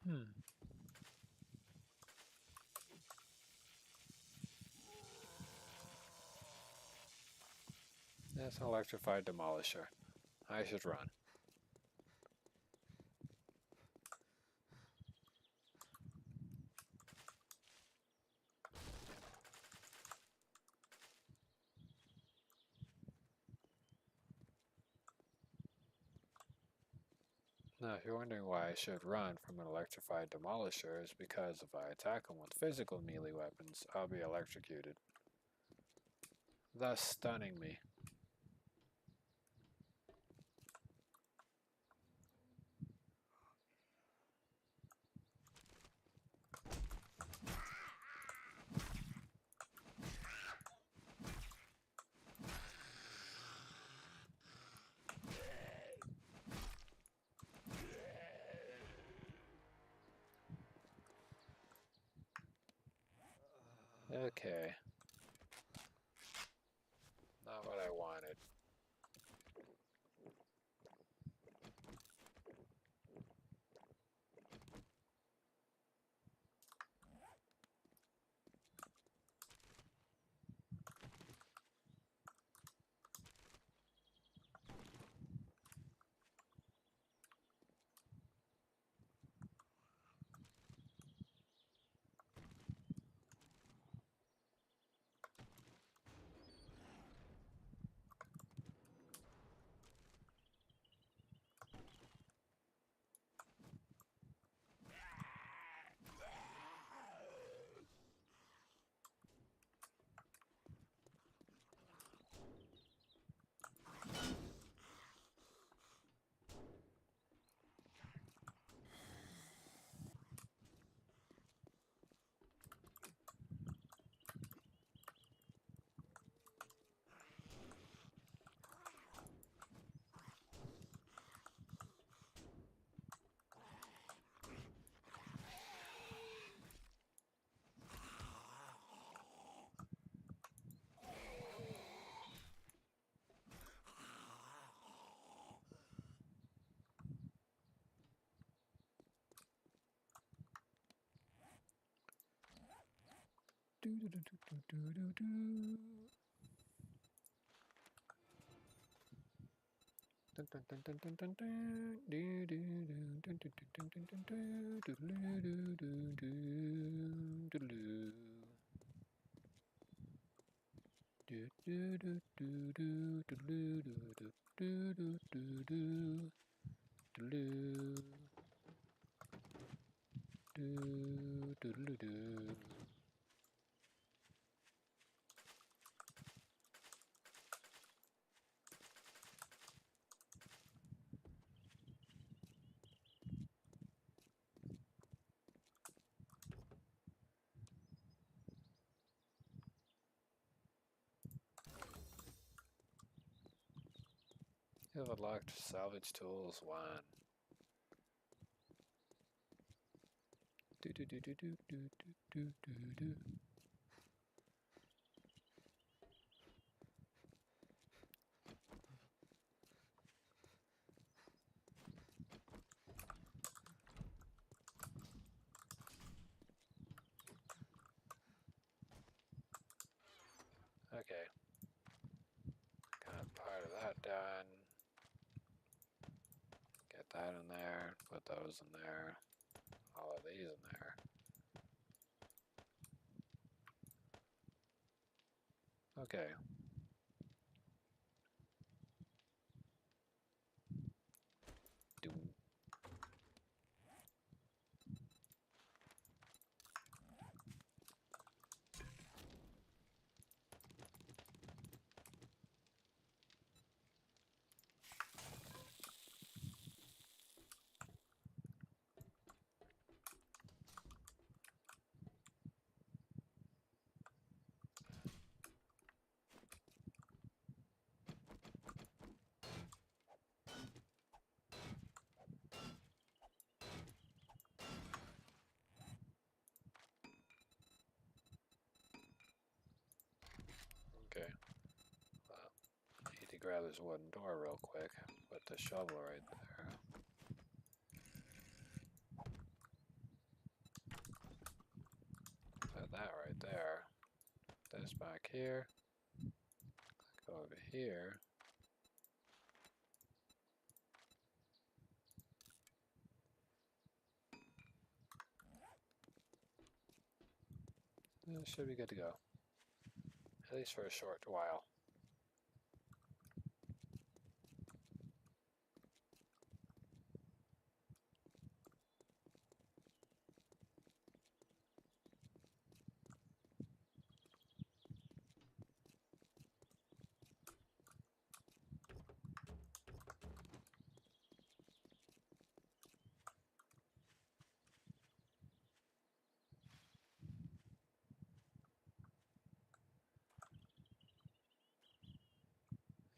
Hmm. That's an electrified demolisher. I should run. Now, if you're wondering why I should run from an electrified demolisher, is because if I attack them with physical melee weapons, I'll be electrocuted, thus stunning me. Okay. Not what I wanted. You have unlocked salvage tools 1. Okay. Got part of that done. Get that in there. Put those in there. All of these in there. Okay. Doom. this wooden door real quick. Put the shovel right there. Put that right there. This back here. Go over here. It should be good to go. At least for a short while.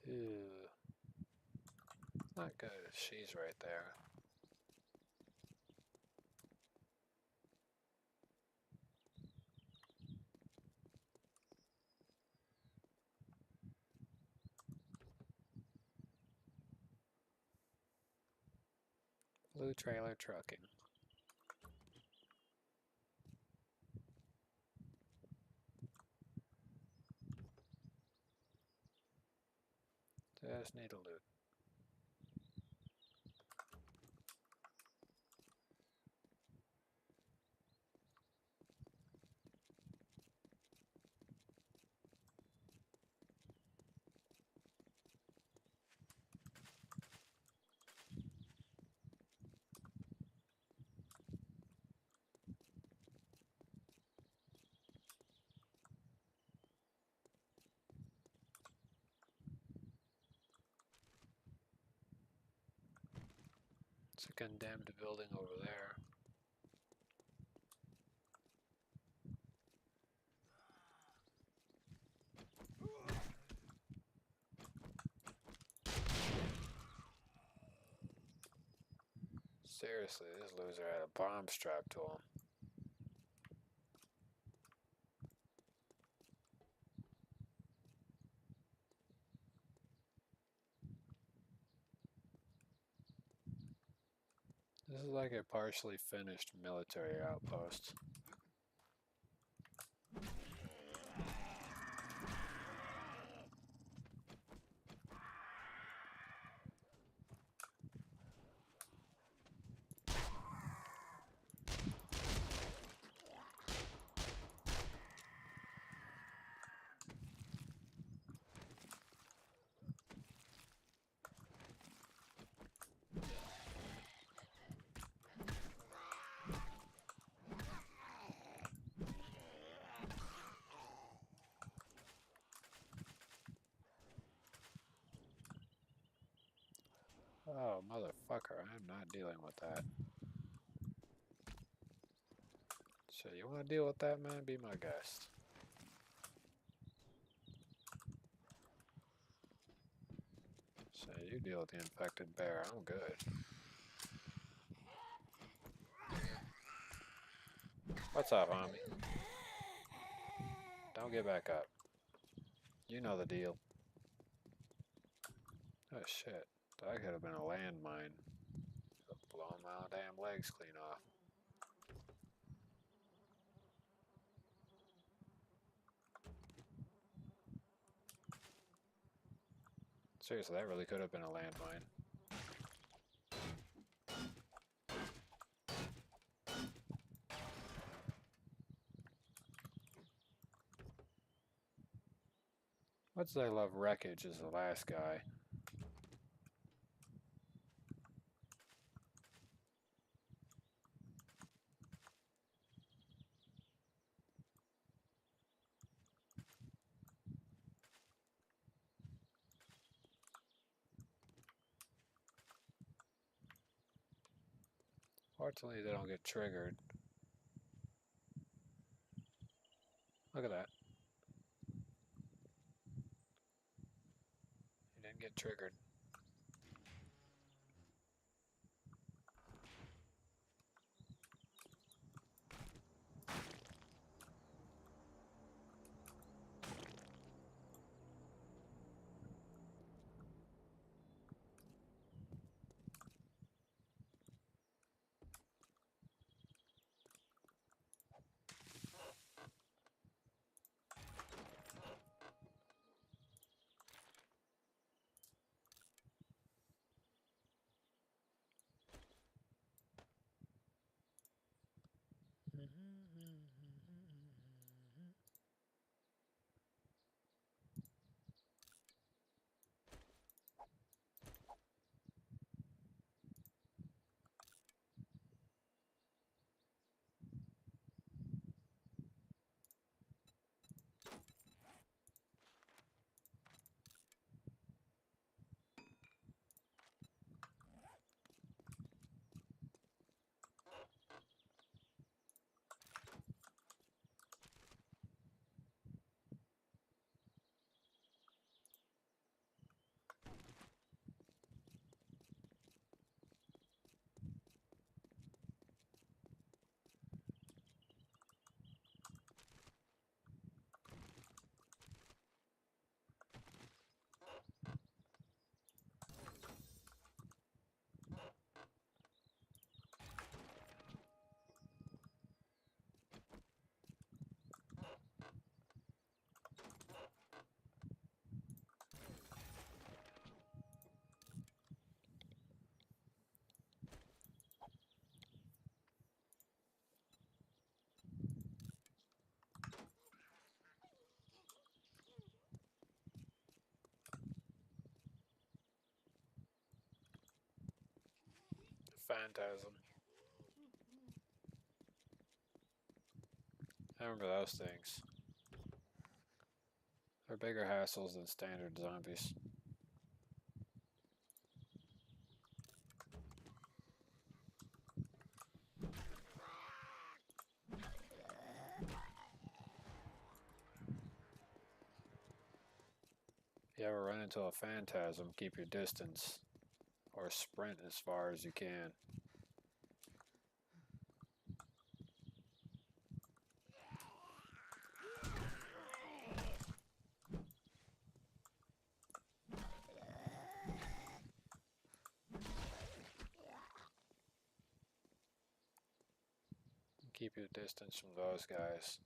Ew. Not good. She's right there. Blue trailer trucking. Just need to loot. It's a condemned building over there. Seriously, this loser had a bomb strapped to him. This is like a partially finished military outpost. Oh, motherfucker, I'm not dealing with that. So you want to deal with that, man? Be my guest. So you deal with the infected bear, I'm good. What's up, homie? Don't get back up. You know the deal. Oh shit, that could have been a landmine. Blowing my damn legs clean off. Seriously, that really could have been a landmine. What's I love wreckage is the last guy. Fortunately, they don't get triggered. Look at that. He didn't get triggered. Phantasm. I remember those things. They're bigger hassles than standard zombies. If you ever run into a phantasm, keep your distance or sprint as far as you can. Keep your distance from those guys.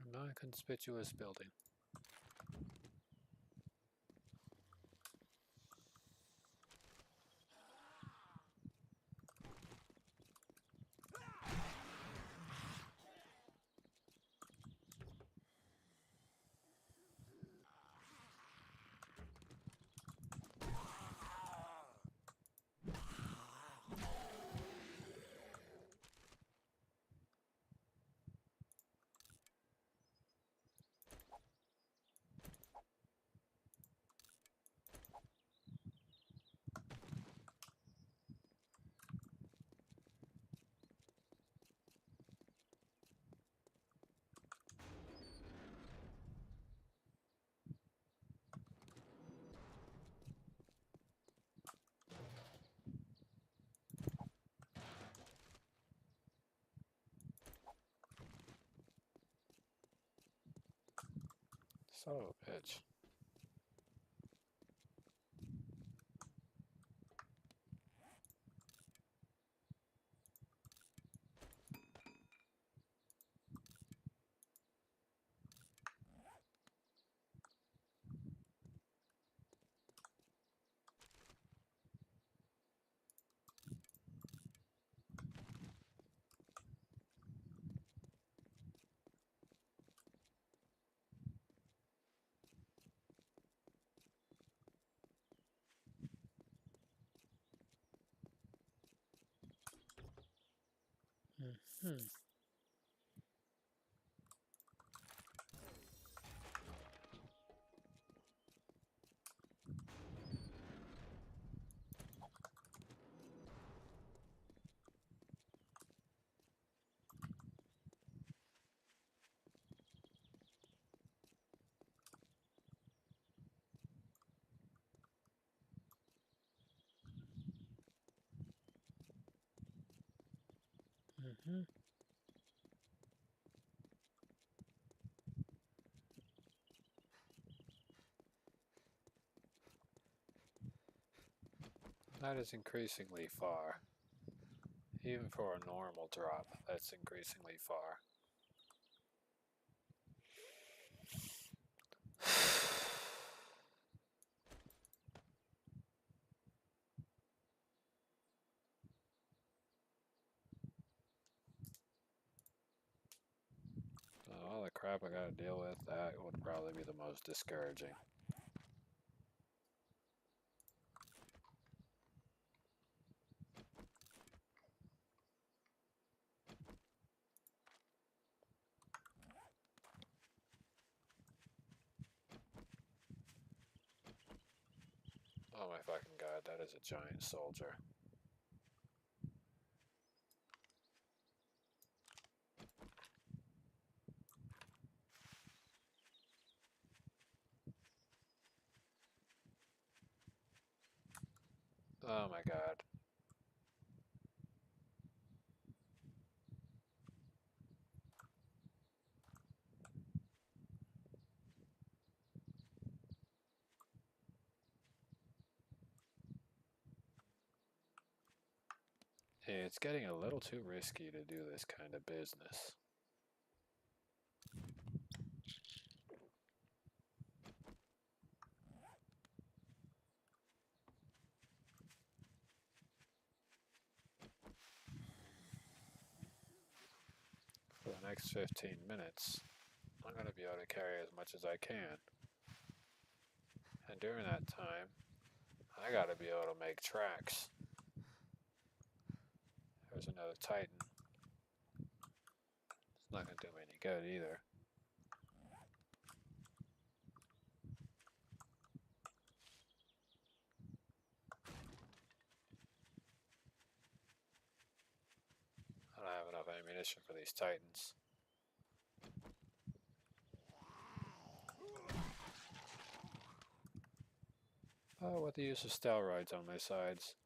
A non-conspicuous building. Son of a bitch. That is increasingly far. Even for a normal drop, that's increasingly far. All the crap I gotta deal with, that would probably be the most discouraging. Oh my fucking god, that is a giant soldier. Oh my god. Hey, it's getting a little too risky to do this kind of business. For the next 15 minutes, I'm going to be able to carry as much as I can. And during that time, I got to be able to make tracks. There's another Titan. It's not going to do me any good either. I don't have enough ammunition for these Titans. Oh, what the use of steroids on my sides?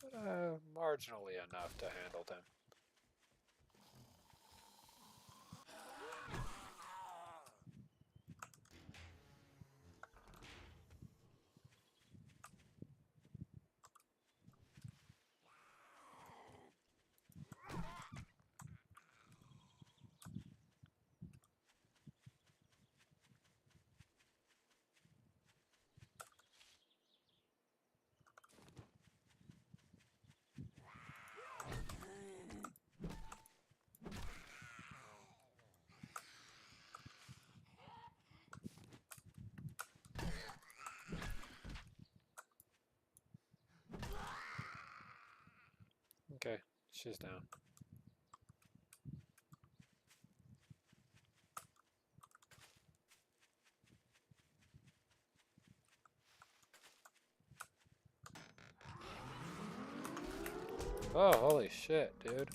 Should have marginally enough to handle them. Okay, she's down. Oh, holy shit, dude.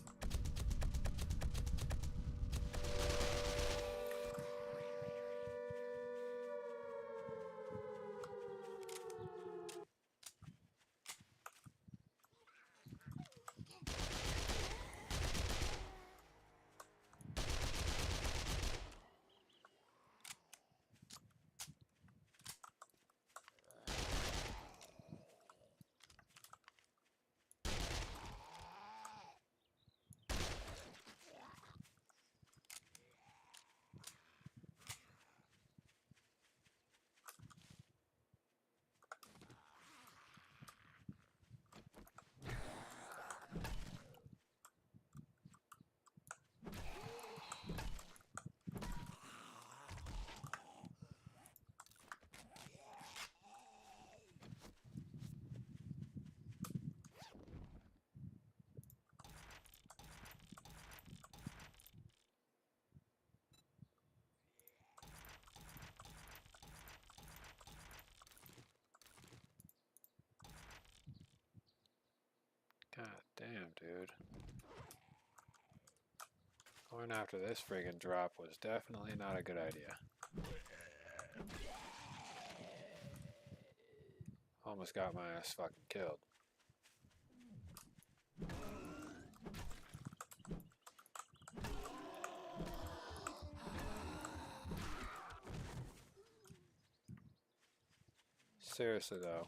God damn, dude. Going after this friggin' drop was definitely not a good idea. Almost got my ass fucking killed. Seriously though.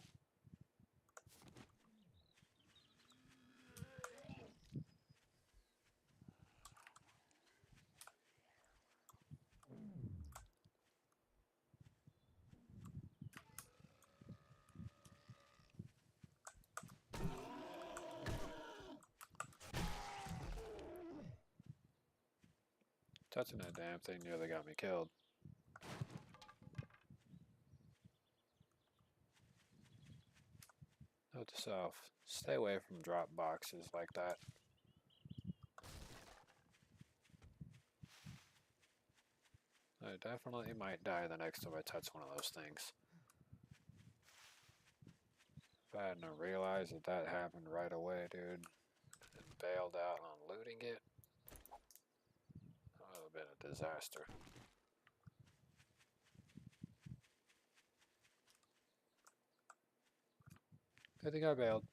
Touching that damn thing nearly got me killed. Note to self, stay away from drop boxes like that. I definitely might die the next time I touch one of those things. If I hadn't realized that that happened right away, dude, and bailed out on looting it, that would have been a disaster. Good thing I bailed.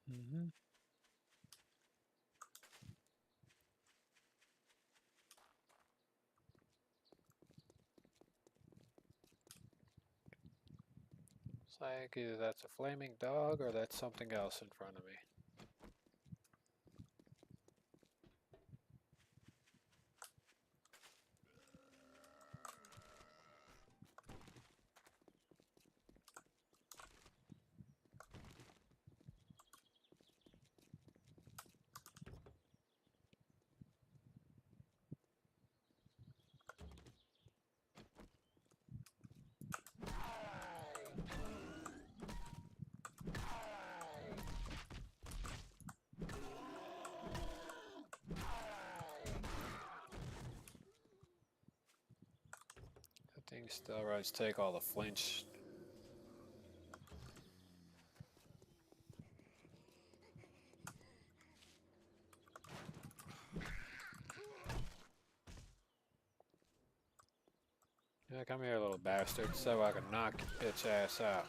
Mm-hmm. It's like either that's a flaming dog or that's something else in front of me. That thing steroids take all the flinch. Yeah, come here, little bastard, so I can knock your bitch ass out.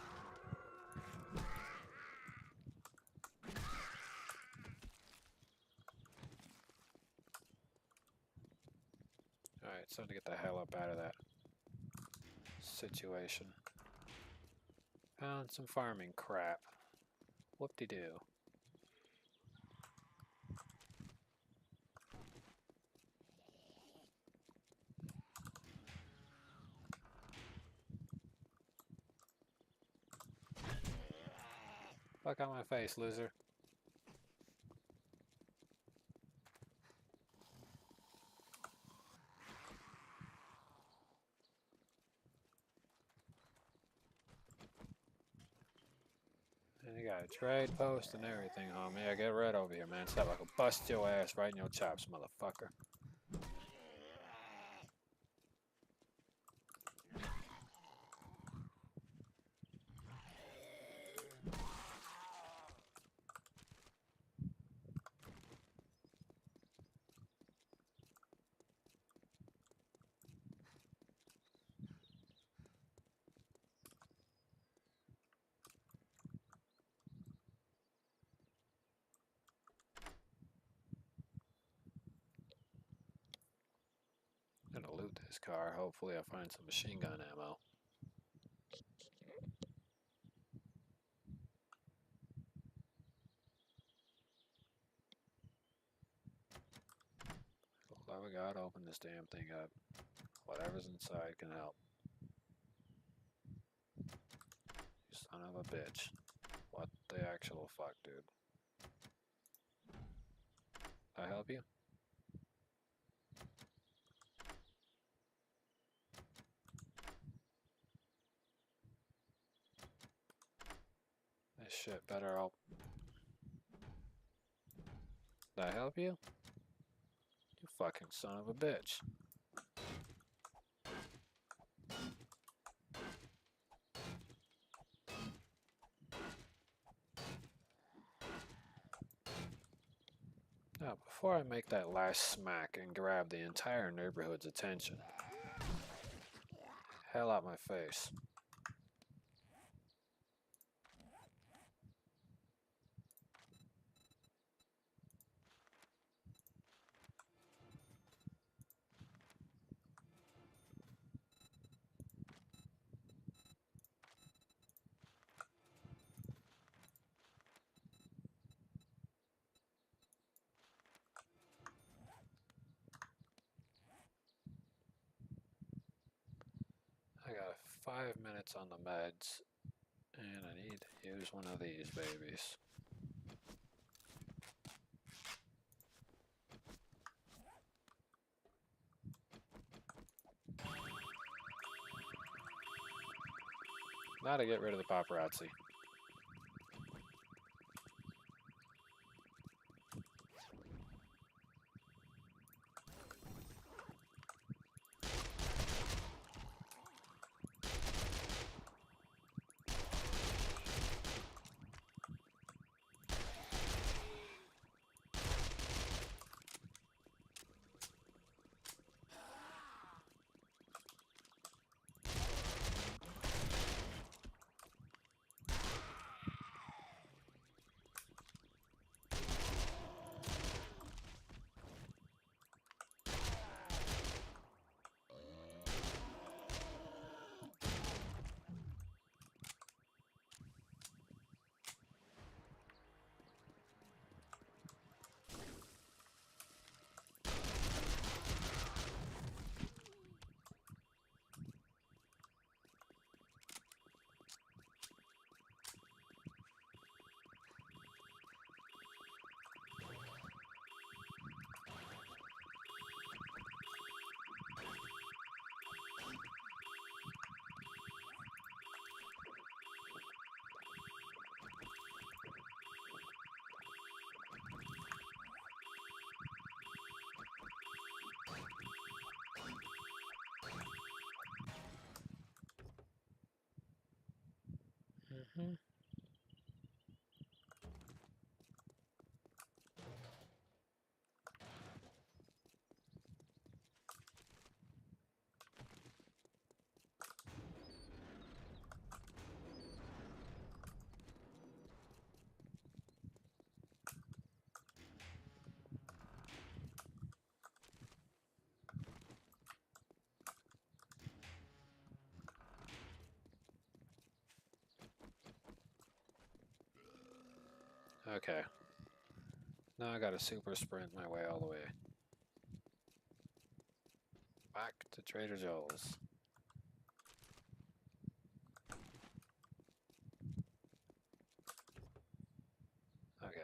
Alright, it's time to get the hell up out of that situation. Found some farming crap. Whoop-de-doo. Fuck out my face, loser. And you got a trade post and everything, homie. Yeah, get right over here, man. Stop, I can bust your ass right in your chops, motherfucker. I'm gonna loot this car. Hopefully I find some machine gun ammo. Whoever God, open this damn thing up. Whatever's inside can help. You son of a bitch. What the actual fuck, dude? I help you? This shit better help. Did I help you? fucking son of a bitch. Now, before I make that last smack and grab the entire neighborhood's attention, hell out my face. I got 5 minutes on the meds, and I need to use one of these babies. Now to get rid of the paparazzi. Okay. Now I gotta super sprint my way all the way back to Trader Joe's. Okay.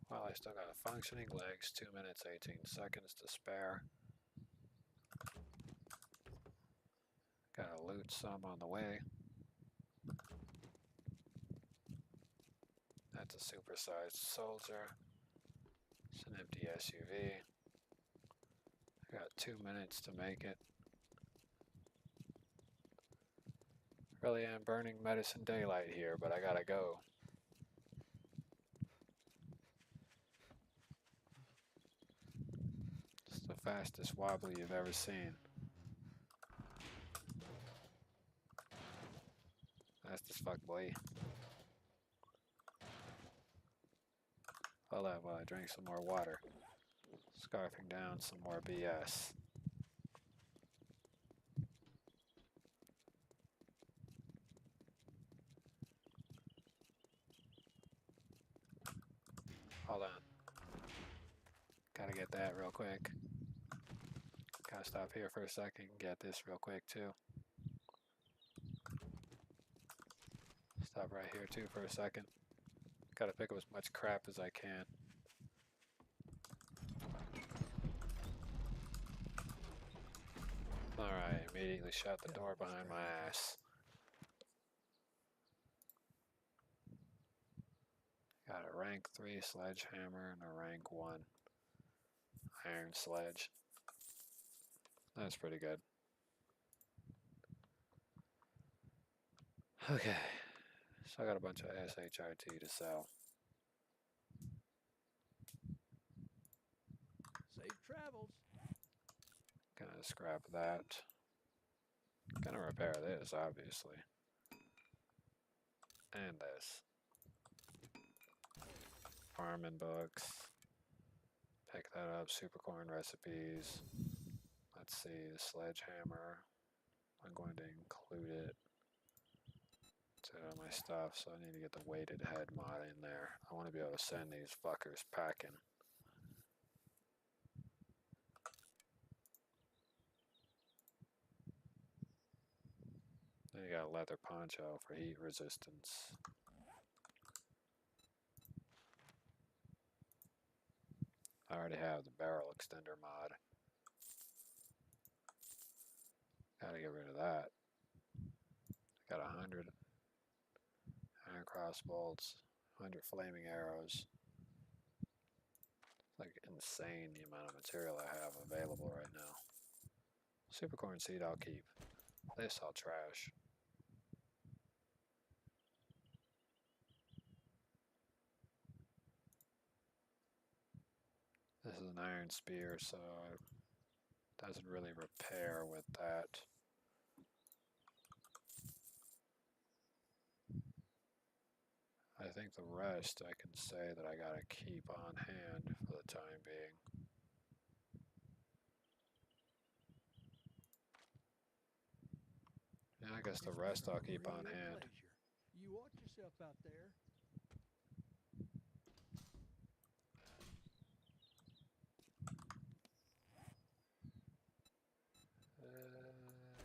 Well, I still got functioning legs, 2 minutes 18 seconds to spare. Gotta loot some on the way. That's a supersized soldier. It's an empty SUV. I got 2 minutes to make it. Really am burning medicine daylight here, but I gotta go. It's the fastest wobbly you've ever seen. Fast as fuck, boy. Hold up while I drink some more water. Scarfing down some more BS. Hold on. Gotta get that real quick. Gotta stop here for a second and get this real quick too. Stop right here too for a second. Gotta pick up as much crap as I can. Alright, immediately shut the door behind my ass. rank 3 sledgehammer and a rank 1 iron sledge. That's pretty good. Okay, so I got a bunch of SHIT to sell. Safe travels. Gonna scrap that. Gonna repair this, obviously. And this. Farming books. Pick that up. Supercorn recipes. Let's see, the sledgehammer. I'm going to include it to my stuff, so I need to get the weighted head mod in there. I want to be able to send these fuckers packing. Then you got a leather poncho for heat resistance. I already have the barrel extender mod. Gotta get rid of that. Got 100 iron crossbolts, 100 flaming arrows. It's like insane the amount of material I have available right now. Supercorn seed I'll keep. This I'll trash. This is an iron spear, so it doesn't really repair with that. I think the rest I can say that I gotta keep on hand for the time being. Yeah, I guess the rest I'll keep on hand. You watch yourself out there.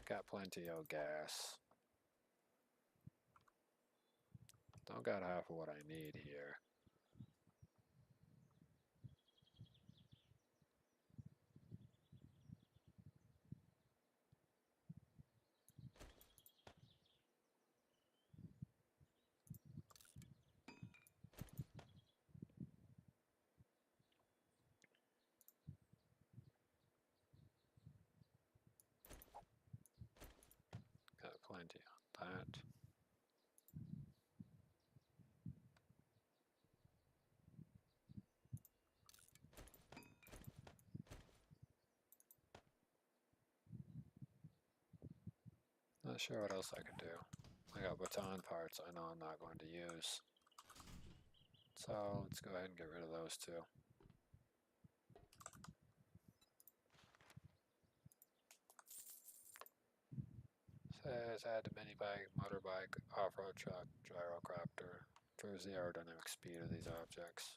Got plenty of gas. Don't got half of what I need here. Got plenty on that. Not sure what else I could do. I got baton parts I know I'm not going to use. So let's go ahead and get rid of those two. Says add to mini bike, motorbike, off-road truck, gyrocopter. Improves the aerodynamic speed of these objects.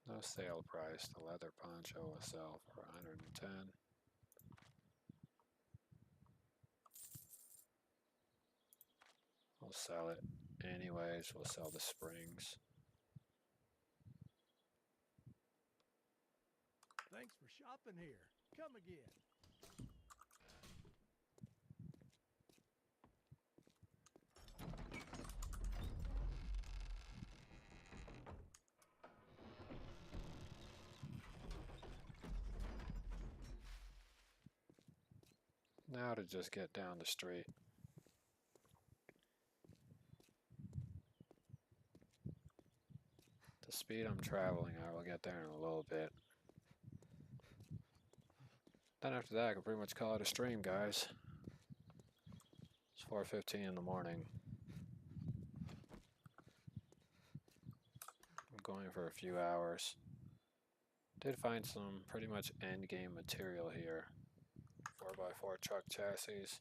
No sale price. The leather poncho will sell for 110. We'll sell it anyways. We'll sell the springs. Thanks for shopping here. Come again. Now to just get down the street. The speed I'm traveling, I will get there in a little bit. Then after that, I can pretty much call it a stream, guys. It's 4:15 in the morning. I'm going for a few hours. Did find some pretty much end game material here. 4x4 truck chassis.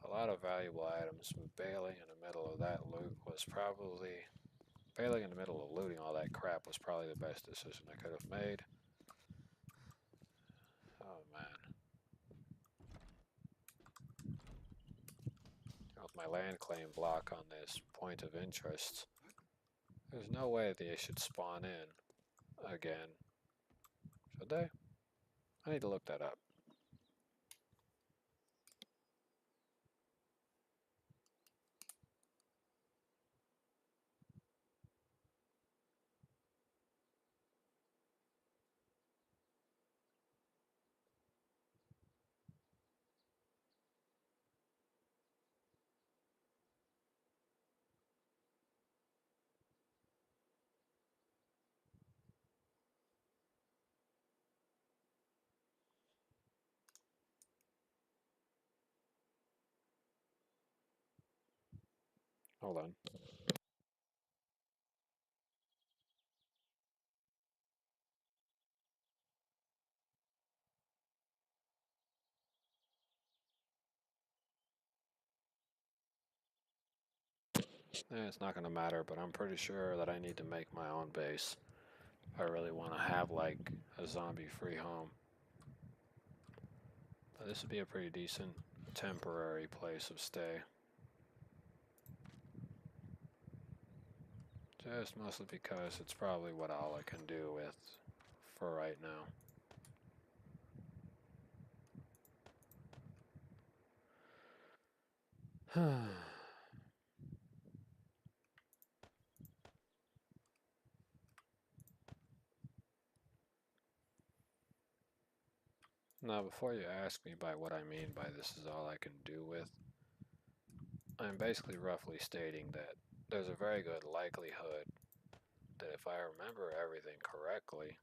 A lot of valuable items, but bailing in the middle of that loot was probably... Bailing in the middle of looting all that crap was probably the best decision I could have made. my land claim block on this point of interest. There's no way they should spawn in again. Should they? I need to look that up. Hold on. It's not gonna matter, but I'm pretty sure that I need to make my own base. I really want to have like a zombie-free home. But this would be a pretty decent temporary place of stay. Just mostly because it's probably what all I can do with for right now. Now, before you ask me by what I mean by this is all I can do with, I'm basically roughly stating that there's a very good likelihood that if I remember everything correctly,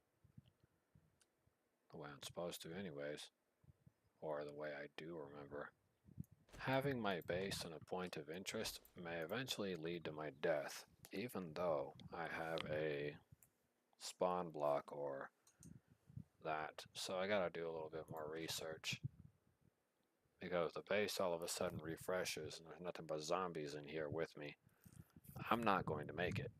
the way I'm supposed to anyways, or the way I do remember, having my base and a point of interest may eventually lead to my death, even though I have a spawn block or that. So I gotta do a little bit more research. Because the base all of a sudden refreshes and there's nothing but zombies in here with me, I'm not going to make it.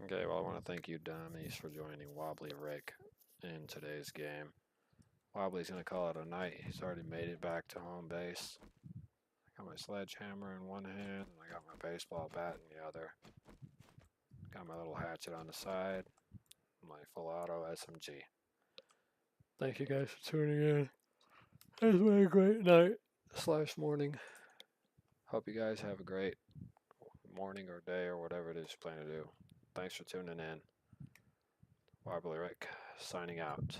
Okay, well I want to thank you dummies for joining Wobbly Rick in today's game. Wobbly's going to call it a night. He's already made it back to home base. I got my sledgehammer in one hand and I got my baseball bat in the other. Got my little hatchet on the side. My full auto SMG. Thank you guys for tuning in. It's been a great night / morning. Hope you guys have a great morning or day or whatever it is you plan to do. Thanks for tuning in. Wobbly Rick signing out.